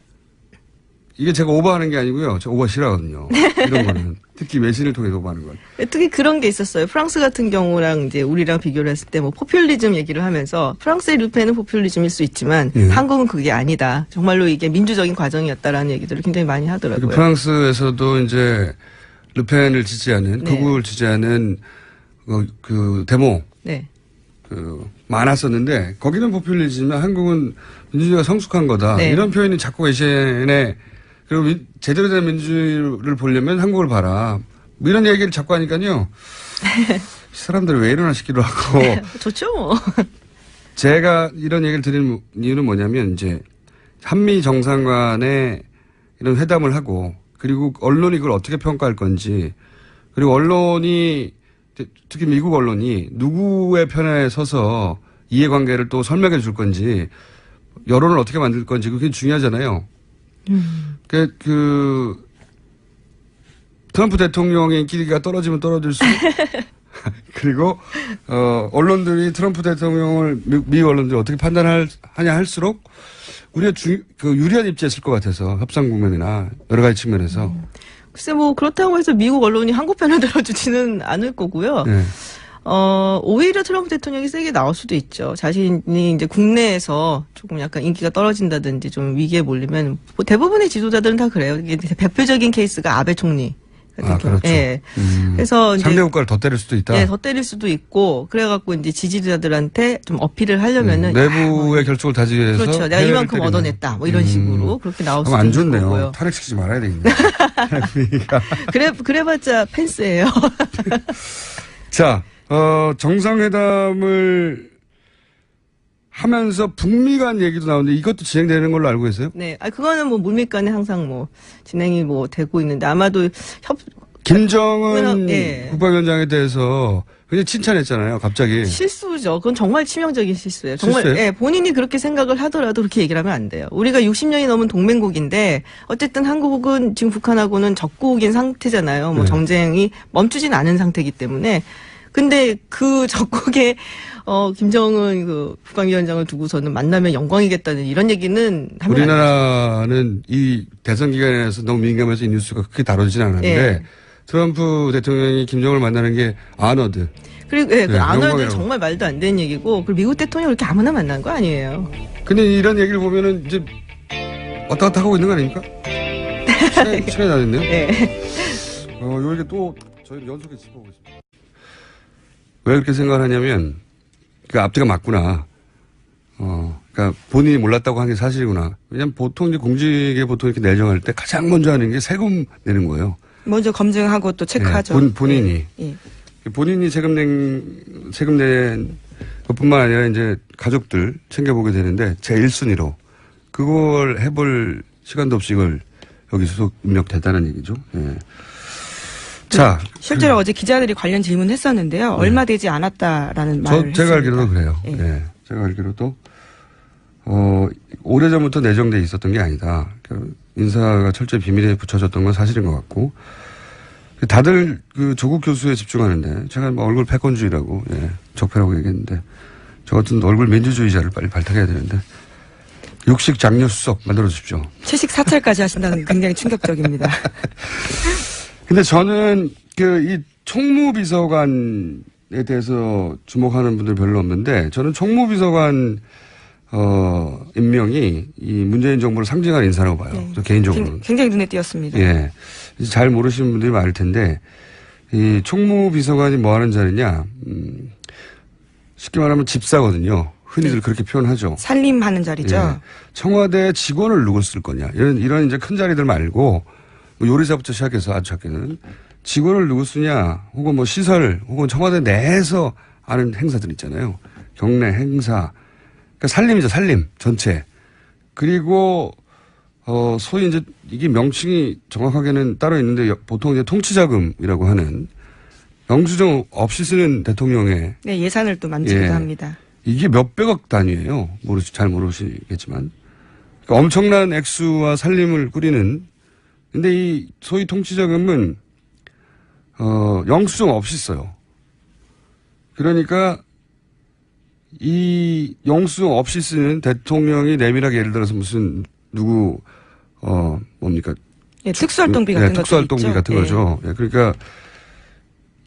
이게 제가 오버하는 게 아니고요. 저 오버 싫어하거든요. 이런 거는. 특히 외신을 통해서 오버하는 건. 특히 그런 게 있었어요. 프랑스 같은 경우랑 이제 우리랑 비교를 했을 때 뭐 포퓰리즘 얘기를 하면서 프랑스의 르펜은 포퓰리즘일 수 있지만 예. 한국은 그게 아니다. 정말로 이게 민주적인 과정이었다라는 얘기들을 굉장히 많이 하더라고요. 프랑스에서도 이제 르펜을 지지하는 네. 극우를 지지하는 그 데모 네. 많았었는데 거기는 포퓰리즘이면 한국은 민주주의가 성숙한 거다. 네. 이런 표현이 자꾸 외신에 그리고 제대로 된 민주주의를 보려면 한국을 봐라. 뭐 이런 얘기를 자꾸 하니까요. 사람들이 왜 이러나 싶기도 하고. 좋죠. 뭐. 제가 이런 얘기를 드리는 이유는 뭐냐면 이제 한미 정상간에 이런 회담을 하고 그리고 언론이 그걸 어떻게 평가할 건지 그리고 언론이 특히 미국 언론이 누구의 편에 서서 이해관계를 또 설명해 줄 건지 여론을 어떻게 만들 건지 그게 중요하잖아요. 트럼프 대통령의 인기가 떨어지면 떨어질수록 그리고 언론들이 트럼프 대통령을 미국 언론들이 어떻게 판단하냐 할수록 우리가 유리한 입지에 있을 것 같아서 협상 국면이나 여러 가지 측면에서 글쎄 뭐 그렇다고 해서 미국 언론이 한국 편을 들어주지는 않을 거고요. 네. 오히려 트럼프 대통령이 세게 나올 수도 있죠. 자신이 이제 국내에서 조금 약간 인기가 떨어진다든지 좀 위기에 몰리면 뭐 대부분의 지도자들은 다 그래요. 이게 대표적인 케이스가 아베 총리. 그렇죠. 예. 그래서 이제 상대 국가를 더 때릴 수도 있다. 예, 더 때릴 수도 있고 그래갖고 이제 지지자들한테 좀 어필을 하려면은 내부의 결속을 다지기 위해서 그렇죠. 내가 해외를 이만큼 때리는. 얻어냈다. 뭐 이런 식으로 그렇게 나올 수도 안 있는 좋네요. 거고요. 탄핵시키지 말아야 되겠네. 그래봤자 펜스예요. 자, 정상회담을 하면서 북미 간 얘기도 나오는데 이것도 진행되는 걸로 알고 계세요? 네, 그거는 뭐 물밑간에 항상 뭐 진행이 뭐 되고 있는데 아마도 김정은 예. 국방위원장에 대해서 굉장히 칭찬했잖아요. 갑자기. 실수죠. 그건 정말 치명적인 실수예요. 정말 실수예요? 예, 본인이 그렇게 생각을 하더라도 그렇게 얘기를 하면 안 돼요. 우리가 60년이 넘은 동맹국인데 어쨌든 한국은 지금 북한하고는 적국인 상태잖아요. 뭐 네. 정쟁이 멈추진 않은 상태이기 때문에 근데 그 적국에 김정은 그 국방위원장을 두고서는 만나면 영광이겠다는 이런 얘기는 하면 안 돼요. 우리나라는 이 대선 기간에서 너무 민감해서 이 뉴스가 크게 다뤄지진 않았는데 예. 트럼프 대통령이 김정은을 만나는 게 아너드. 그리고 예, 그 네, 아너드 영광이라고. 정말 말도 안 되는 얘기고 그리고 미국 대통령 그렇게 아무나 만난 거 아니에요. 근데 이런 얘기를 보면은 이제 왔다 갔다 하고 있는 거 아닙니까? 시간이 다 됐네요. 네. 요 얘기 또 저희 연속해 짚어보겠습니다. 왜 그렇게 생각을 하냐면 그 앞뒤가 맞구나. 그러니까 본인이 몰랐다고 한 게 사실이구나. 왜냐면 보통 이제 공직에 보통 이렇게 내정할 때 가장 먼저 하는 게 세금 내는 거예요. 먼저 검증하고 또 체크하죠. 네, 본인이. 예. 본인이 세금 낸 것뿐만 아니라 이제 가족들 챙겨보게 되는데 제 1순위로 그걸 해볼 시간도 없이 이걸 여기 수석 임명됐다는 얘기죠. 예. 자. 실제로 어제 기자들이 관련 질문을 했었는데요. 얼마 되지 않았다라는 말을 했습니다. 제가 알기로도 그래요. 예. 예. 제가 알기로도, 오래전부터 내정돼 있었던 게 아니다. 인사가 철저히 비밀에 붙여졌던 건 사실인 것 같고, 다들 그 조국 교수에 집중하는데, 제가 뭐 얼굴 패권주의라고, 예, 적폐라고 얘기했는데, 저 같은 얼굴 민주주의자를 빨리 발탁해야 되는데, 육식 장려 수석 만들어 주십시오. 채식 사찰까지 하신다는 게 굉장히 충격적입니다. 근데 저는 이 총무비서관에 대해서 주목하는 분들 별로 없는데, 저는 총무비서관 임명이 이 문재인 정부를 상징하는 인사라고 봐요. 네. 저 개인적으로는. 굉장히 눈에 띄었습니다. 예. 잘 모르시는 분들이 많을 텐데, 이 총무비서관이 뭐 하는 자리냐, 쉽게 말하면 집사거든요. 흔히들 네. 그렇게 표현하죠. 살림하는 자리죠. 예. 청와대 직원을 누굴 쓸 거냐. 이런 이제 큰 자리들 말고, 뭐 요리사부터 시작해서 아주 작게는 직원을 누구 쓰냐, 혹은 뭐 시설, 혹은 청와대 내에서 하는 행사들 있잖아요. 경례 행사. 그러니까 살림이죠, 살림 전체. 그리고 소위 이제 이게 명칭이 정확하게는 따로 있는데 보통 이제 통치자금이라고 하는 영수증 없이 쓰는 대통령의 네, 예산을 또 만지기도 예. 합니다. 이게 몇백억 단위예요. 잘 모르시겠지만. 그러니까 엄청난 액수와 살림을 꾸리는. 근데 이 소위 통치자금은 영수증 없이 써요. 그러니까 이 영수증 없이 쓰는 대통령이 내밀하게 예를 들어서 무슨 누구 뭡니까? 예, 특수활동비 같은 거 특수활동비 같은 거죠. 예, 그러니까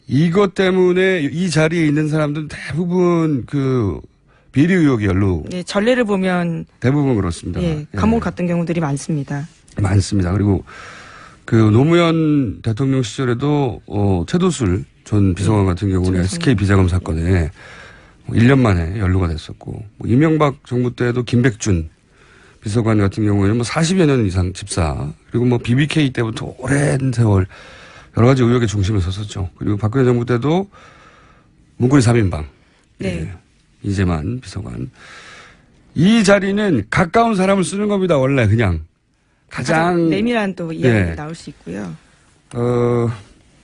이것 때문에 이 자리에 있는 사람들은 대부분 그 비리 의혹이 연루. 예, 전례를 보면 대부분 그렇습니다. 예, 감옥 갔던 경우들이 많습니다. 많습니다. 그리고 그 노무현 대통령 시절에도 최도술 전 비서관 같은 경우는 SK 비자금 사건에 1년 만에 연루가 됐었고, 뭐 이명박 정부 때도 김백준 비서관 같은 경우에는 뭐 40여 년 이상 집사, 그리고 뭐 BBK 때부터 오랜 세월 여러 가지 의혹의 중심에 섰었죠. 그리고 박근혜 정부 때도 문고리 3인방. 네. 예, 이재만 비서관. 이 자리는 가까운 사람을 쓰는 겁니다. 원래 그냥. 가장 내밀한 또 이야기가 예. 나올 수 있고요.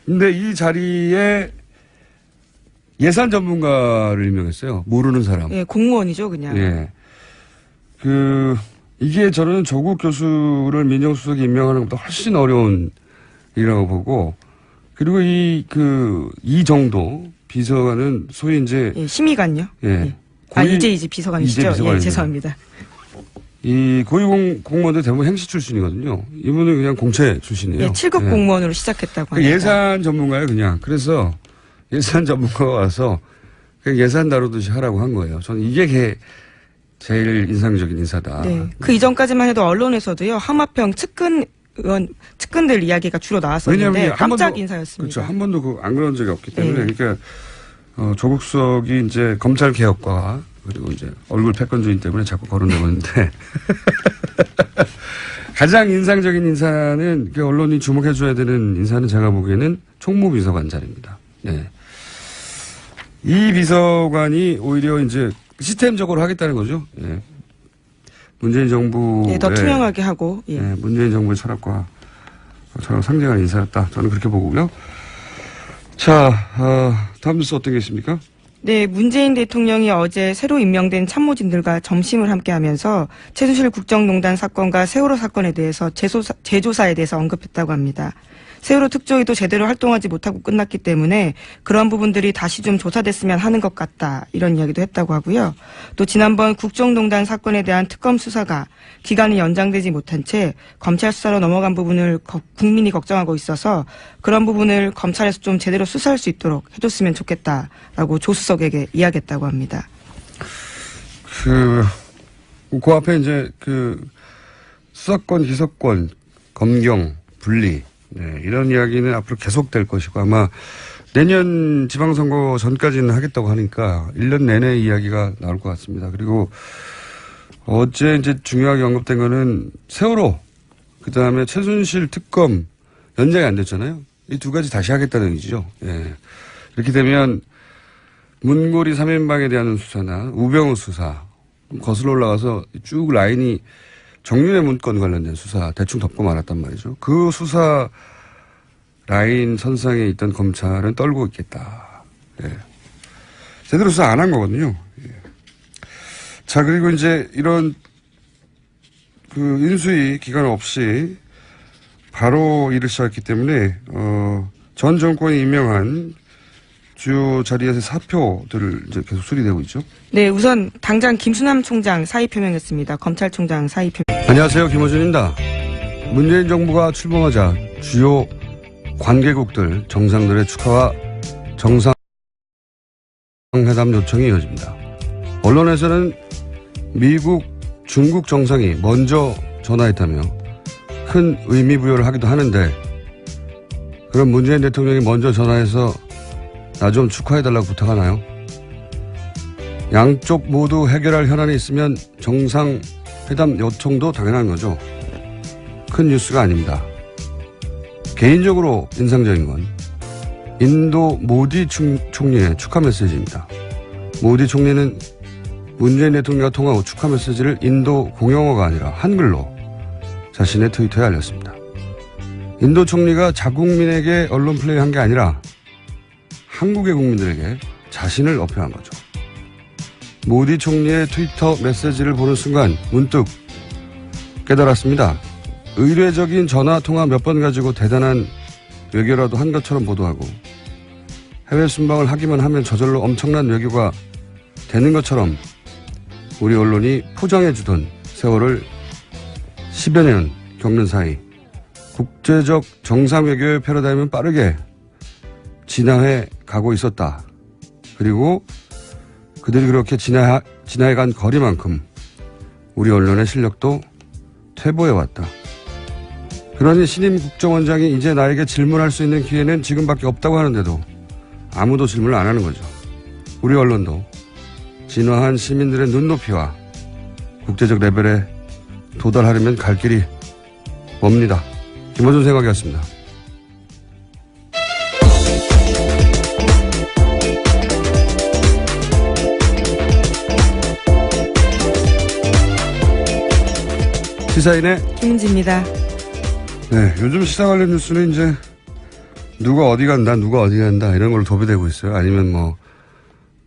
근데 이 자리에 예산 전문가를 임명했어요. 모르는 사람. 예, 공무원이죠, 그냥. 예. 이게 저는 조국 교수를 민정수석에 임명하는 것보다 훨씬 어려운 일이라고 보고, 그리고 이 정도 비서관은 소위 이제. 예, 심의관요. 예. 예. 이제 비서관이시죠? 이제 비서관이죠. 예, 죄송합니다. 이 고위공무원들 대부분 행시 출신이거든요. 이분은 그냥 공채 출신이에요. 예, 7급 예. 공무원으로 시작했다고 합니다. 예산 전문가예요, 그냥. 그래서 예산 전문가가 와서 그냥 예산 다루듯이 하라고 한 거예요. 저는 이게 제일 인상적인 인사다. 네. 그 이전까지만 해도 언론에서도요, 하마평 측근들 이야기가 주로 나왔었는데 왜냐하면 깜짝 인사였습니다. 그렇죠. 한 번도 안 그런 적이 없기 때문에. 네. 그러니까 조국 수석이 이제 검찰 개혁과 그리고 이제 얼굴 패권주의 때문에 자꾸 거론되고 있는데 가장 인상적인 인사는 그 언론이 주목해줘야 되는 인사는 제가 보기에는 총무비서관 자리입니다. 네. 이 비서관이 오히려 이제 시스템적으로 하겠다는 거죠. 예. 문재인 정부의 예, 더 투명하게 하고. 예. 예, 문재인 정부의 철학과 상징하는 인사였다. 저는 그렇게 보고요. 자, 다음 뉴스 어떤 게 있습니까? 네, 문재인 대통령이 어제 새로 임명된 참모진들과 점심을 함께하면서 최순실 국정농단 사건과 세월호 사건에 대해서 재조사에 대해서 언급했다고 합니다. 세월호 특조위도 제대로 활동하지 못하고 끝났기 때문에 그런 부분들이 다시 좀 조사됐으면 하는 것 같다, 이런 이야기도 했다고 하고요. 또 지난번 국정농단 사건에 대한 특검 수사가 기간이 연장되지 못한 채 검찰 수사로 넘어간 부분을 국민이 걱정하고 있어서 그런 부분을 검찰에서 좀 제대로 수사할 수 있도록 해줬으면 좋겠다라고 조 수석에게 이야기했다고 합니다. 그 앞에 이제 수사권, 기소권, 검경, 분리, 네, 이런 이야기는 앞으로 계속될 것이고 아마 내년 지방선거 전까지는 하겠다고 하니까 1년 내내 이야기가 나올 것 같습니다. 그리고 어제 이제 중요하게 언급된 거는 세월호, 그 다음에 최순실 특검 연장이 안 됐잖아요. 이 두 가지 다시 하겠다는 얘기죠. 예. 이렇게 되면 문고리 3인방에 대한 수사나 우병우 수사 거슬러 올라가서 쭉 라인이 정윤회 문건 관련된 수사 대충 덮고 말았단 말이죠. 그 수사 라인 선상에 있던 검찰은 떨고 있겠다. 예. 제대로 수사 안 한 거거든요. 예. 자, 그리고 이제 이런 그 인수위 기간 없이 바로 일을 시작했기 때문에 전 정권이 임명한 주요 자리에서 사표들을 이제 계속 수리되고 있죠. 네, 우선 당장 김수남 총장 사의 표명했습니다. 검찰총장 사의 표명. 안녕하세요, 김어준입니다. 문재인 정부가 출범하자 주요 관계국들 정상들의 축하와 정상회담 요청이 이어집니다. 언론에서는 미국, 중국 정상이 먼저 전화했다며 큰 의미 부여를 하기도 하는데, 그럼 문재인 대통령이 먼저 전화해서 나 좀 축하해달라고 부탁하나요? 양쪽 모두 해결할 현안이 있으면 정상회담 요청도 당연한 거죠. 큰 뉴스가 아닙니다. 개인적으로 인상적인 건 인도 모디 총리의 축하 메시지입니다. 모디 총리는 문재인 대통령과 통화 후 축하 메시지를 인도 공용어가 아니라 한글로 자신의 트위터에 알렸습니다. 인도 총리가 자국민에게 언론 플레이한 게 아니라 한국의 국민들에게 자신을 어필한 거죠. 모디 총리의 트위터 메시지를 보는 순간 문득 깨달았습니다. 의례적인 전화 통화 몇 번 가지고 대단한 외교라도 한 것처럼 보도하고 해외 순방을 하기만 하면 저절로 엄청난 외교가 되는 것처럼 우리 언론이 포장해주던 세월을 10여 년 겪는 사이 국제적 정상 외교의 패러다임은 빠르게 진화해 가고 있었다. 그리고 그들이 그렇게 진화해간 거리만큼 우리 언론의 실력도 퇴보해왔다. 그러니 신임 국정원장이 이제 나에게 질문할 수 있는 기회는 지금밖에 없다고 하는데도 아무도 질문을 안 하는 거죠. 우리 언론도 진화한 시민들의 눈높이와 국제적 레벨에 도달하려면 갈 길이 멉니다. 김어준 생각이었습니다. 시사인의 김은지입니다. 네, 요즘 시사 관련 뉴스는 이제 누가 어디 간다, 누가 어디 간다 이런 걸로 도배되고 있어요. 아니면 뭐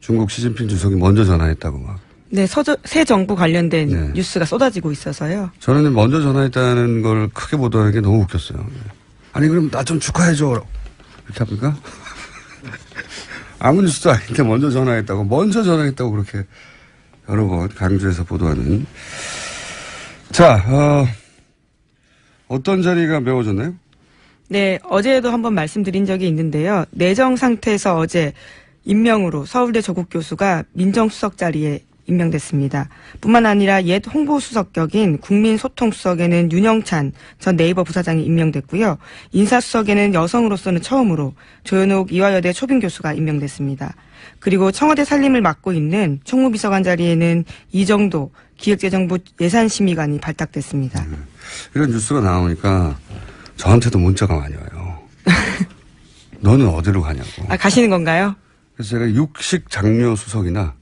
중국 시진핑 주석이 먼저 전화했다고 막. 네, 새 정부 관련된 네. 뉴스가 쏟아지고 있어서요. 저는 먼저 전화했다는 걸 크게 보도하는 게 너무 웃겼어요. 아니 그럼 나 좀 축하해줘 이렇게 합니까? 아무 뉴스도 아닌데 먼저 전화했다고 그렇게 여러 번 강조해서 보도하는. 자, 어떤 자리가 메워졌나요? 네, 어제도 한번 말씀드린 적이 있는데요. 내정 상태에서 어제 임명으로 서울대 조국 교수가 민정수석 자리에 임명됐습니다. 뿐만 아니라 옛 홍보수석격인 국민소통수석에는 윤영찬 전 네이버 부사장이 임명됐고요. 인사수석에는 여성으로서는 처음으로 조현옥 이화여대 초빙 교수가 임명됐습니다. 그리고 청와대 살림을 맡고 있는 총무비서관 자리에는 이정도 기획재정부 예산심의관이 발탁됐습니다. 이런 뉴스가 나오니까 저한테도 문자가 많이 와요. 너는 어디로 가냐고. 아, 가시는 건가요? 그래서 제가 육식 장려 수석이나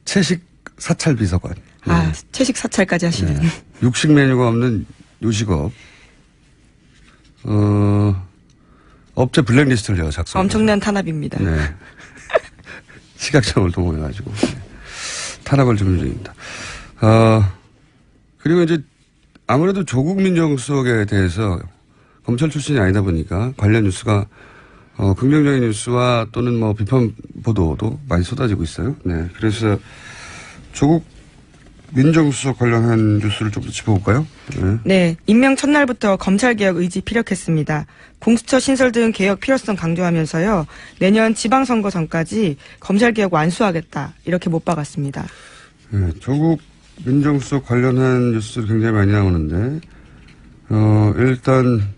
채식 사찰 비서관. 아, 채식 사찰까지 하시는. 네. 육식 메뉴가 없는 요식업. 업체 블랙리스트를 제가 작성. 엄청난 탄압입니다. 네. 식약청을 동원해가지고 탄압을 준비 중입니다. 그리고 이제 아무래도 조국 민정수석에 대해서 검찰 출신이 아니다 보니까 관련 뉴스가 긍정적인 뉴스와 또는 뭐 비판 보도도 많이 쏟아지고 있어요. 네. 그래서 조국 민정수석 관련한 뉴스를 좀 더 짚어볼까요? 네. 네, 임명 첫날부터 검찰개혁 의지 피력했습니다. 공수처 신설 등 개혁 필요성 강조하면서요. 내년 지방선거 전까지 검찰개혁 완수하겠다 이렇게 못 박았습니다. 네, 조국 민정수석 관련한 뉴스들이 굉장히 많이 나오는데 일단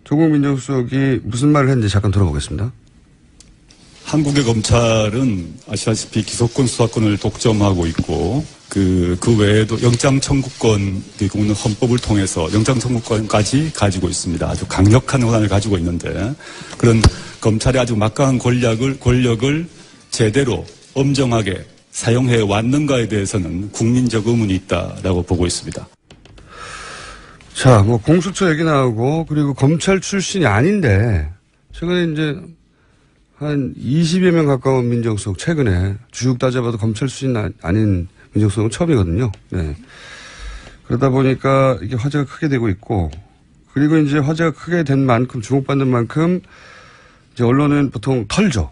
조국 민정수석이 무슨 말을 했는지 잠깐 들어보겠습니다. 한국의 검찰은 아시다시피 기소권, 수사권을 독점하고 있고 그 외에도 영장 청구권, 그는 헌법을 통해서 영장 청구권까지 가지고 있습니다. 아주 강력한 권한을 가지고 있는데 그런 검찰의 아주 막강한 권력을 제대로 엄정하게 사용해 왔는가에 대해서는 국민적 의문이 있다라고 보고 있습니다. 자, 뭐 공수처 얘기 나오고 그리고 검찰 출신이 아닌데 최근에 이제 한 20여 명 가까운 민정수석 최근에 쭉 따져봐도 검찰 출신 아닌 민정수석은 처음이거든요. 네. 그러다 보니까 이게 화제가 크게 되고 있고 그리고 이제 화제가 크게 된 만큼 주목받는 만큼 이제 언론은 보통 털죠.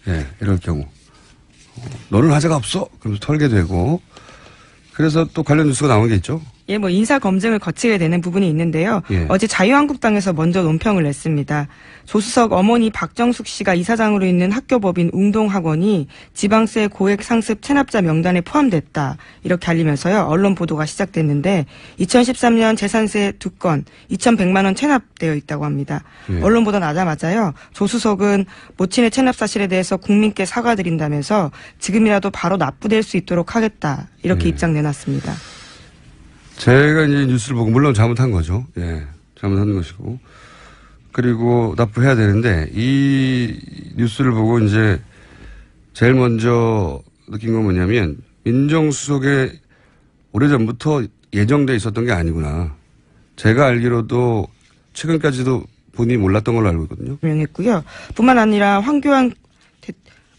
예, 이럴 경우. 너는 화제가 없어? 그러면서 털게 되고 그래서 또 관련 뉴스가 나온 게 있죠. 예, 뭐 인사 검증을 거치게 되는 부분이 있는데요. 예. 어제 자유한국당에서 먼저 논평을 냈습니다. 조수석 어머니 박정숙 씨가 이사장으로 있는 학교법인 웅동학원이 지방세 고액 상습 체납자 명단에 포함됐다. 이렇게 알리면서요. 언론 보도가 시작됐는데 2013년 재산세 2건 2,100만 원 체납되어 있다고 합니다. 예. 언론 보도 나자마자요. 조수석은 모친의 체납 사실에 대해서 국민께 사과드린다면서 지금이라도 바로 납부될 수 있도록 하겠다. 이렇게 예. 입장 내놨습니다. 제가 이제 뉴스를 보고 물론 잘못한 거죠. 예. 잘못한 것이고. 그리고 납부해야 되는데 이 뉴스를 보고 이제 제일 먼저 느낀 건 뭐냐면 민정수석에 오래전부터 예정돼 있었던 게 아니구나. 제가 알기로도 최근까지도 본인이 몰랐던 걸로 알고 있거든요. 명했고요. 뿐만 아니라 황교안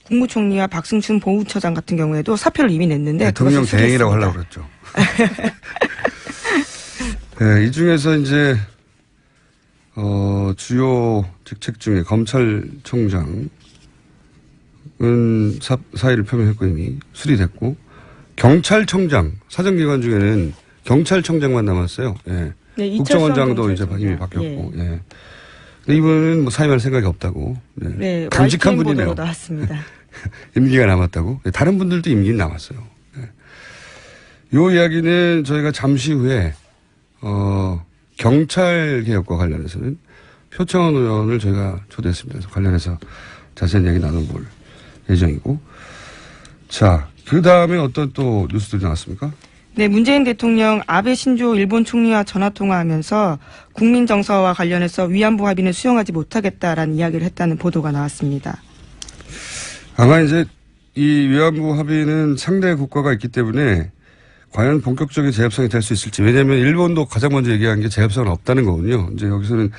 국무총리와 박승춘 보훈처장 같은 경우에도 사표를 이미 냈는데 대통령 그것을 대행이라고 수리했습니다. 하려고 그랬죠. 네, 이 중에서 이제 주요 직책 중에 검찰총장은 사의를 표명했고 이미 수리됐고 경찰청장 사정기관 중에는 경찰청장만 남았어요. 예. 네, 국정원장도 이제 경찰청장. 이미 바뀌었고. 예. 근데 이분은 뭐 사임할 생각이 없다고. 네. 네, 강직한 YTN 분이네요. 보도로 나왔습니다. 임기가 남았다고. 네, 다른 분들도 임기는 남았어요. 네. 요 이야기는 저희가 잠시 후에 경찰 개혁과 관련해서는 표창원 의원을 저희가 초대했습니다. 그래서 관련해서 자세한 얘기 나눠볼 예정이고. 자, 그 다음에 어떤 또 뉴스들이 나왔습니까? 네, 문재인 대통령 아베 신조 일본 총리와 전화통화하면서 국민 정서와 관련해서 위안부 합의는 수용하지 못하겠다라는 이야기를 했다는 보도가 나왔습니다. 아마 이제 이 위안부 합의는 상대 국가가 있기 때문에 과연 본격적인 재협상이 될 수 있을지. 왜냐하면 일본도 가장 먼저 얘기한 게 재협상은 없다는 거군요. 이제 여기서는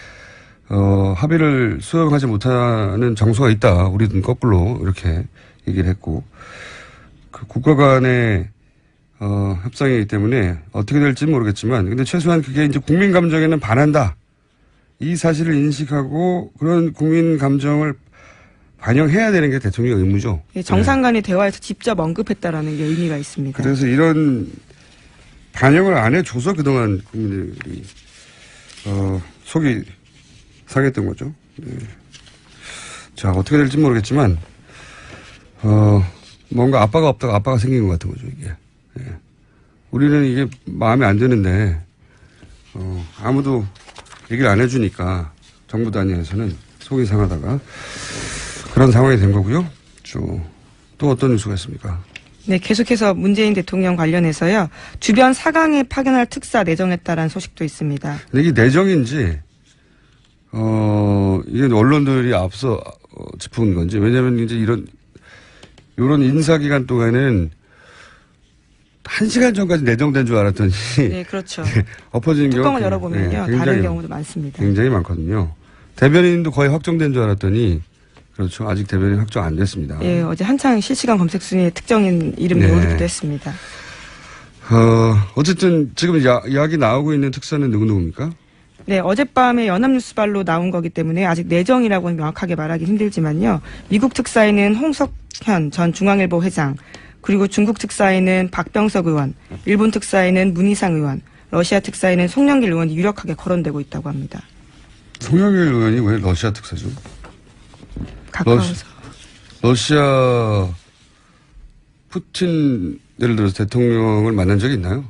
합의를 수용하지 못하는 정서가 있다. 우리는 거꾸로 이렇게 얘기를 했고 그 국가 간의 협상이기 때문에 어떻게 될지 모르겠지만 근데 최소한 그게 이제 국민 감정에는 반한다. 이 사실을 인식하고 그런 국민 감정을 반영해야 되는 게 대통령의 의무죠. 네, 정상 간의 대화에서 직접 언급했다라는 게 의미가 있습니다. 그래서 이런 반영을 안 해줘서 그동안 국민들이 속이 상했던 거죠. 네. 자, 어떻게 될지 모르겠지만 뭔가 아빠가 없다가 아빠가 생긴 것 같은 거죠, 이게. 네. 우리는 이게 마음에 안 드는데 아무도 얘기를 안 해주니까 정부 단위에서는 속이 상하다가 그런 상황이 된 거고요. 또 어떤 뉴스가 있습니까? 네, 계속해서 문재인 대통령 관련해서요. 주변 사강에 파견할 특사 내정했다라는 소식도 있습니다. 근데 이게 내정인지 이게 언론들이 앞서 짚은 건지 왜냐하면 이제 이런 인사 기간 동안은 1시간 전까지 내정된 줄 알았더니 네, 그렇죠. 엎어지는 경우가 뚜껑을 열어보면요. 다른 경우도 많습니다. 굉장히 많거든요. 대변인도 거의 확정된 줄 알았더니 그렇죠. 아직 대변인 확정 안 됐습니다. 예, 어제 한창 실시간 검색 순위에 특정인 이름이 네. 오르기도 했습니다. 어쨌든 지금 이야기 나오고 있는 특사는 누구입니까? 네, 어젯밤에 연합뉴스발로 나온 거기 때문에 아직 내정이라고는 명확하게 말하기 힘들지만요. 미국 특사에는 홍석현 전 중앙일보 회장, 그리고 중국 특사에는 박병석 의원, 일본 특사에는 문희상 의원, 러시아 특사에는 송영길 의원이 유력하게 거론되고 있다고 합니다. 송영길 의원이 왜 러시아 특사죠? 가까워서. 러시아 푸틴 예를 들어서 대통령을 만난 적이 있나요?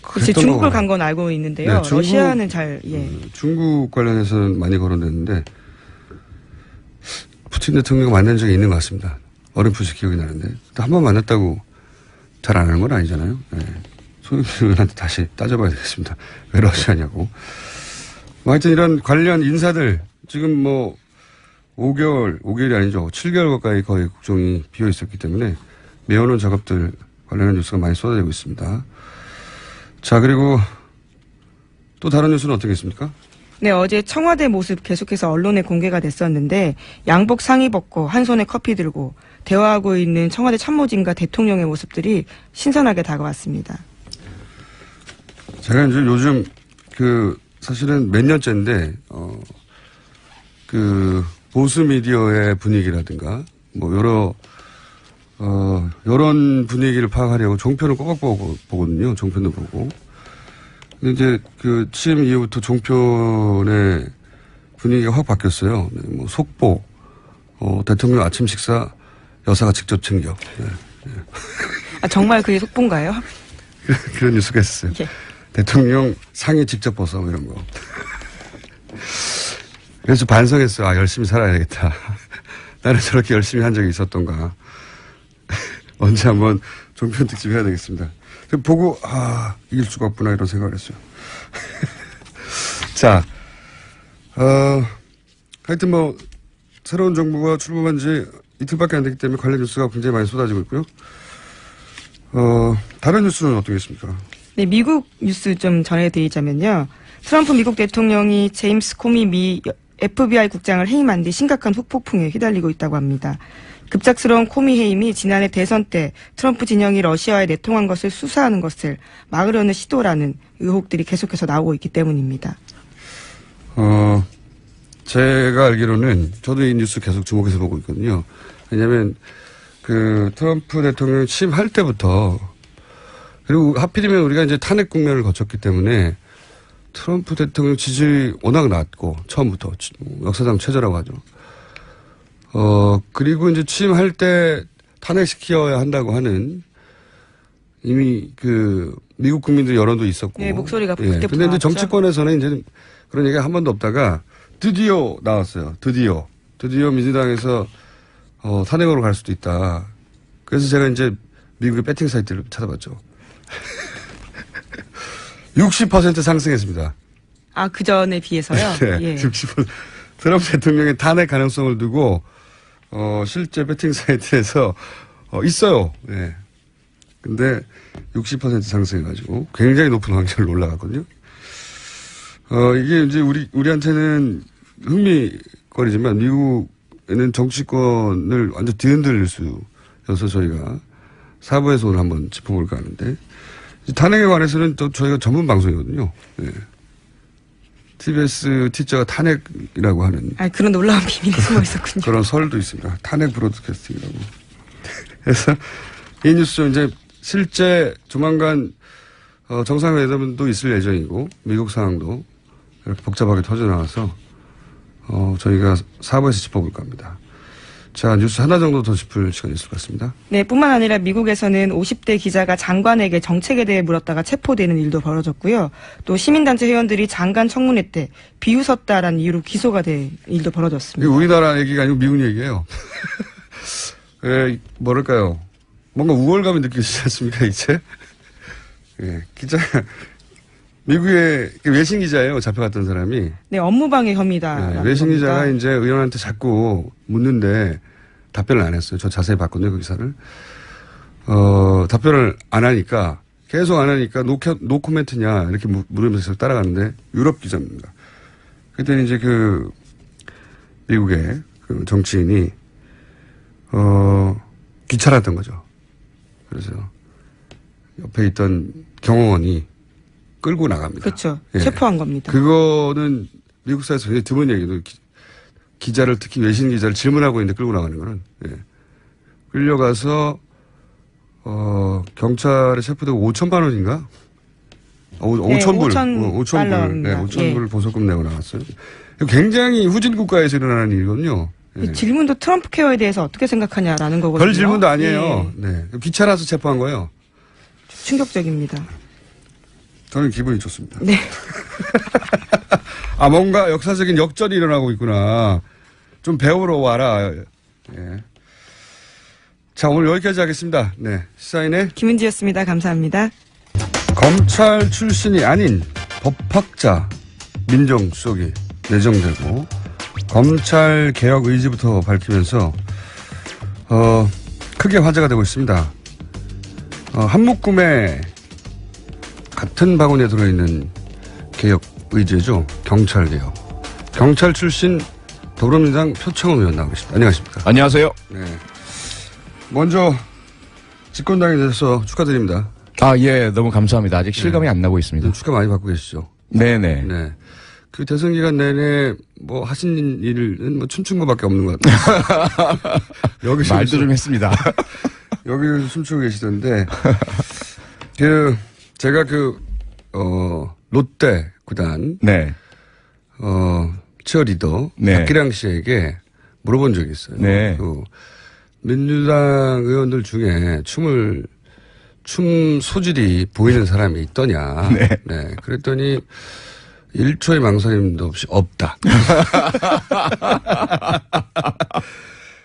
그렇지, 중국을 간 건 알고 있는데요. 네, 중국, 러시아는 잘, 예. 중국 관련해서는 많이 거론됐는데 푸틴 대통령을 만난 적이 있는 것 같습니다. 어렴풋이 기억이 나는데 한 번 만났다고 잘 안 하는 건 아니잖아요. 네. 송영길 의원한테 다시 따져봐야 되겠습니다. 왜 러시아냐고. 하여튼 이런 관련 인사들 지금 5개월이 아니죠. 7개월 가까이 거의 국정이 비어 있었기 때문에 메워놓은 작업들 관련한 뉴스가 많이 쏟아지고 있습니다. 자, 그리고 또 다른 뉴스는 어떻게 있습니까? 네, 어제 청와대 모습 계속해서 언론에 공개가 됐었는데 양복 상의 벗고 한 손에 커피 들고 대화하고 있는 청와대 참모진과 대통령의 모습들이 신선하게 다가왔습니다. 제가 이제 요즘 사실은 몇 년째인데 보수 미디어의 분위기라든가 뭐 이런 분위기를 파악하려고 종편을 꼬박 보거든요. 종편도 보고. 근데 이제 취임 이후부터 종편의 분위기가 확 바뀌었어요. 네, 뭐 속보, 대통령 아침 식사 여사가 직접 챙겨. 네, 네. 아, 정말 그게 속보인가요? 그런 뉴스가 있었어요. 예. 대통령 상의 직접 벗어 이런 거. 그래서 반성했어요. 아, 열심히 살아야겠다. 나는 저렇게 열심히 한 적이 있었던가. 언제 한번 종편 특집 해야 되겠습니다. 보고 이길 수가 없구나 이런 생각을 했어요. 자, 하여튼 뭐 새로운 정부가 출범한 지 이틀밖에 안 되기 때문에 관련 뉴스가 굉장히 많이 쏟아지고 있고요. 다른 뉴스는 어떻게 있습니까? 네, 미국 뉴스 좀 전해드리자면요. 트럼프 미국 대통령이 제임스 코미 미 FBI 국장을 해임한 뒤 심각한 후폭풍에 휘달리고 있다고 합니다. 급작스러운 코미 해임이 지난해 대선 때 트럼프 진영이 러시아에 내통한 것을 수사하는 것을 막으려는 시도라는 의혹들이 계속해서 나오고 있기 때문입니다. 제가 알기로는 저도 이 뉴스 계속 주목해서 보고 있거든요. 왜냐하면 트럼프 대통령이 취임할 때부터 그리고 하필이면 우리가 이제 탄핵 국면을 거쳤기 때문에 트럼프 대통령 지지율이 워낙 낮고 처음부터 역사상 최저라고 하죠. 그리고 이제 취임할 때 탄핵시켜야 한다고 하는 이미 미국 국민들 여론도 있었고. 네, 목소리가 예. 그때부터 근데 이제 나왔죠. 정치권에서는 이제 그런 얘기가 한 번도 없다가 드디어 나왔어요. 드디어 민주당에서 탄핵으로 갈 수도 있다. 그래서 제가 이제 미국의 배팅 사이트를 찾아봤죠. 60% 상승했습니다. 아, 그 전에 비해서요? 네, 예. 60%. 트럼프 대통령의 탄핵 가능성을 두고 실제 배팅 사이트에서 있어요. 네. 근데 60% 상승해가지고 굉장히 높은 확률로 올라갔거든요. 이게 이제 우리한테는 흥미거리지만 미국에는 정치권을 완전 뒤흔들릴 수여서 저희가 사부에서 오늘 한번 짚어볼까 하는데 탄핵에 관해서는 또 저희가 전문 방송이거든요. 네. TBS T자가 탄핵이라고 하는. 그런 놀라운 비밀이 숨어 있었군요. 그런 설도 있습니다. 탄핵 브로드캐스팅이라고. 그래서 이 뉴스 이제 실제 조만간 정상회담도 있을 예정이고 미국 상황도 이렇게 복잡하게 터져나와서 저희가 4부에서 짚어볼까 합니다. 자, 뉴스 하나 정도 더 짚을 시간이 있을 것 같습니다. 네, 뿐만 아니라 미국에서는 50대 기자가 장관에게 정책에 대해 물었다가 체포되는 일도 벌어졌고요. 또 시민단체 회원들이 장관 청문회 때 비웃었다라는 이유로 기소가 된 일도 벌어졌습니다. 이게 우리나라 얘기가 아니고 미국 얘기예요. 뭐랄까요. 뭔가 우월감이 느껴지지 않습니까, 이제? 예, 미국의 외신 기자예요, 잡혀갔던 사람이. 네, 업무방해 혐의다. 네, 외신 기자가 이제 의원한테 자꾸 묻는데 답변을 안 했어요. 저 자세히 봤거든요, 그 기사를. 답변을 안 하니까, 계속 안 하니까 노 코멘트냐, 이렇게 물으면서 따라가는데, 유럽 기자입니다. 그때는 이제 미국의 정치인이, 귀찮았던 거죠. 그래서 옆에 있던 경호원이 끌고 나갑니다. 그렇죠. 예. 체포한 겁니다. 그거는 미국 사회에서 굉장히 드문 얘기도 기자를 특히 외신 기자를 질문하고 있는데 끌고 나가는 거는 끌려가서 경찰에 체포되고 5천만 원인가? 5,000불. 5,000불. 네, 5,000불 보석금 내고 나왔어요. 굉장히 후진 국가에서 일어나는 일이거든요. 이 질문도 트럼프 케어에 대해서 어떻게 생각하냐라는 거거든요. 별 질문도 아니에요. 예. 네. 귀찮아서 체포한 거예요. 충격적입니다. 저는 기분이 좋습니다. 네. 뭔가 역사적인 역전이 일어나고 있구나. 좀 배우러 와라. 예. 자, 오늘 여기까지 하겠습니다. 네. 시사인의 김은지였습니다. 감사합니다. 검찰 출신이 아닌 법학자 민정수석이 내정되고 검찰 개혁 의지부터 밝히면서 크게 화제가 되고 있습니다. 한묶음에 같은 바구니에 들어있는 개혁 의제죠. 경찰 개혁. 경찰 출신 더불어민주당 표창원 의원 나오고 있습니다. 안녕하십니까. 안녕하세요. 네. 먼저 집권당에 대해서 축하드립니다. 예, 너무 감사합니다. 아직 실감이 안 나고 있습니다. 축하 많이 받고 계시죠. 네네. 네. 그 대선 기간 내내 뭐 하신 일은 뭐 춤춘 것밖에 없는 것 같아요. 여기서 말도 좀 했습니다. 여기서 춤추고 계시던데 제가 롯데 구단 네. 치어리더 네. 박기량 씨에게 물어본 적이 있어요. 네. 민주당 의원들 중에 춤 소질이 보이는 사람이 있더냐. 네. 그랬더니 1초의 망설임도 없이 없다.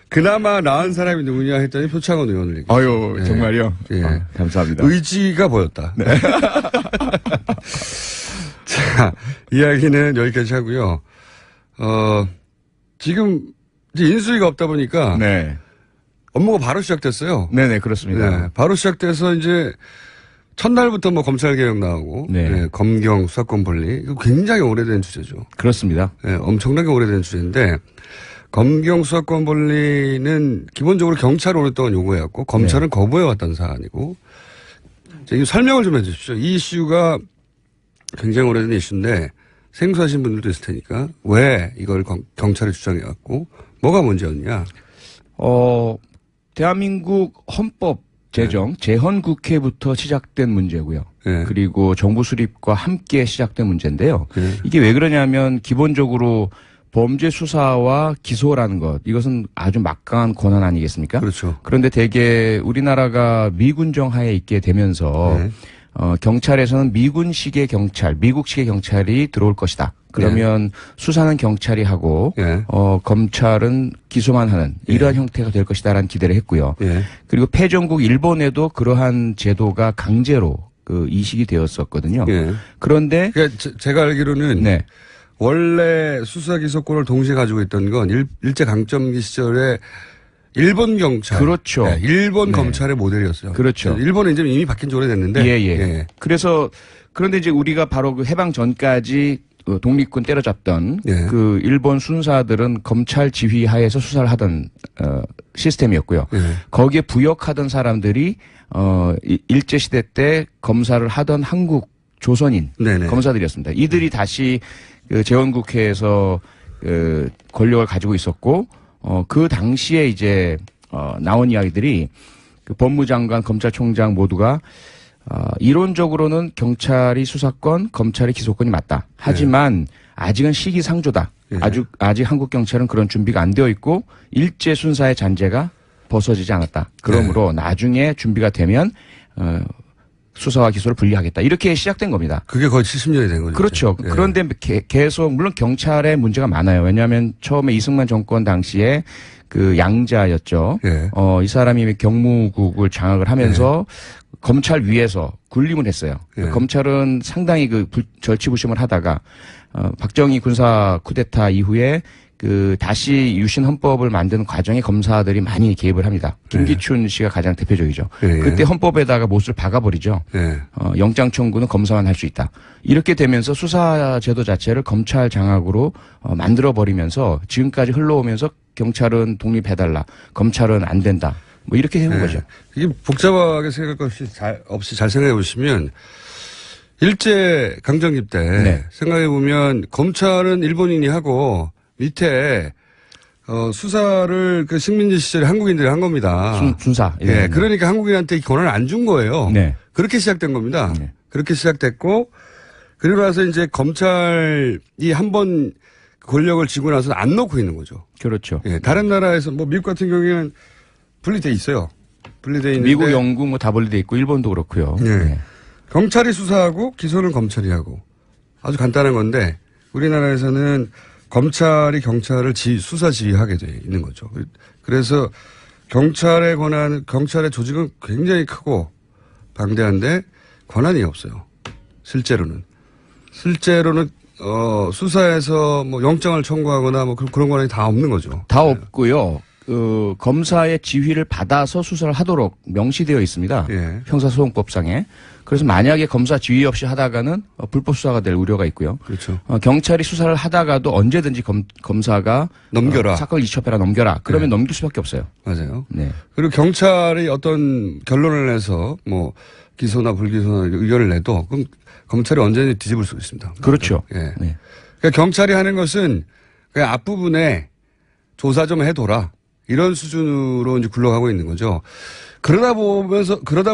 그나마 나은 사람이 누구냐 했더니 표창원 의원을 얘기했어요. 아유, 정말요? 예. 감사합니다. 의지가 보였다. 네. 자, 이야기는 여기까지 하고요. 지금 이제 인수위가 없다 보니까 네. 업무가 바로 시작됐어요. 네네, 그렇습니다. 네, 바로 시작돼서 이제 첫날부터 뭐 검찰개혁 나오고, 네. 검경 수사권 분리, 이거 굉장히 오래된 주제죠. 그렇습니다. 네, 엄청나게 오래된 주제인데, 검경 수사권 분리는 기본적으로 경찰이 오랫동안 요구해왔고, 검찰은 거부해왔던 사안이고, 이 설명을 좀 해주십시오. 이 이슈가 굉장히 오래된 이슈인데, 생소하신 분들도 있을 테니까, 왜 이걸 경찰이 주장해왔고, 뭐가 문제였냐? 대한민국 헌법 제정, 재헌국회부터 시작된 문제고요. 네. 그리고 정부 수립과 함께 시작된 문제인데요. 네. 이게 왜 그러냐면 기본적으로 범죄 수사와 기소라는 것, 이것은 아주 막강한 권한 아니겠습니까? 그렇죠. 그런데 대개 우리나라가 미군정 하에 있게 되면서 네. 경찰에서는 미군식의 경찰, 미국식의 경찰이 들어올 것이다. 그러면 수사는 경찰이 하고 예. 검찰은 기소만 하는 이러한 형태가 될 것이다라는 기대를 했고요. 예. 그리고 패전국 일본에도 그러한 제도가 강제로 이식이 되었었거든요. 예. 그런데 그러니까 제가 알기로는 네. 원래 수사 기소권을 동시에 가지고 있던 건 일제 강점기 시절에 일본 경찰, 그렇죠. 네, 일본 네. 검찰의 모델이었어요. 그렇죠. 일본은 이제 이미 바뀐 지 오래됐는데, 예. 그래서 그런데 이제 우리가 바로 그 해방 전까지 독립군 때려잡던 예. 그 일본 순사들은 검찰 지휘 하에서 수사를 하던 시스템이었고요. 예. 거기에 부역하던 사람들이 일제 시대 때 검사를 하던 한국 조선인 네네. 검사들이었습니다. 이들이 다시 그 재헌국회에서 권력을 가지고 있었고 그 당시에 이제 나온 이야기들이 그 법무장관, 검찰총장 모두가 이론적으로는 경찰이 수사권, 검찰이 기소권이 맞다. 하지만 아직은 시기상조다. 예. 아직 한국 경찰은 그런 준비가 안 되어 있고 일제 순사의 잔재가 벗어지지 않았다. 그러므로 나중에 준비가 되면 수사와 기소를 분리하겠다. 이렇게 시작된 겁니다. 그게 거의 70년이 된 거죠. 그렇죠. 예. 그런데 계속 물론 경찰에 문제가 많아요. 왜냐하면 처음에 이승만 정권 당시에 그 양자였죠. 예. 이 사람이 경무국을 장악을 하면서 검찰 위에서 군림을 했어요. 예. 검찰은 상당히 절치부심을 하다가 박정희 군사 쿠데타 이후에 다시 유신 헌법을 만드는 과정에 검사들이 많이 개입을 합니다. 김기춘 씨가 가장 대표적이죠. 예. 그때 헌법에다가 못을 박아버리죠. 예. 영장 청구는 검사만 할 수 있다. 이렇게 되면서 수사 제도 자체를 검찰 장악으로 만들어버리면서 지금까지 흘러오면서 경찰은 독립해달라. 검찰은 안 된다. 뭐 이렇게 해온 거죠. 이게 복잡하게 생각할 없이 잘 생각해 보시면 일제 강점기 때 생각해 보면 검찰은 일본인이 하고 밑에 수사를 그 식민지 시절에 한국인들이 한 겁니다. 순사. 예, 그러니까 한국인한테 권한을 안 준 거예요. 네. 그렇게 시작된 겁니다. 네. 그렇게 시작됐고 그리고 나서 이제 검찰이 한번 권력을 쥐고 나서 안 놓고 있는 거죠. 그렇죠. 예, 다른 나라에서 뭐 미국 같은 경우에는 분리돼 있어요. 분리돼 있는데 미국, 영국 뭐 다 분리돼 있고 일본도 그렇고요. 네. 경찰이 수사하고 기소는 검찰이 하고 아주 간단한 건데 우리나라에서는 검찰이 경찰을 수사 지휘하게 돼 있는 거죠. 그래서 경찰의 경찰의 조직은 굉장히 크고 방대한데 권한이 없어요. 실제로는 수사에서 뭐 영장을 청구하거나 뭐 그런 권한이 다 없는 거죠. 다 없고요. 검사의 지휘를 받아서 수사를 하도록 명시되어 있습니다. 예. 형사소송법상에. 그래서 만약에 검사 지휘 없이 하다가는 불법 수사가 될 우려가 있고요. 그렇죠. 경찰이 수사를 하다가도 언제든지 검사가 넘겨라. 사건을 이첩해라 넘겨라. 그러면 넘길 수밖에 없어요. 맞아요. 네. 그리고 경찰이 어떤 결론을 내서 뭐 기소나 불기소나 의견을 내도 그럼 검찰이 언제든지 뒤집을 수 있습니다. 그렇죠. 예. 네. 그러니까 경찰이 하는 것은 그냥 앞부분에 조사 좀 해둬라. 이런 수준으로 이제 굴러가고 있는 거죠. 그러다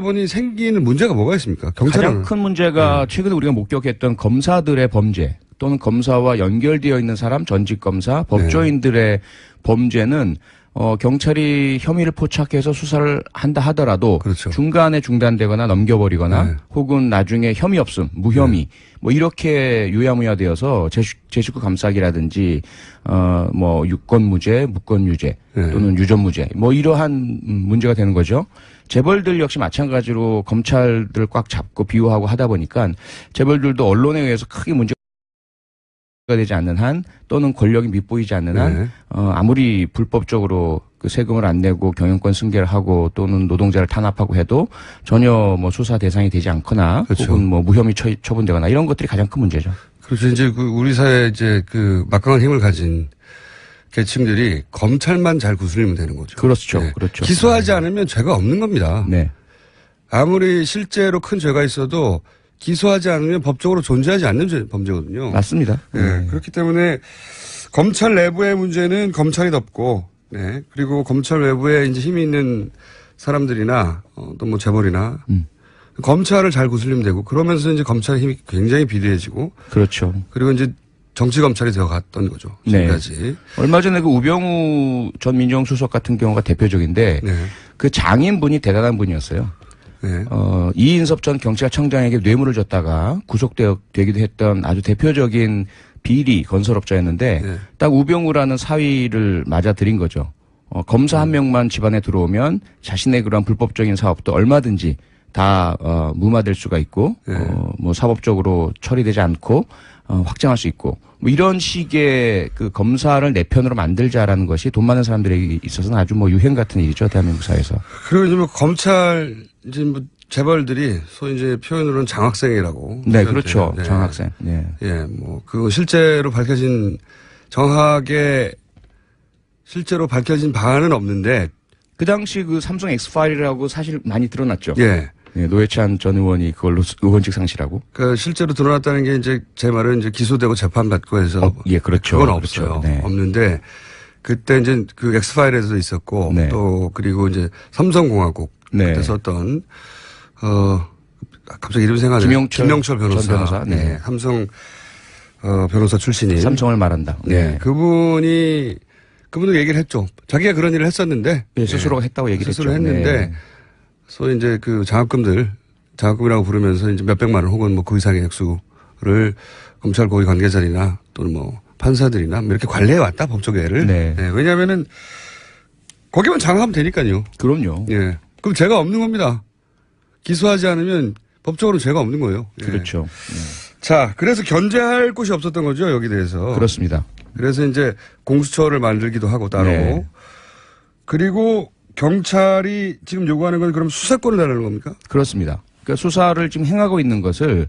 보니 생기는 문제가 뭐가 있습니까? 경찰은. 가장 큰 문제가 최근에 우리가 목격했던 검사들의 범죄 또는 검사와 연결되어 있는 사람, 전직 검사, 법조인들의 범죄는 경찰이 혐의를 포착해서 수사를 한다 하더라도 그렇죠. 중간에 중단되거나 넘겨버리거나 네. 혹은 나중에 혐의 없음, 무혐의 뭐 이렇게 유야무야 되어서 제식구 감싸기라든지 뭐 유권무죄, 무권유죄 또는 유전무죄 뭐 이러한 문제가 되는 거죠. 재벌들 역시 마찬가지로 검찰들 꽉 잡고 비호하고 하다 보니까 재벌들도 언론에 의해서 크게 문제가 되지 않는 한 또는 권력이 밉보이지 않는 한 아무리 불법적으로 그 세금을 안 내고 경영권 승계를 하고 또는 노동자를 탄압하고 해도 전혀 뭐 수사 대상이 되지 않거나 그렇죠. 혹은 뭐 무혐의 처분되거나 이런 것들이 가장 큰 문제죠. 그렇죠. 이제 우리 사회에 이제 막강한 힘을 가진 계층들이 검찰만 잘 구슬리면 되는 거죠. 그렇죠. 네. 그렇죠. 기소하지 않으면 죄가 없는 겁니다. 네. 아무리 실제로 큰 죄가 있어도 기소하지 않으면 법적으로 존재하지 않는 범죄거든요. 맞습니다. 네. 그렇기 때문에 검찰 내부의 문제는 검찰이 덮고, 네. 그리고 검찰 외부에 이제 힘이 있는 사람들이나 또 뭐 재벌이나 검찰을 잘 구슬리면 되고 그러면서 이제 검찰의 힘이 굉장히 비대해지고 그렇죠. 그리고 이제 정치 검찰이 되어갔던 거죠. 지금까지. 네. 얼마 전에 그 우병우 전 민정수석 같은 경우가 대표적인데 네. 그 장인분이 대단한 분이었어요. 네. 이인섭 전 경찰청장에게 뇌물을 줬다가 구속되기도 했던 아주 대표적인 비리 건설업자였는데 네. 딱 우병우라는 사위를 맞아들인 거죠. 검사 한 명만 집안에 들어오면 자신의 그런 불법적인 사업도 얼마든지 다 무마될 수가 있고 네. 뭐 사법적으로 처리되지 않고 확장할 수 있고 뭐 이런 식의 그 검사를 내 편으로 만들자라는 것이 돈 많은 사람들에게 있어서는 아주 뭐 유행 같은 일이죠 대한민국 사회에서. 그리고 이제 뭐 검찰 이제 뭐 재벌들이 소위 이제 표현으로는 장학생이라고. 네, 그렇죠. 네. 장학생. 네. 예, 뭐 그 실제로 밝혀진 정확하게 실제로 밝혀진 바는 없는데 그 당시 그 삼성 엑스파일이라고 사실 많이 드러났죠. 예. 네, 노회찬 전 의원이 그걸로 의원직 상실하고. 그 실제로 드러났다는 게 이제 제 말은 이제 기소되고 재판받고 해서 예, 그렇죠. 그건 그렇죠. 없어요. 네. 없는데 그때 이제 그 엑스파일에서도 있었고 네. 또 그리고 이제 삼성공화국 네. 그때 썼던 갑자기 이름 생각나요. 김영철 변호사. 전 변호사. 네. 네. 삼성 변호사 출신인 삼성을 말한다. 네. 그분도 얘기를 했죠. 자기가 그런 일을 했었는데 네, 스스로가 했다고 얘기를 스스로 했죠. 했는데 네. 소위 이제 그 장학금이라고 부르면서 이제 몇백만 원 혹은 뭐 그 이상의 액수를 검찰 고위 관계자들이나 또는 뭐 판사들이나 뭐 이렇게 관리해 왔다 법조계를. 네. 네. 왜냐하면은 거기만 장악하면 되니까요. 그럼요. 예. 그럼 죄가 없는 겁니다. 기소하지 않으면 법적으로 죄가 없는 거예요. 예. 그렇죠. 자, 그래서 견제할 곳이 없었던 거죠, 여기 대해서. 그렇습니다. 그래서 이제 공수처를 만들기도 하고 따로. 네. 그리고 경찰이 지금 요구하는 건 그럼 수사권을 달라는 겁니까? 그렇습니다. 그러니까 수사를 지금 행하고 있는 것을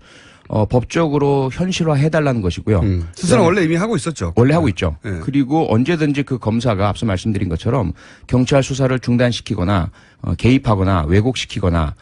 법적으로 현실화해달라는 것이고요. 수사는 원래 이미 하고 있었죠. 원래 하고 있죠. 네. 그리고 언제든지 그 검사가 앞서 말씀드린 것처럼 경찰 수사를 중단시키거나 개입하거나 왜곡시키거나